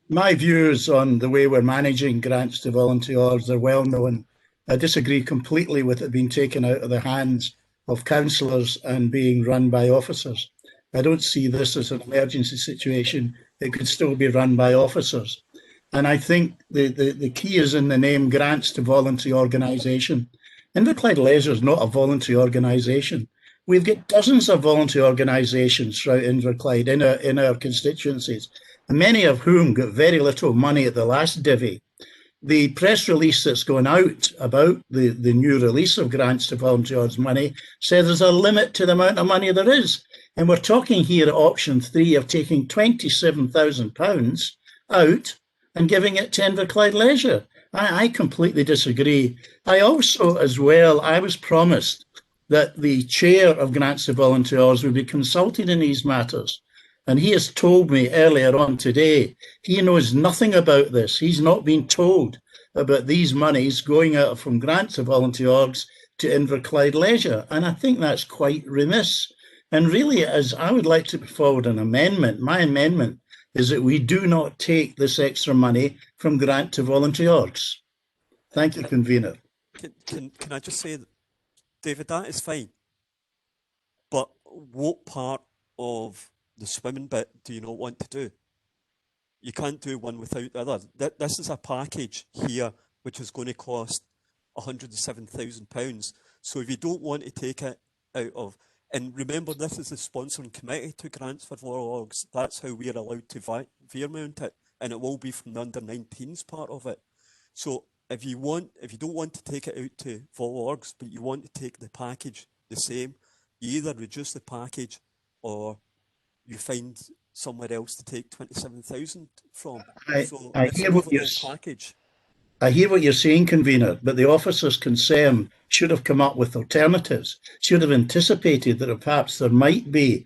my views on the way we're managing grants to volunteers are well known. I disagree completely with it being taken out of the hands of councillors and being run by officers. I don't see this as an emergency situation. It could still be run by officers. And I think the key is in the name grants to voluntary organisation. Inverclyde Leisure is not a voluntary organisation. We've got dozens of voluntary organisations throughout Inverclyde in our constituencies, many of whom got very little money at the last divvy. The press release that's going out about the new release of grants to volunteers money says there's a limit to the amount of money there is. And we're talking here at option 3 of taking £27,000 out and giving it to Inverclyde Leisure. I completely disagree. I also, as well, I was promised that the chair of grants to volunteers would be consulted in these matters. And he has told me earlier on today, he knows nothing about this. He's not been told about these monies going out from grants to volunteers to Inverclyde Leisure. And I think that's quite remiss. And really, as I would like to put forward an amendment, my amendment is that we do not take this extra money from grant to volunteers. Thank you, Convener. Can I just say, David, that is fine. But what part of the swimming bit do you not want to do? You can't do one without the other. This is a package here which is going to cost £107,000. So if you don't want to take it out of, and remember, this is the sponsoring committee to grants for orgs. That's how we're allowed to veer-mount it, and it will be from the under-19s part of it. So if you don't want to take it out to orgs, but you want to take the package the same, you either reduce the package or you find somewhere else to take 27,000 from. I hear what you're saying, Convener, but the officers concerned should have come up with alternatives, should have anticipated that perhaps there might be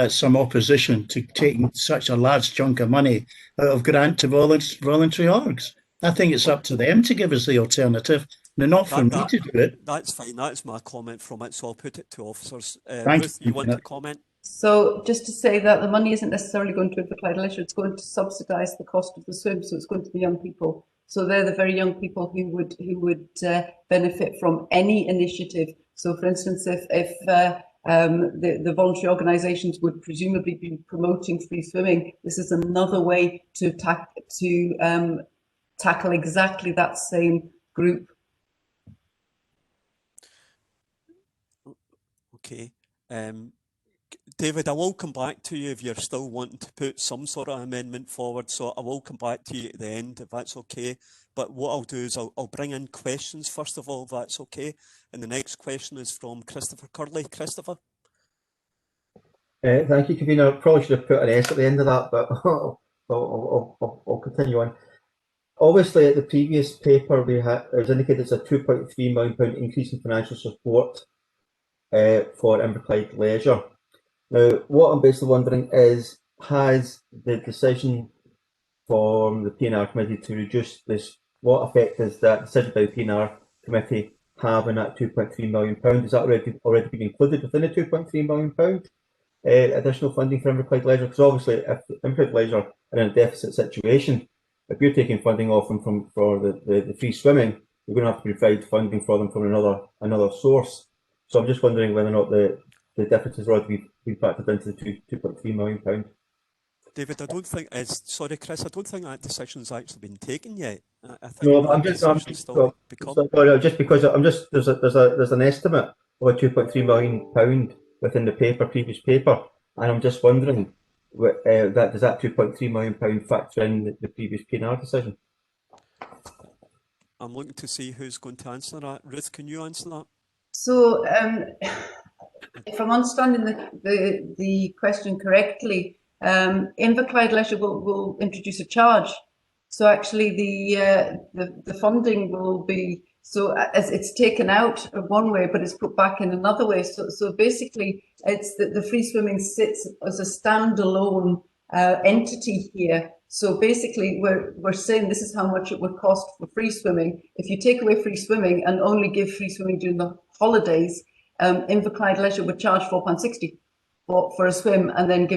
some opposition to taking such a large chunk of money out of grant to voluntary orgs. I think it's up to them to give us the alternative, and not for me to do it. That's fine. That's my comment from it, so I'll put it to officers. Ruth, you want to comment? So just to say that the money isn't necessarily going to Inverclyde Leisure, it's going to subsidise the cost of the swim, so it's going to the young people. So they're the very young people who would benefit from any initiative. So for instance, if the voluntary organisations would presumably be promoting free swimming, this is another way to tackle exactly that same group. Okay. David, I will come back to you if you're still wanting to put some sort of amendment forward. So I will come back to you at the end if that's okay. But what I'll do is I'll bring in questions first of all, if that's okay. And the next question is from Christopher Curley. Christopher? Thank you, Convener. Probably should have put an S at the end of that, but I'll continue on. Obviously, at the previous paper, it was indicated there's a £2.3 million increase in financial support for Inverclyde Leisure. Now, what I'm basically wondering is, has the decision from the PNR committee to reduce this, what effect does that decision by the PNR committee have on that £2.3 million? Is that already been included within the £2.3 million additional funding for Inverclyde Leisure? Because obviously, if Inverclyde Leisure are in a deficit situation, if you're taking funding off them for the free swimming, you're going to have to provide funding for them from another source. So I'm just wondering whether or not the difference has already been factored into the £2.3 million. David, I don't think sorry, Chris, I don't think that decision's actually been taken yet. I think No, that I'm just decision's still well, to become. sorry, just because I'm just there's an estimate of a £2.3 million within the previous paper, and I'm just wondering that does that £2.3 million factor in the previous PNR decision? I'm looking to see who's going to answer that. Ruth, can you answer that? So, if I'm understanding the question correctly, Inverclyde Leisure will introduce a charge. So actually, the funding will be as it's taken out of one way, but it's put back in another way. So basically, it's the free swimming sits as a standalone entity here. So basically, we're saying this is how much it would cost for free swimming. If you take away free swimming and only give free swimming during the holidays, Inverclyde Leisure would charge £4.60 for a swim, and then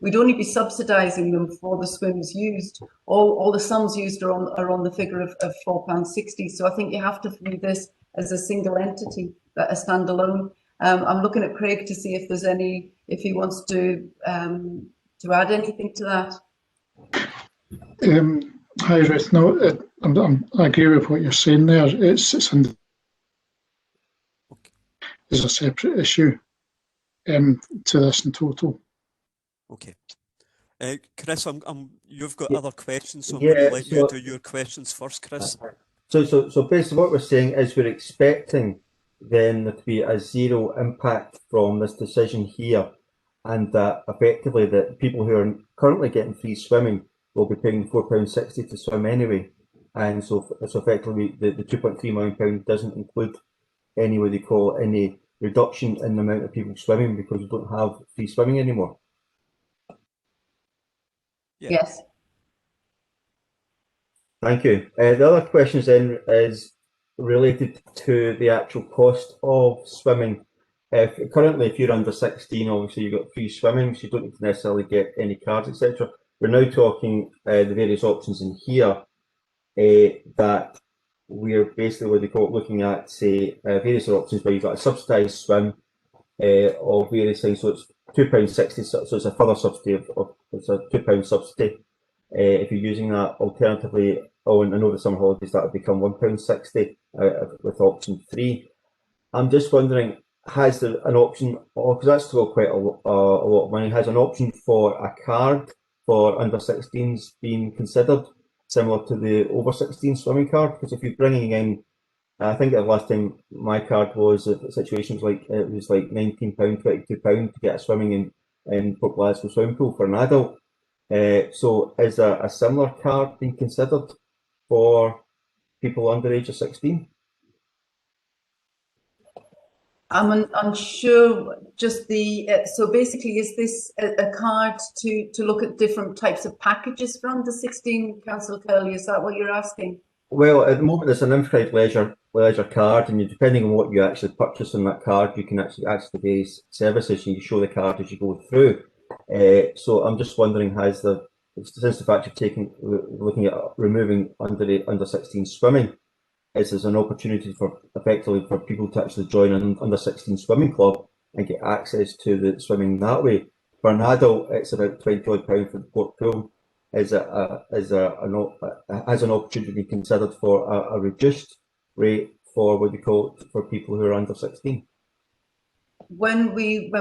we'd only be subsidising them for the swims used. All the sums used are on the figure of £4.60. So I think you have to view this as a single entity, a standalone. I'm looking at Craig to see if he wants to add anything to that. Hi Ruth, no, I agree with what you're saying there. It's a separate issue to this in total. Okay. Chris, you've got other questions, so I'm Yeah, going to let you do your questions first, Chris. So basically what we're saying is we're expecting then there to be a zero impact from this decision here, and that effectively the people who are currently getting free swimming will be paying £4.60 to swim anyway. And so effectively the £2.3 million doesn't include any, what they call, any reduction in the amount of people swimming because we don't have free swimming anymore. Yeah. Yes. Thank you. The other question then is related to the actual cost of swimming. Currently, if you're under 16, obviously you've got free swimming, so you don't need to necessarily get any cards, etc. We're now talking the various options in here that we're basically what they call it, looking at, say, various options where you've got a subsidised swim of various things. So it's £2.60, so it's a further subsidy it's a £2 subsidy. If you're using that, alternatively, and I know the summer holidays that would become £1.60 with option 3. I'm just wondering, has there an option, because that's still quite a lot of money, has an option for a card for under 16s being considered, similar to the over 16 swimming card? Because if you're bringing in, I think the last time my card was, the situation was like, it was like £19, £22 to get a swimming in Port Glasgow swimming pool for an adult. So is there a similar card being considered for people under the age of 16? I'm unsure. Just so basically, is this a card to look at different types of packages for under 16, Councillor Curley? Is that what you're asking? Well, at the moment, it's an Inverclyde Leisure card, and depending on what you actually purchase on that card, you can actually access the various services. You show the card as you go through. So I'm just wondering, since the fact you're looking at removing under 16 swimming, is there's an opportunity effectively for people to actually join an under 16 swimming club and get access to the swimming that way. For an adult, it's about £20 for the Port Pool. Has an opportunity to be considered for a reduced rate for what we call for people who are under 16? When we've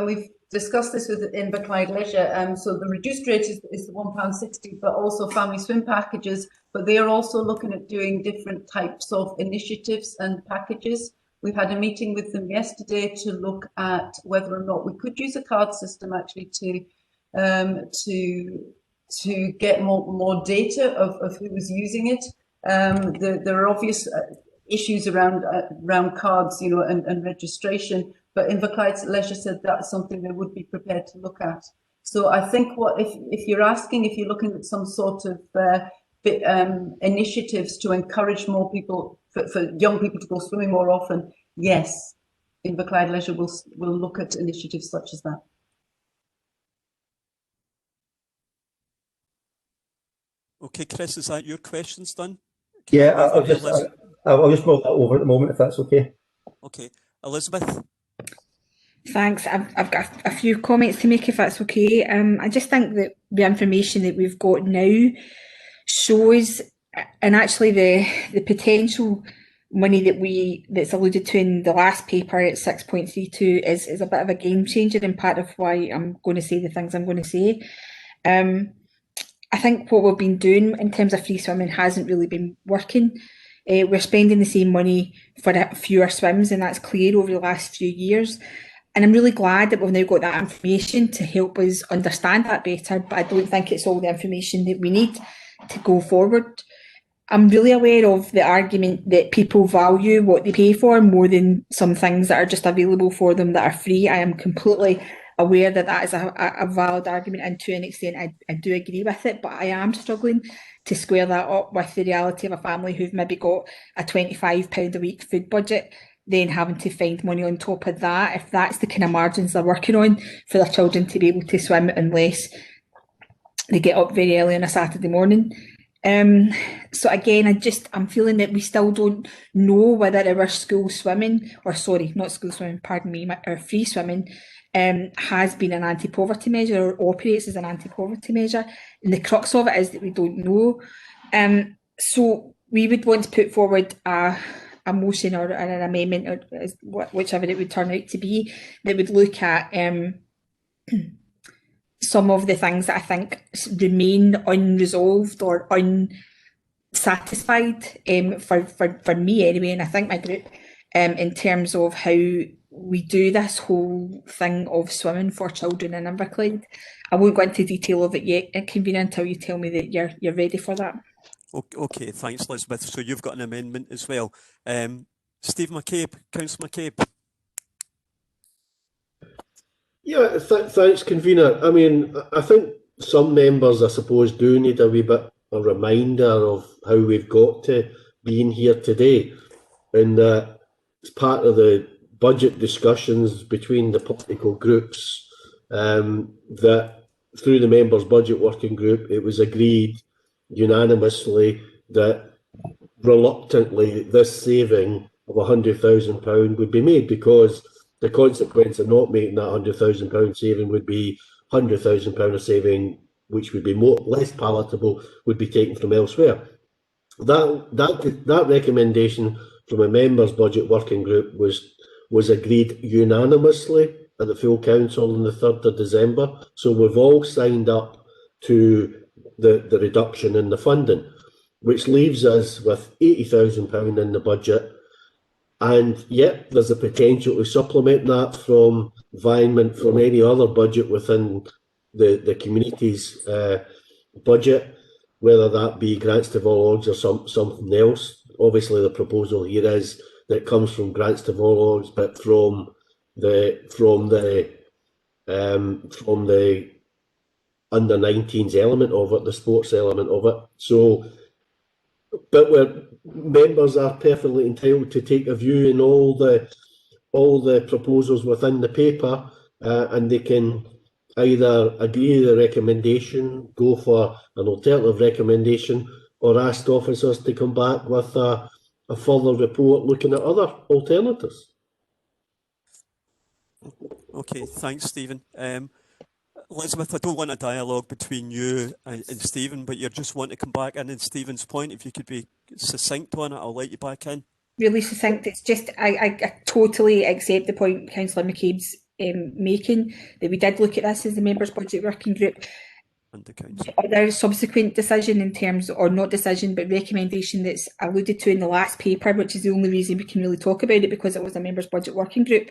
discussed this with Inverclyde Leisure, so the reduced rate is the £1.60, but also family swim packages. But they are also looking at doing different types of initiatives and packages. We've had a meeting with them yesterday to look at whether or not we could use a card system actually to get more data of who was using it. There are obvious issues around cards, and registration. But Inverclyde Leisure said that's something they would be prepared to look at. So I think if you're looking at some sort of initiatives to encourage more people, for young people to go swimming more often, yes, Inverclyde Leisure will look at initiatives such as that. Okay, Chris, is that your questions done? Yeah, I'll just roll that over at the moment, if that's okay. Okay, Elizabeth. Thanks. I've got a few comments to make, if that's okay. I just think that the information that we've got now shows, and actually the potential money that's alluded to in the last paper at 6.32 is a bit of a game changer, and part of why I'm going to say the things I'm going to say. I think what we've been doing in terms of free swimming hasn't really been working. We're spending the same money for fewer swims, and that's clear over the last few years. And I'm really glad that we've now got that information to help us understand that better, but I don't think it's all the information that we need to go forward. I'm really aware of the argument that people value what they pay for more than some things that are just available for them that are free. I am completely aware that that is a valid argument, and to an extent I do agree with it, but I am struggling to square that up with the reality of a family who've maybe got a £25 a week food budget, then having to find money on top of that, if that's the kind of margins they're working on for their children to be able to swim unless they get up very early on a Saturday morning. So again, I'm feeling that we still don't know whether our school swimming, or sorry, not school swimming, pardon me, our free swimming has been an anti-poverty measure or operates as an anti-poverty measure. And the crux of it is that we don't know. So we would want to put forward a motion or an amendment, or whichever it would turn out to be, that would look at some of the things that I think remain unresolved or unsatisfied for me anyway, and I think my group, in terms of how we do this whole thing of swimming for children in Inverclyde. I won't go into detail of it yet, Convener, until you tell me that you're ready for that. Okay, thanks, Elizabeth. So you've got an amendment as well. Steve McCabe, Councillor McCabe. Yeah, thanks, Convener. I mean, I think some members, I suppose, do need a wee bit of a reminder of how we've got to being here today. And it's part of the budget discussions between the political groups that through the members' budget working group, it was agreed unanimously that reluctantly this saving of £100,000 would be made, because the consequence of not making that £100,000 saving would be £100,000 of saving, which would be less palatable, would be taken from elsewhere. That recommendation from a members' budget working group was agreed unanimously at the full council on the 3rd of December. So we've all signed up to the reduction in the funding, which leaves us with £80,000 in the budget. And yet there's a potential to supplement that from environment, from any other budget within the community's budget, whether that be grants to Vollogs or something else. Obviously, the proposal here is that it comes from grants to Vollogs, but from the under-19s element of it, the sports element of it. So, but members are perfectly entitled to take a view in all the proposals within the paper, and they can either agree with the recommendation, go for an alternative recommendation, or ask officers to come back with a further report looking at other alternatives. Okay, thanks, Stephen. Elizabeth, I don't want a dialogue between you and Stephen, but you just want to come back in Stephen's point. If you could be succinct on it, I'll let you back in. Really succinct. It's just I totally accept the point Councillor McCabe's making, that we did look at this as the members' budget working group. And the council. There's subsequent decision in terms, or not decision, but recommendation that's alluded to in the last paper, which is the only reason we can really talk about it, because it was a members' budget working group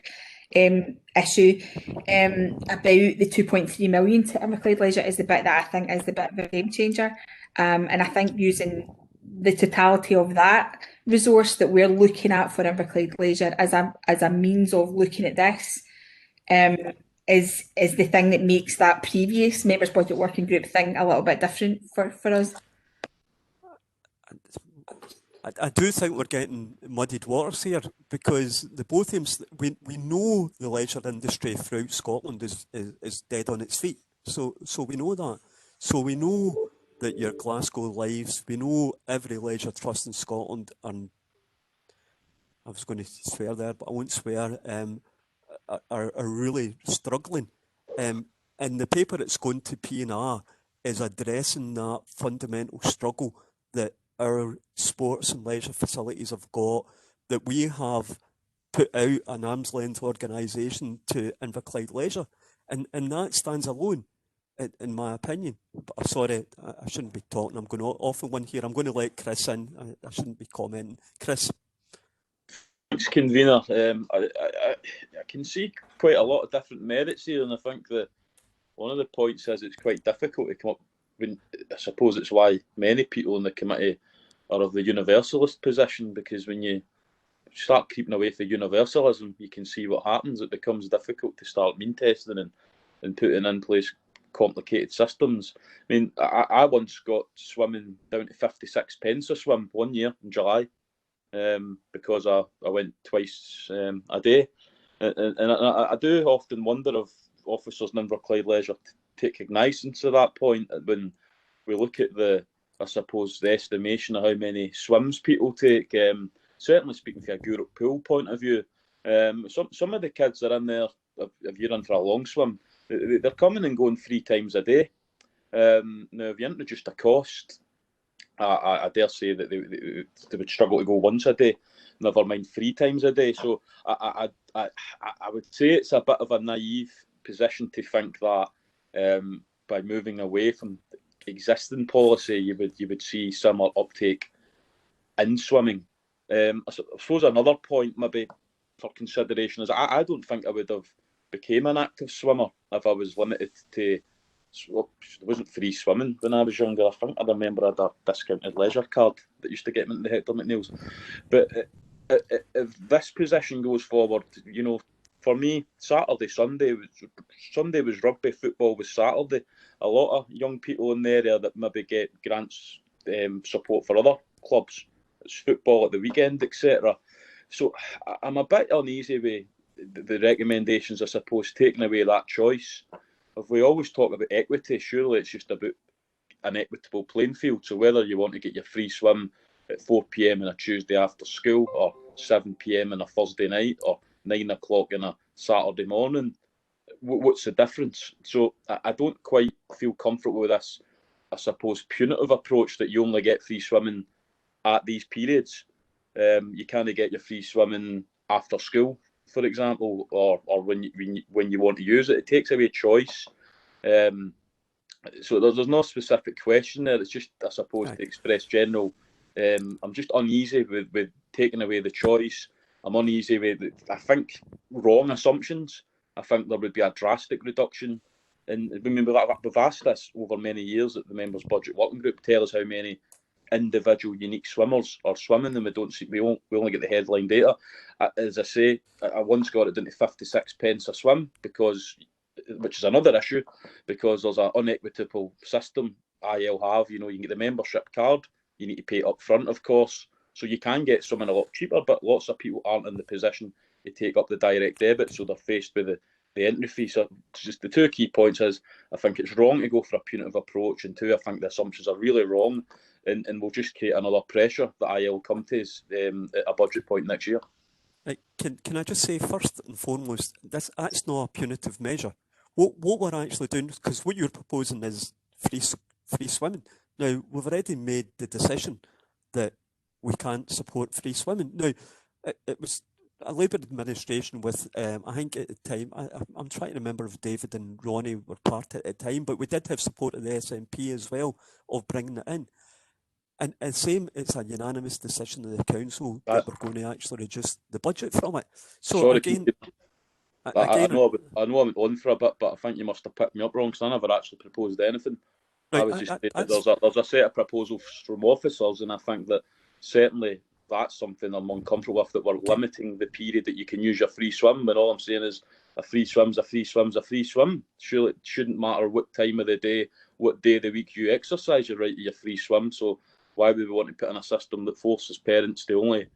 issue, about the 2.3 million to Inverclyde Leisure is the bit that I think is the bit of a game changer. And I think using the totality of that resource that we're looking at for Inverclyde Leisure as a means of looking at this is the thing that makes that previous members' budget working group thing a little bit different for us. I do think we're getting muddied waters here, because the both of them, we know the leisure industry throughout Scotland is dead on its feet. So we know that. So we know that your Glasgow Lives, we know every leisure trust in Scotland, and I was going to swear there, but I won't swear, are really struggling. In the paper it's going to P&R, is addressing that fundamental struggle that our sports and leisure facilities have got, that we have put out an arm's length organisation to Inverclyde Leisure, and that stands alone, in my opinion. But I'm sorry, I shouldn't be talking. I'm going off on one here. I'm going to let Chris in. I shouldn't be commenting. Chris. Thanks, convener. I can see quite a lot of different merits here, and I think that one of the points is it's quite difficult to come up. I suppose it's why many people in the committee are of the universalist position, because when you start creeping away from universalism, you can see what happens. It becomes difficult to start mean testing and putting in place complicated systems. I mean, I once got swimming down to 56 pence a swim one year in July, because I went twice a day. And I do often wonder if officers in Inverclyde Leisure take cognizance of that point when we look at the estimation of how many swims people take. Certainly speaking from a Gourock Pool point of view, some of the kids are in there, if you're in for a long swim, they're coming and going 3 times a day. Now, if you introduced a cost, I dare say that they would struggle to go once a day, never mind 3 times a day. So I would say it's a bit of a naive position to think that by moving away from existing policy, you would see similar uptake in swimming. I suppose another point maybe for consideration is I don't think I would have became an active swimmer if I was limited to. Well, there wasn't free swimming when I was younger. I think I remember I had a discounted leisure card that used to get me into the Hector McNeil's. But if this position goes forward, for me, Sunday was rugby, football was Saturday. A lot of young people in the area that maybe get grants support for other clubs. It's football at the weekend, etc. So I'm a bit uneasy with the recommendations, I suppose, taking away that choice. If we always talk about equity, surely it's just about an equitable playing field. So whether you want to get your free swim at 4 p.m. on a Tuesday after school, or 7 p.m. on a Thursday night, or 9 o'clock on a Saturday morning, what's the difference? So I don't quite feel comfortable with this, I suppose, punitive approach that you only get free swimming at these periods. You can't get your free swimming after school, for example, or when you want to use it. It takes away choice. So there's no specific question there. It's just, I suppose, to express general. I'm just uneasy with taking away the choice. I'm uneasy with, I think, wrong assumptions. I think there would be a drastic reduction. And remember that we've asked this over many years at the Members Budget Working Group. Tell us how many individual unique swimmers are swimming, and we only get the headline data. As I say, I once got it down to 56 pence a swim, which is another issue, because there's an unequitable system IL have. You can get the membership card, you need to pay up front, of course, so you can get swimming a lot cheaper, but lots of people aren't in the position to take up the direct debit, so they're faced with the entry fee. So just the 2 key points is, I think it's wrong to go for a punitive approach, and 2, I think the assumptions are really wrong, and we'll just create another pressure that IL come to us at a budget point next year. Can I just say, first and foremost, that's not a punitive measure. What we're actually doing, because what you're proposing is free swimming. Now, we've already made the decision that we can't support free swimming. Now, it was a Labour administration with, I think at the time, I'm trying to remember if David and Ronnie were part at the time, but we did have support of the SNP as well of bringing it in. And same, it's a unanimous decision of the council that we're going to actually reduce the budget from it. So sorry, again, I know I went on for a bit, but I think you must have picked me up wrong, because I never actually proposed anything. Right, I was just saying that there's a set of proposals from officers, and I think that certainly that's something I'm uncomfortable with, that we're limiting the period that you can use your free swim, when all I'm saying is a free swim's a free swim's a free swim. Surely it shouldn't matter what time of the day, what day of the week you exercise, you're right to your free swim. So why would we want to put in a system that forces parents to only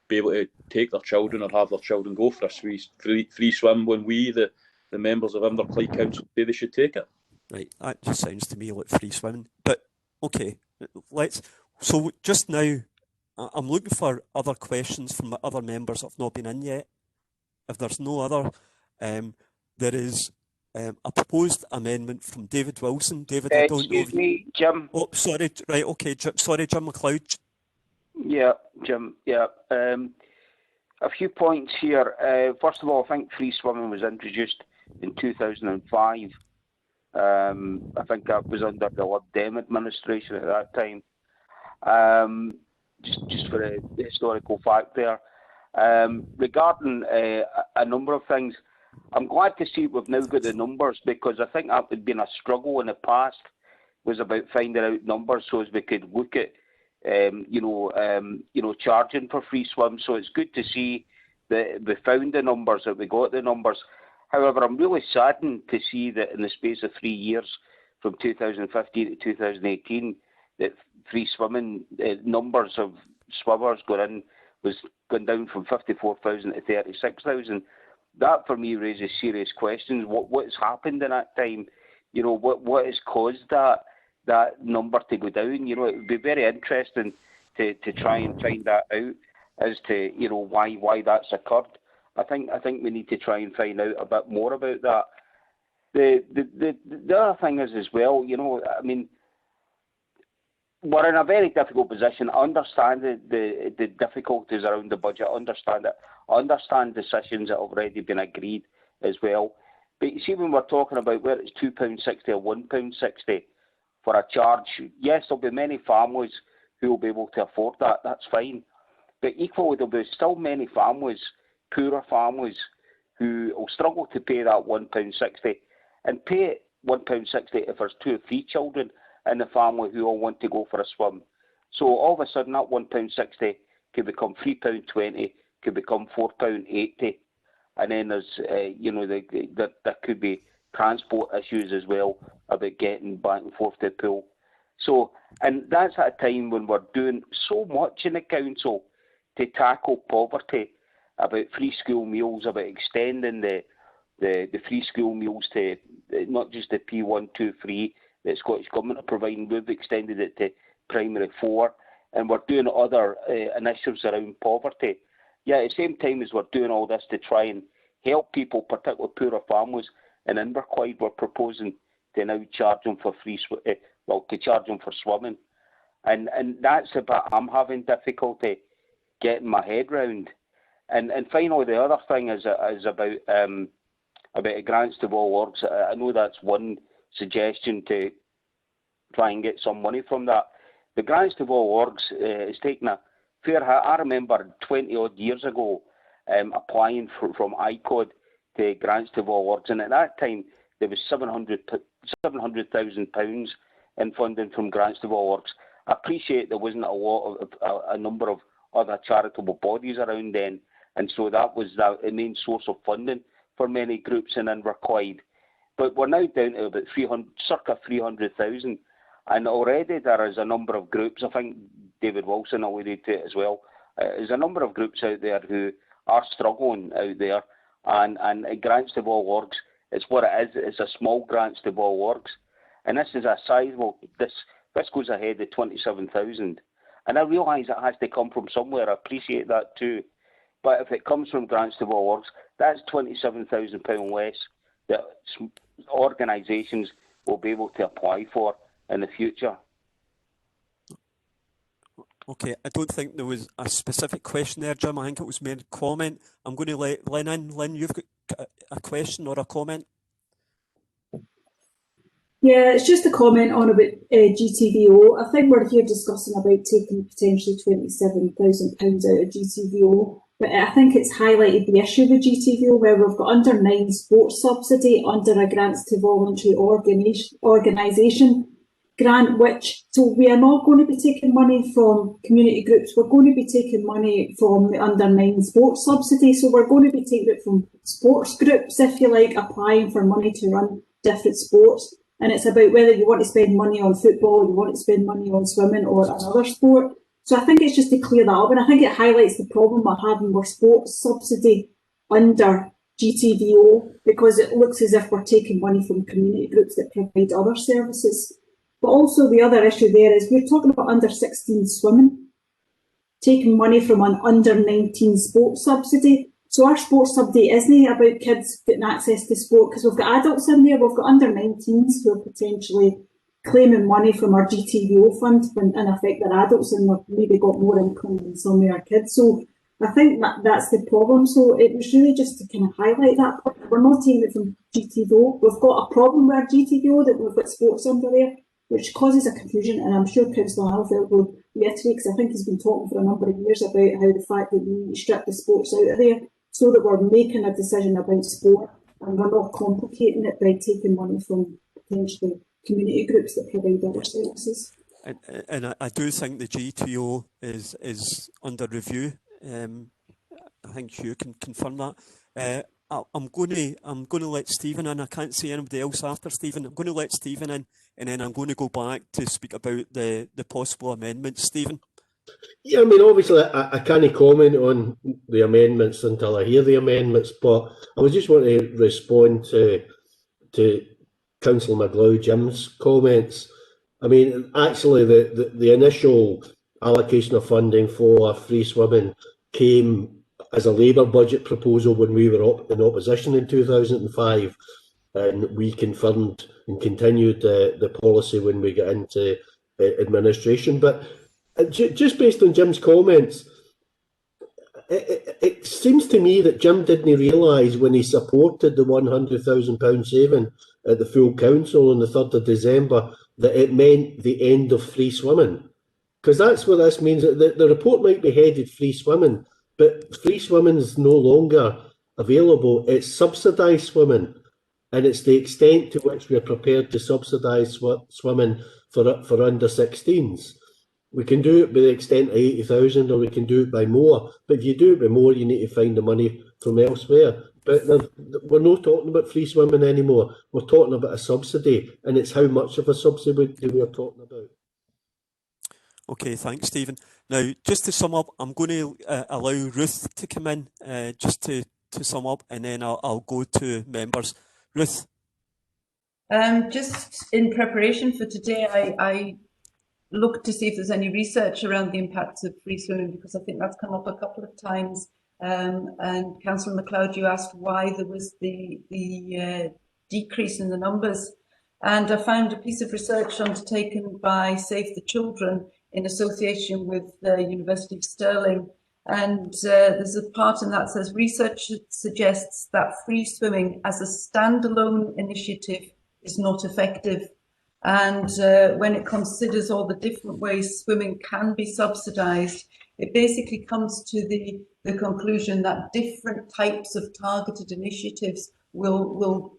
be able to take their children or have their children go for a free swim, when we, the members of Inverclyde Council, say they should take it? Right, that just sounds to me like free swimming. But okay, so just now, I'm looking for other questions from the other members that have not been in yet. If there's no other, there is a proposed amendment from David Wilson. David, I don't know. Excuse me, Jim. Oh, sorry. Right, okay. Sorry, Jim McLeod. Yeah, Jim. Yeah. A few points here. First of all, I think free swimming was introduced in 2005. I think that was under the Lib Dem administration at that time. Just for a historical fact there. Regarding a number of things, I'm glad to see we've now got the numbers, because I think that had been a struggle in the past, was about finding out numbers so as we could look at charging for free swim. So it's good to see that we found the numbers, that we got the numbers. However, I'm really saddened to see that in the space of 3 years, from 2015 to 2018, that free swimming numbers of swimmers going down from 54,000 to 36,000. That for me raises serious questions. What's happened in that time? What has caused that number to go down? It would be very interesting to try and find that out as to why that's occurred. I think we need to try and find out a bit more about that. The other thing is as well, I mean, we're in a very difficult position. I understand the difficulties around the budget. I understand it. I understand decisions that have already been agreed as well. But you see, when we're talking about where it's £2.60 or £1.60 for a charge, yes, there'll be many families who will be able to afford that. That's fine. But equally, there'll be still many families, poorer families, who will struggle to pay that £1.60 and pay it £1.60 if there's 2 or 3 children in the family who all want to go for a swim. So all of a sudden, that £1.60 could become £3.20, could become £4.80, and then there's there could be transport issues as well about getting back and forth to the pool. So, and that's at a time when we're doing so much in the council to tackle poverty, about free school meals, about extending the free school meals to not just the P1, 2, 3 that Scottish Government are providing. We've extended it to primary 4, and we're doing other initiatives around poverty. Yeah, at the same time as we're doing all this to try and help people, particularly poorer families, in Inverclyde, we're proposing to now charge them for to charge them for swimming, and that's a bit I'm having difficulty getting my head round. And finally, the other thing is about the grants to all orgs. I know that's one suggestion to try and get some money from that. The grants to all orgs is taking a fair hit. I remember 20 odd years ago applying from ICOD to grants to all orgs, and at that time there was £700,000 in funding from grants to all orgs. I appreciate there wasn't a number of other charitable bodies around then, and so that was the main source of funding for many groups in Inverclyde. But we're now down to about circa 300,000, and already there is a number of groups. I think David Wilson alluded to it as well. There's a number of groups out there who are struggling out there, and grants to all orgs, it's what it is. It's a small grants to all orgs, and this is a sizable. This goes ahead of 27,000, and I realise it has to come from somewhere. I appreciate that too, but if it comes from grants to all orgs, that's £27,000 less that organisations will be able to apply for in the future. Okay, I don't think there was a specific question there, Jim. I think it was made a comment. I'm going to let Lynn in. Lynn, you've got a question or a comment? Yeah, it's just a comment on about GTVO. I think we're here discussing about taking potentially £27,000 out of GTVO, but I think it's highlighted the issue with GTVO where we've got under 9 sports subsidy under a grants to voluntary organisation grant, so we are not going to be taking money from community groups. We're going to be taking money from the under 9 sports subsidy, so we're going to be taking it from sports groups, if you like, applying for money to run different sports. And it's about whether you want to spend money on football, you want to spend money on swimming or another sport. So I think it's just to clear that up, and I think it highlights the problem we're having with sports subsidy under GTVO, because it looks as if we're taking money from community groups that provide other services. But also the other issue there is we're talking about under 16 swimming, taking money from an under 19 sports subsidy. So our sports update isn't about kids getting access to sport, because we've got adults in there, we've got under 19s who are potentially claiming money from our GTVO fund when in effect they're adults and they've maybe got more income than some of our kids. So I think that's the problem. So it was really just to kind of highlight that point. We're not taking it from GTVO. We've got a problem with our GTVO that we've got sports under there, which causes a confusion, and I'm sure Councillor Halfield will reiterate, because I think he's been talking for a number of years about how the fact that we strip the sports out of there so that we're making a decision about sport and we're not complicating it by taking money from potentially community groups that provide other services. And I do think the GTO is under review. I think Hugh can confirm that. I'm going to let Stephen in. I can't see anybody else after Stephen. I'm going to let Stephen in, and then I'm going to go back to speak about the possible amendments. Stephen. Yeah, I mean, obviously, I can't comment on the amendments until I hear the amendments, but I was just want to respond to Councillor McLeod, Jim's comments. I mean, actually, the initial allocation of funding for free swimming came as a Labour budget proposal when we were in opposition in 2005, and we confirmed and continued the policy when we got into administration. But just based on Jim's comments, it seems to me that Jim didn't realise when he supported the £100,000 saving at the full council on the 3rd of December that it meant the end of free swimming. Because that's what this means. The report might be headed free swimming, but free swimming is no longer available. It's subsidised swimming, and it's the extent to which we're prepared to subsidise swimming for under 16s. We can do it by the extent of 80,000, or we can do it by more. But if you do it by more, you need to find the money from elsewhere. But we're not talking about free swimming anymore. We're talking about a subsidy, and it's how much of a subsidy we're talking about. Okay, thanks, Stephen. Now, just to sum up, I'm going to allow Ruth to come in just to sum up, and then I'll go to members. Ruth. Just in preparation for today, I looked to see if there's any research around the impacts of free swimming, because I think that's come up a couple of times. And Councillor McLeod, you asked why there was the decrease in the numbers. And I found a piece of research undertaken by Save the Children in association with the University of Stirling. And there's a part in that says research suggests that free swimming as a standalone initiative is not effective. And when it considers all the different ways swimming can be subsidised, it basically comes to the conclusion that different types of targeted initiatives will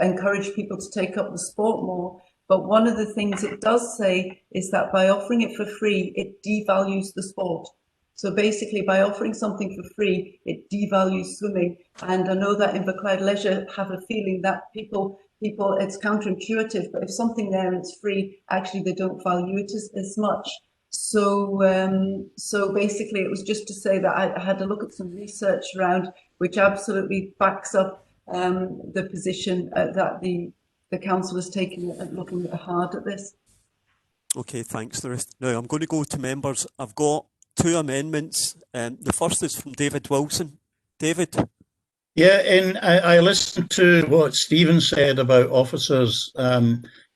encourage people to take up the sport more. But one of the things it does say is that by offering it for free, it devalues the sport. So basically, by offering something for free, it devalues swimming. And I know that Inverclyde Leisure have a feeling that people, it's counterintuitive, but if something there and it's free, actually they don't value it as much. So, so basically, it was just to say that I had to look at some research around which absolutely backs up the position that the council is taking and looking hard at this. Okay, thanks, Ruth. Now I'm going to go to members. I've got two amendments. The first is from David Wilson. David. Yeah, and I listened to what Stephen said about officers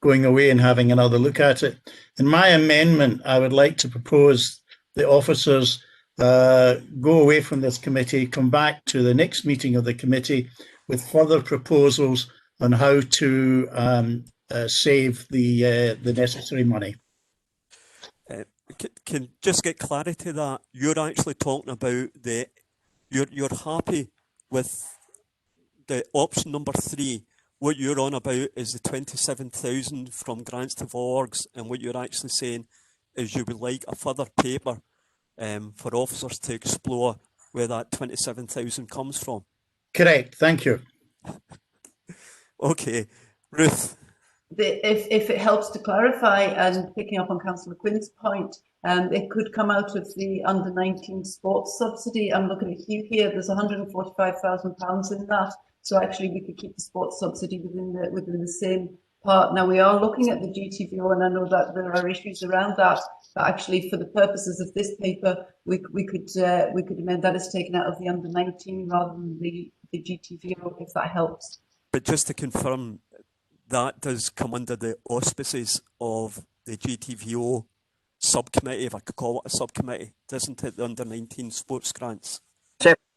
going away and having another look at it. In my amendment, I would like to propose the officers go away from this committee, come back to the next meeting of the committee with further proposals on how to save the necessary money. Can just get clarity that you're actually talking about you're happy with the option number 3. What you're on about is the 27,000 from grants to orgs, and what you're actually saying is you would like a further paper for officers to explore where that 27,000 comes from. Correct, thank you. Okay, Ruth. If it helps to clarify, and picking up on Councillor Quinn's point, it could come out of the under-19 sports subsidy. I'm looking at Hugh here. There's £145,000 in that, so actually we could keep the sports subsidy within the same part. Now we are looking at the GTVO, and I know that there are issues around that. But actually, for the purposes of this paper, we could amend that as taken out of the under 19 rather than the GTVO, if that helps. But just to confirm, that does come under the auspices of the GTVO subcommittee, if I could call it a subcommittee, doesn't it? The under 19 sports grants.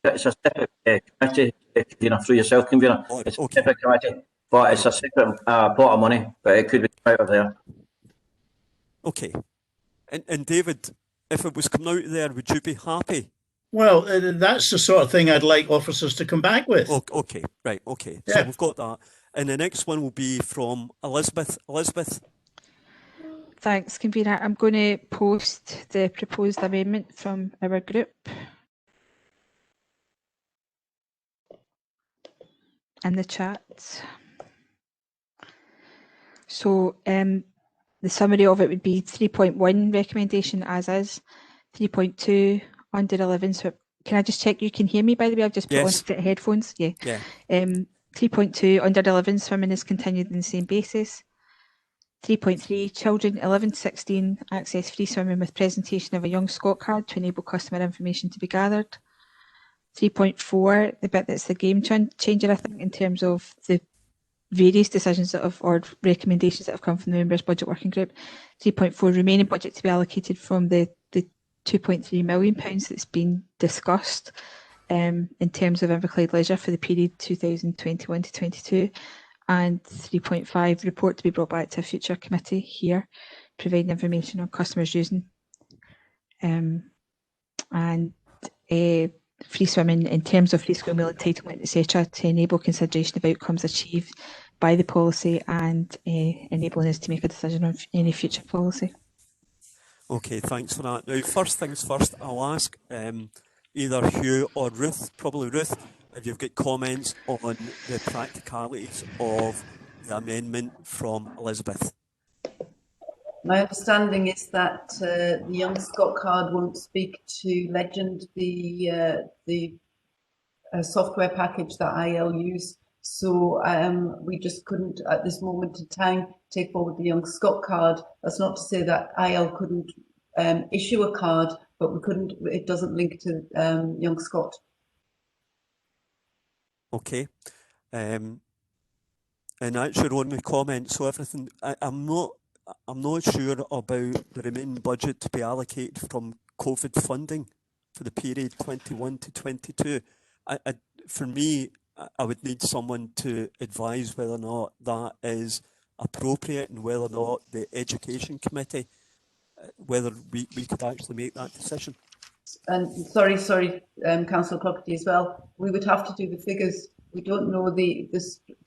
It's a separate committee, convener, through yourself, convener. It's a separate committee, but it's a separate pot of money, but it could be out of there. Okay. And David, if it was coming out there, would you be happy? Well, that's the sort of thing I'd like officers to come back with. Okay, right, okay. Yeah. So we've got that. And the next one will be from Elizabeth. Elizabeth. Thanks, convener. I'm going to post the proposed amendment from our group. In the chat. So the summary of it would be 3.1 recommendation as is, 3.2 under 11. So can I just check you can hear me, by the way? I've just put on a set of headphones. Yeah. 3.2 under 11 swimming is continued on the same basis. 3.3 children 11 to 16 access free swimming with presentation of a Young Scot card to enable customer information to be gathered. 3.4, the bit that's the game changer, I think, in terms of the various decisions that have, or recommendations that have come from the members' budget working group. 3.4, remaining budget to be allocated from the £2.3 million that's been discussed in terms of Inverclyde Leisure for the period 2021 to 22. And 3.5, report to be brought back to a future committee here, providing information on customers using. Free swimming in terms of free school meal entitlement, etc., to enable consideration of outcomes achieved by the policy and enabling us to make a decision on any future policy. Okay, thanks for that. Now, first things first, I'll ask either Hugh or Ruth, probably Ruth, if you've got comments on the practicalities of the amendment from Elizabeth. My understanding is that the Young Scot card won't speak to Legend, the software package that IL use. So we just couldn't, at this moment in time, take forward the Young Scot card. That's not to say that IL couldn't issue a card, but we couldn't. It doesn't link to Young Scot. Okay. And that's your only comment. So everything, I'm not sure about the remaining budget to be allocated from COVID funding for the period 21 to 22. For me, I would need someone to advise whether or not that is appropriate and whether or not the Education Committee, whether we could actually make that decision. And sorry, Councillor Clougherty as well. We would have to do the figures. We don't know the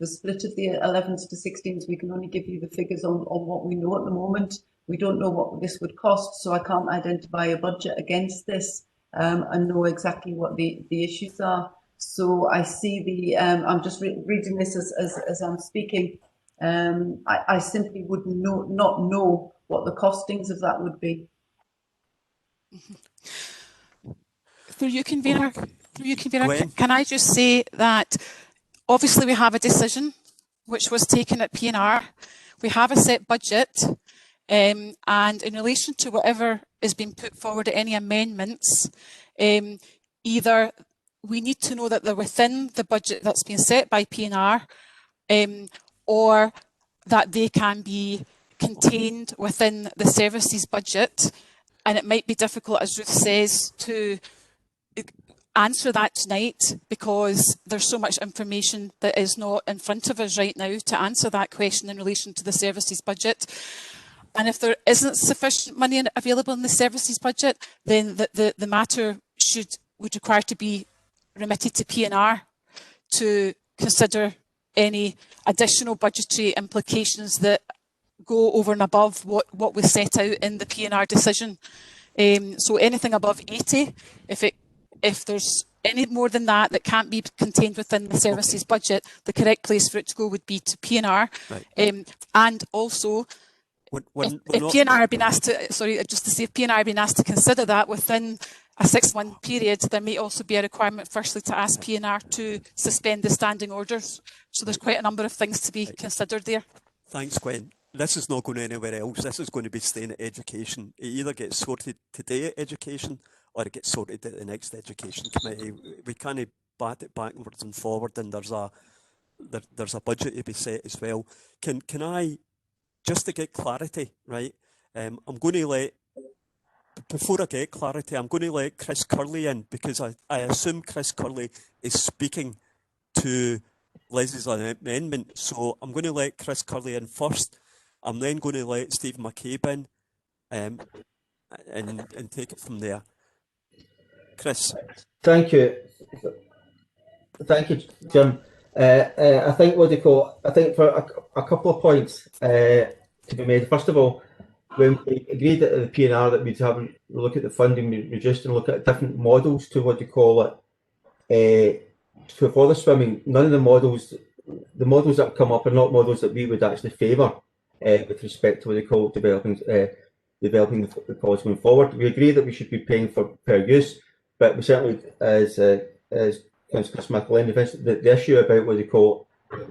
split of the 11s to 16s. We can only give you the figures on what we know at the moment. We don't know what this would cost, so I can't identify a budget against this and know exactly what the issues are. So I see the, I'm just reading this as I'm speaking. I simply would not know what the costings of that would be. Through you, convener, can I just say that obviously we have a decision which was taken at P&R. We have a set budget, and in relation to whatever is being put forward at any amendments, either we need to know that they're within the budget that's been set by P&R, or that they can be contained within the services budget. And it might be difficult, as Ruth says, to answer that tonight because there's so much information that is not in front of us right now to answer that question in relation to the services budget. And if there isn't sufficient money available in the services budget, then the matter would require to be remitted to P&R to consider any additional budgetary implications that go over and above what was set out in the P&R decision. So anything above 80, if there's any more than that can't be contained within the services budget, the correct place for it to go would be to P&R. Right. And also, if P&R have been asked to, if P&R have been asked to consider that within a 6-month period, there may also be a requirement firstly to ask P&R to suspend the standing orders. So there's quite a number of things to be considered there. Thanks, Gwen. This is not going anywhere else. This is going to be staying at education. It either gets sorted today at education or it gets sorted at the next education committee. We can't bat it backwards and forward, and there's a budget to be set as well. Can I, just to get clarity, right? I'm going to let, before I get clarity, I'm going to let Chris Curley in, because I assume Chris Curley is speaking to Leslie's amendment. So I'm going to let Chris Curley in first. I'm then going to let Stephen McCabe in and take it from there. Chris. Thank you. Thank you, Jim. I think I think for a couple of points to be made. First of all, when we agreed at the P&R that we'd have a look at the funding, we reduced and look at different models to for the swimming. None of the models that have come up are not models that we would actually favour with respect to what they call developing the policy going forward. We agree that we should be paying for per use, but we certainly, as Councillor McElhenney mentioned, the issue about what they call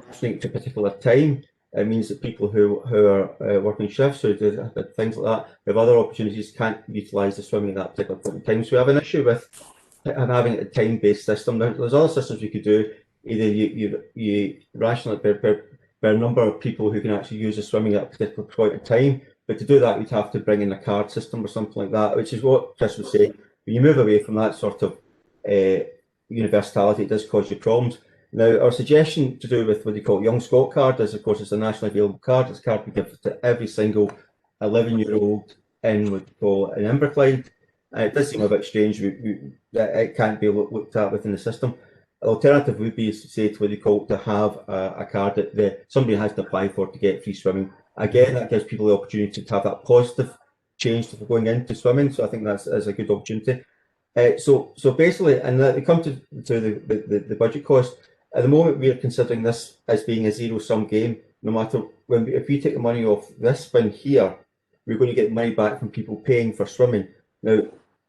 listening to a particular time. It means that people who are working shifts or do things like that have other opportunities, can't utilise the swimming at that particular point in time. So we have an issue with having a time-based system. Now, there's other systems you could do. Either you rationalise per number of people who can actually use the swimming at a particular point in time, but to do that you'd have to bring in a card system or something like that, which is what Chris was saying. When you move away from that sort of universality, it does cause you problems. Now, our suggestion to do with what they call Young Scot card is, of course, it's a nationally available card. It's a card we give to every single 11-year-old in what we call an Inverclyde. It does seem a bit strange that it can't be looked at within the system. The alternative would be, say, to what they call to have a card that somebody has to apply for to get free swimming. Again, that gives people the opportunity to have that positive change for going into swimming. So I think that's a good opportunity. So basically, and we come to the budget cost. At the moment, we are considering this as being a zero-sum game. No matter if we take the money off this bin here, we're going to get money back from people paying for swimming. Now,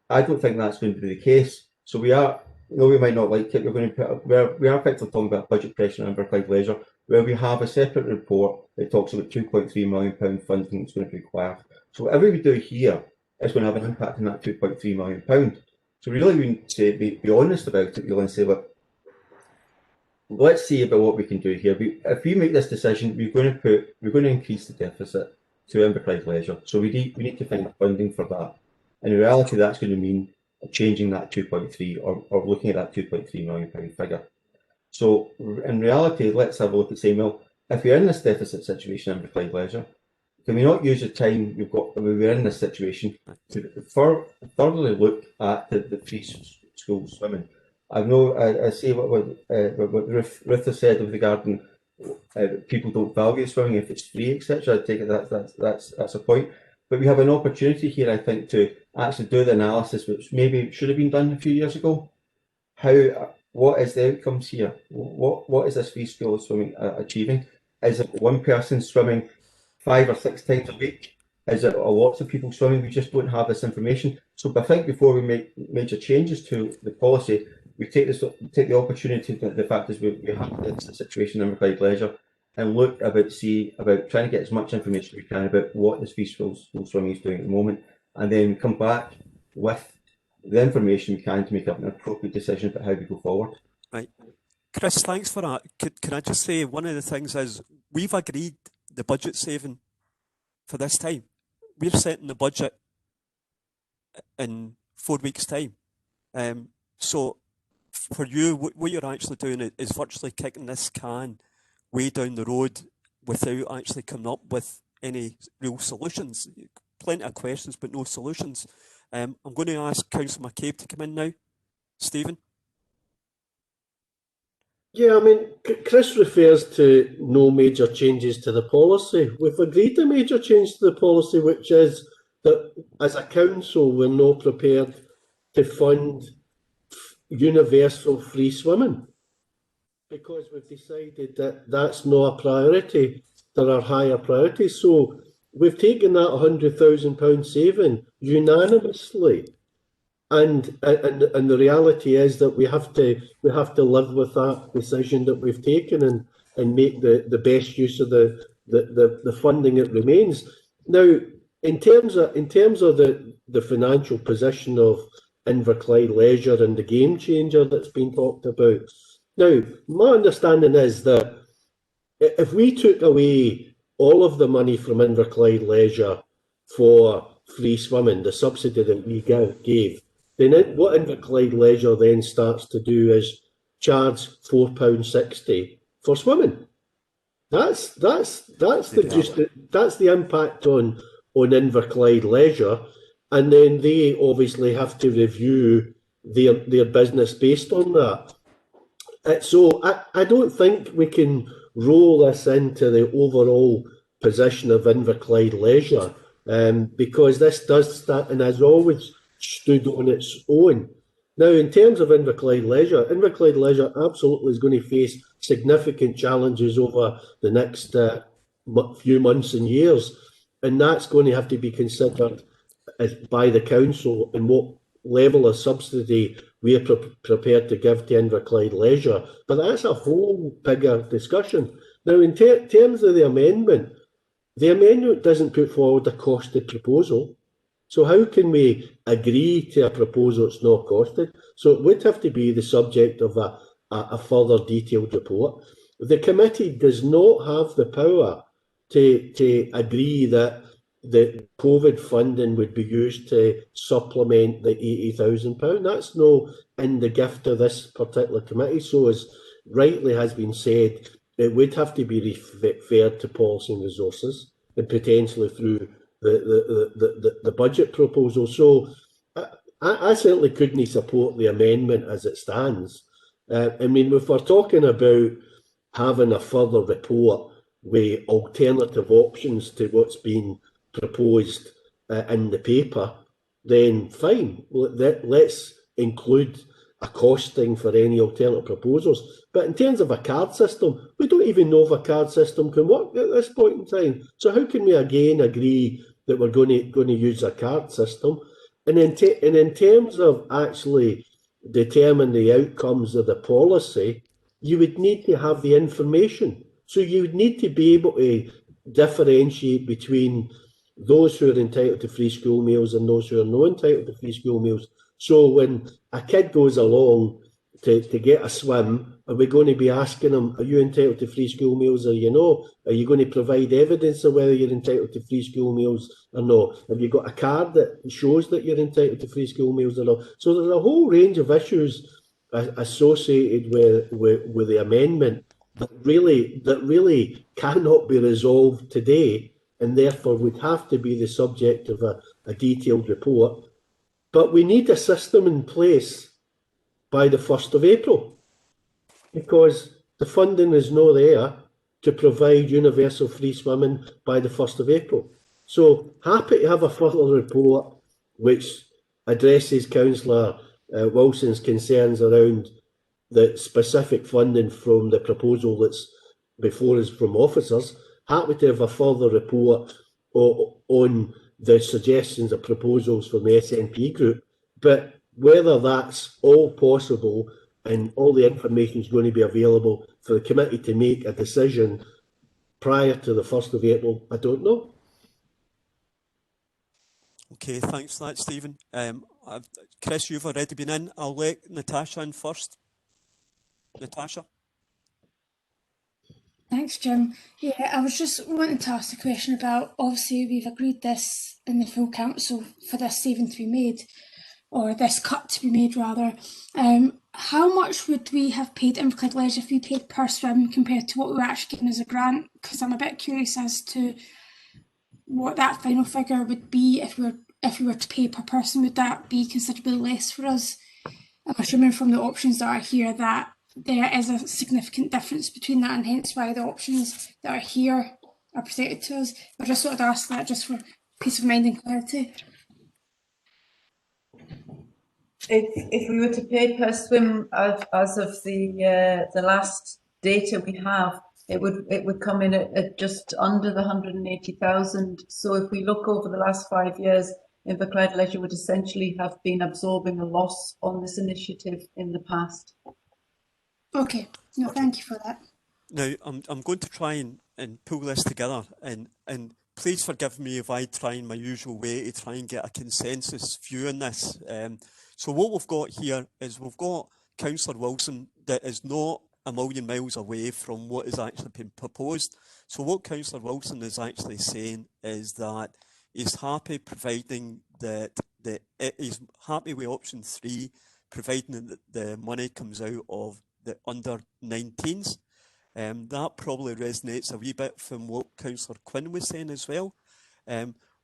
I don't think that's going to be the case. So we are, though we might not like it, we are effectively talking about budget pressure on Inverclyde Leisure, where we have a separate report that talks about £2.3 million funding that's going to be required. So whatever we do here is going to have an impact on that £2.3 million. So really, we need to be honest about it, really, and say, look, let's see about what we can do here. If we make this decision, we're going to increase the deficit to Inverclyde Leisure. So we need to find funding for that. And in reality, that's going to mean changing that 2.3 or looking at that £2.3 million figure. So in reality, let's have a look at saying, well, if we're in this deficit situation in Inverclyde Leisure, can we not use the time we've got when we're in this situation to thoroughly look at the free school swimming? I know I see what Ruth has said with regarding people don't value swimming if it's free, etc. I take it that's a point. But we have an opportunity here, I think, to actually do the analysis, which maybe should have been done a few years ago. What is the outcomes here? What is this free school swimming achieving? Is it one person swimming 5 or 6 times a week? Is it lots of people swimming? We just don't have this information. So I think before we make major changes to the policy, we take the opportunity that the fact is we have this situation in Inverclyde Leisure and look about trying to get as much information as we can about what this free school swimming is doing at the moment, and then come back with the information we can to make up an appropriate decision about how we go forward. Right. Chris, thanks for that. Can I just say one of the things is we've agreed the budget saving for this time. We're setting the budget in 4 weeks' time. So for you, what you're actually doing is virtually kicking this can way down the road without actually coming up with any real solutions. Plenty of questions, but no solutions. I'm going to ask Councillor McCabe to come in now. Stephen? Yeah, I mean, Chris refers to no major changes to the policy. We've agreed a major change to the policy, which is that as a council, we're not prepared to fund universal free swimming because we've decided that that's not a priority. There are higher priorities. So we've taken that £100,000 saving unanimously. And the reality is that we have to live with that decision that we've taken and make the best use of the the funding that remains. Now, in terms of the financial position of Inverclyde Leisure and the game changer that's been talked about. Now, my understanding is that if we took away all of the money from Inverclyde Leisure for free swimming, the subsidy that we gave, then what Inverclyde Leisure then starts to do is charge £4.60 for swimming. That's the impact on Inverclyde Leisure, and then they obviously have to review their business based on that. So I don't think we can roll this into the overall position of Inverclyde Leisure, because this does start and has always stood on its own. Now, in terms of Inverclyde Leisure absolutely is going to face significant challenges over the next few months and years, and that's going to have to be considered by the council and what level of subsidy we're prepared to give to Inverclyde Leisure. But that's a whole bigger discussion. Now, in terms of the amendment doesn't put forward a costed proposal. So how can we agree to a proposal that's not costed? So it would have to be the subject of a further detailed report. The committee does not have the power to agree that the COVID funding would be used to supplement the £80,000. That's no in the gift of this particular committee. So, as rightly has been said, it would have to be referred to policy and resources, and potentially through the budget proposal. So I certainly couldn't support the amendment as it stands. I mean, if we're talking about having a further report with alternative options to what's been proposed in the paper, then fine. Let's include a costing for any alternative proposals. But in terms of a card system, we don't even know if a card system can work at this point in time. So how can we again agree that we're going to use a card system? And in terms of actually determine the outcomes of the policy, you would need to have the information. So you would need to be able to differentiate between those who are entitled to free school meals and those who are not entitled to free school meals. So when a kid goes along to get a swim, are we going to be asking them, are you entitled to free school meals or you not? Are you going to provide evidence of whether you're entitled to free school meals or not? Have you got a card that shows that you're entitled to free school meals or not? So there's a whole range of issues associated with the amendment that really cannot be resolved today, and therefore would have to be the subject of a detailed report. But we need a system in place by the 1st of April, because the funding is not there to provide universal free swimming by the 1st of April. So happy to have a further report which addresses Councillor Wilson's concerns around the specific funding from the proposal that's before us from officers. Happy to have a further report on the suggestions or proposals from the SNP group, but whether that's all possible and all the information is going to be available for the committee to make a decision prior to the 1st of April, I don't know. Okay, thanks for that, Stephen. Chris, you've already been in. I'll let Natasha in first. Natasha? Thanks, Jim. Yeah, I was just wanting to ask a question about, obviously we've agreed this in the full council for this saving to be made, or this cut to be made rather. How much would we have paid Inverclyde Leisure if we paid per swim compared to what we were actually getting as a grant? Because I'm a bit curious as to what that final figure would be if we were to pay per person. Would that be considerably less for us? I'm assuming from the options that are here that there is a significant difference between that, and hence why the options that are here are presented to us. I just wanted to ask that just for peace of mind and clarity. If we were to pay per swim as of the last data we have, it would come in at just under the 180,000. So if we look over the last 5 years, Inverclyde Leisure would essentially have been absorbing a loss on this initiative in the past. Okay, no, thank you for that. Now, I'm going to try and pull this together, and please forgive me if I try in my usual way to try and get a consensus view on this. So what we've got here is we've got Councillor Wilson that is not a million miles away from what is actually been proposed. So what Councillor Wilson is actually saying is that he's happy providing that he's happy with option 3, providing that the money comes out of the under 19s. That probably resonates a wee bit from what Councillor Quinn was saying as well.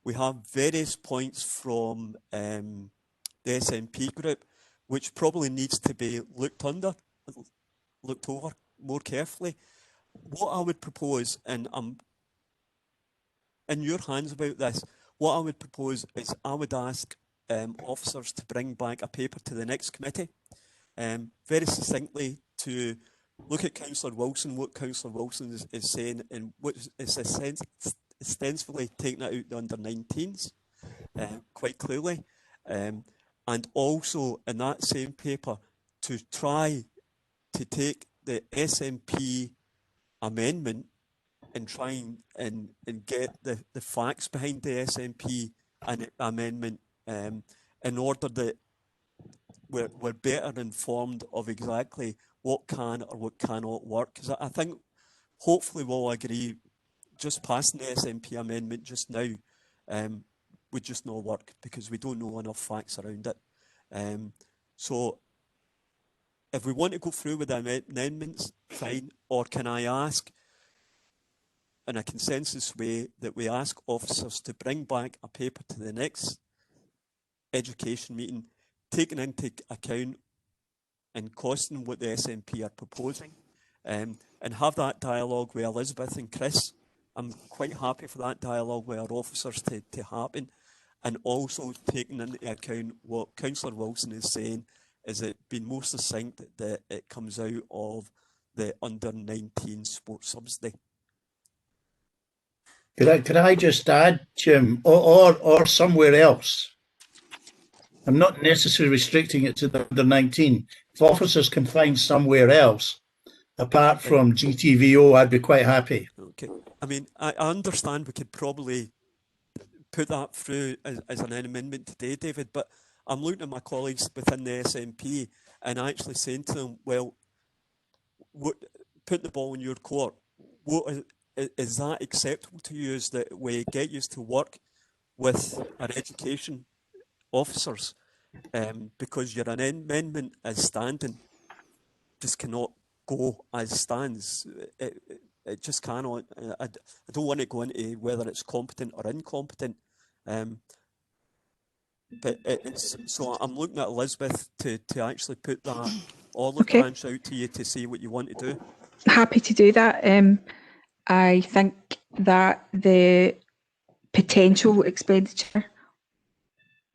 We have various points from the SNP group, which probably needs to be looked over more carefully. What I would propose, and I'm in your hands about this, what I would propose is I would ask officers to bring back a paper to the next committee, very succinctly to look at Councillor Wilson, what Councillor Wilson is saying, and what is ostensibly taking it out the under 19s quite clearly, and also in that same paper to try to take the SNP amendment and try and get the facts behind the SNP amendment in order that we're better informed of exactly what can or what cannot work. Because I think hopefully we'll agree just passing the SNP amendment just now would just not work because we don't know enough facts around it. So if we want to go through with the amendments, fine. Or can I ask in a consensus way that we ask officers to bring back a paper to the next education meeting, taking into account and costing what the SNP are proposing, and have that dialogue with Elizabeth and Chris. I'm quite happy for that dialogue with our officers to happen, and also taking into account what Councillor Wilson is saying, is it being more succinct that it comes out of the under 19 sports subsidy. Could I just add, Jim, or somewhere else? I'm not necessarily restricting it to the under 19. If officers can find somewhere else, apart from GTVO, I'd be quite happy. Okay. I mean, I understand we could probably put that through as an amendment today, David, but I'm looking at my colleagues within the SNP and actually saying to them, well, put the ball in your court. What is that acceptable to you? Is that we get used to work with our education officers because your amendment as standing just cannot go as stands. It just cannot. I don't want to go into whether it's competent or incompetent. But so I'm looking at Elizabeth to actually put that olive branch out to you to see what you want to do. Happy to do that. I think that the potential expenditure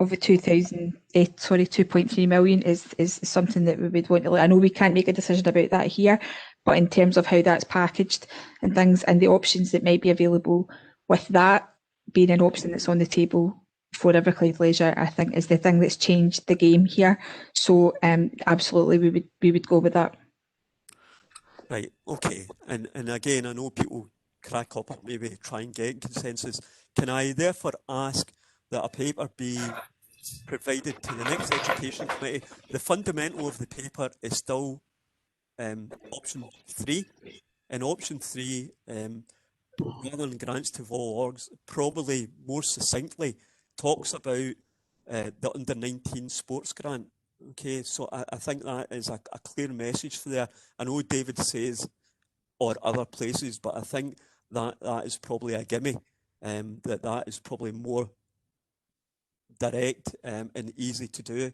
of the 2.3 million is something that we would want to look. I know we can't make a decision about that here, but in terms of how that's packaged and things and the options that might be available with that being an option that's on the table for Everclyde Leisure, I think is the thing that's changed the game here. So absolutely we would go with that. Right, okay. And again, I know people crack up or maybe try and get consensus. Can I therefore ask that a paper be provided to the next education committee? The fundamental of the paper is still option 3. And option 3, rather than grants to all orgs, probably more succinctly talks about the under 19 sports grant. Okay, so I think that is a clear message for there. I know David says or other places, but I think that is probably a gimme. That is probably more direct and easy to do.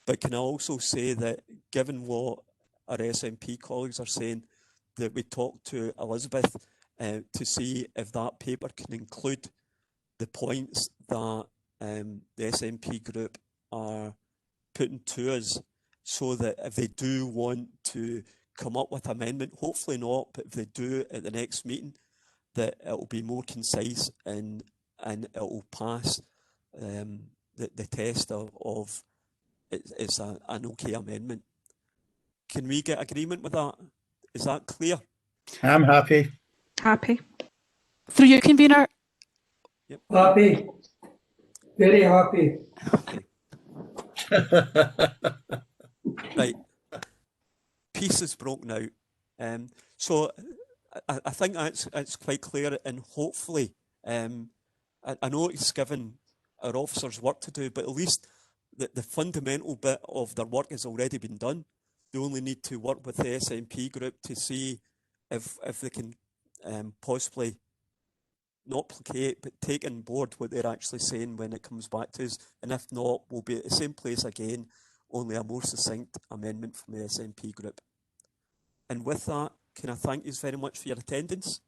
But can I also say that given what our SNP colleagues are saying, that we talk to Elizabeth to see if that paper can include the points that the SNP group are putting to us, so that if they do want to come up with amendment, hopefully not, but if they do at the next meeting, that it will be more concise and it will pass the test of it's an okay amendment. Can we get agreement with that? Is that clear? I'm happy. Happy. Through you, convener. Yep. Happy. Very happy. Right. Peace is broken out. So I think that's quite clear, and hopefully, I know it's given our officers work to do, but at least the fundamental bit of their work has already been done. They only need to work with the SNP group to see if they can possibly not placate, but take on board what they're actually saying when it comes back to us. And if not, we'll be at the same place again, only a more succinct amendment from the SNP group. And with that, can I thank you very much for your attendance?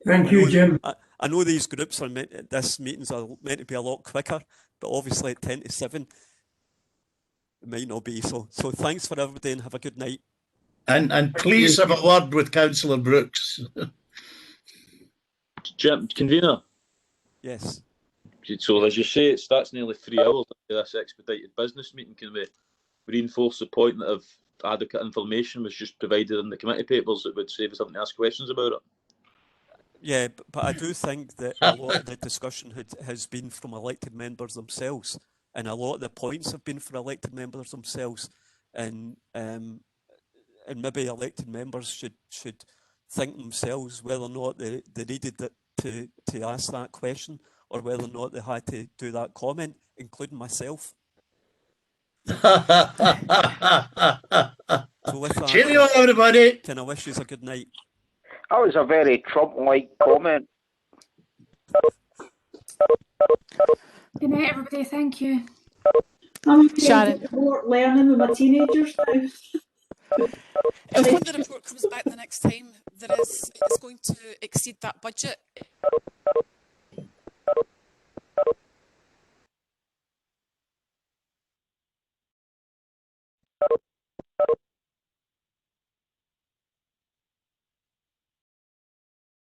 Thank you, Jim. I know these groups are this meetings are meant to be a lot quicker, but obviously at 10 to 7, it might not be. So thanks for everybody and have a good night. And please have a word with Councillor Brooks. Jim, convener. Yes. So as you say, that's nearly 3 hours into this expedited business meeting. Can we reinforce the point that if adequate information was just provided in the committee papers, it would save us having to ask questions about it? Yeah, but I do think that a lot of the discussion has been from elected members themselves, and a lot of the points have been for elected members themselves, and maybe elected members should think themselves whether or not they needed to ask that question, or whether or not they had to do that comment, including myself. So with that, Cheerio, everybody. Can I wish you a good night? That was a very Trump-like comment. Good night, everybody. Thank you. I'm Sharon. learning with my teenagers now. If when the report comes back the next time, it's going to exceed that budget,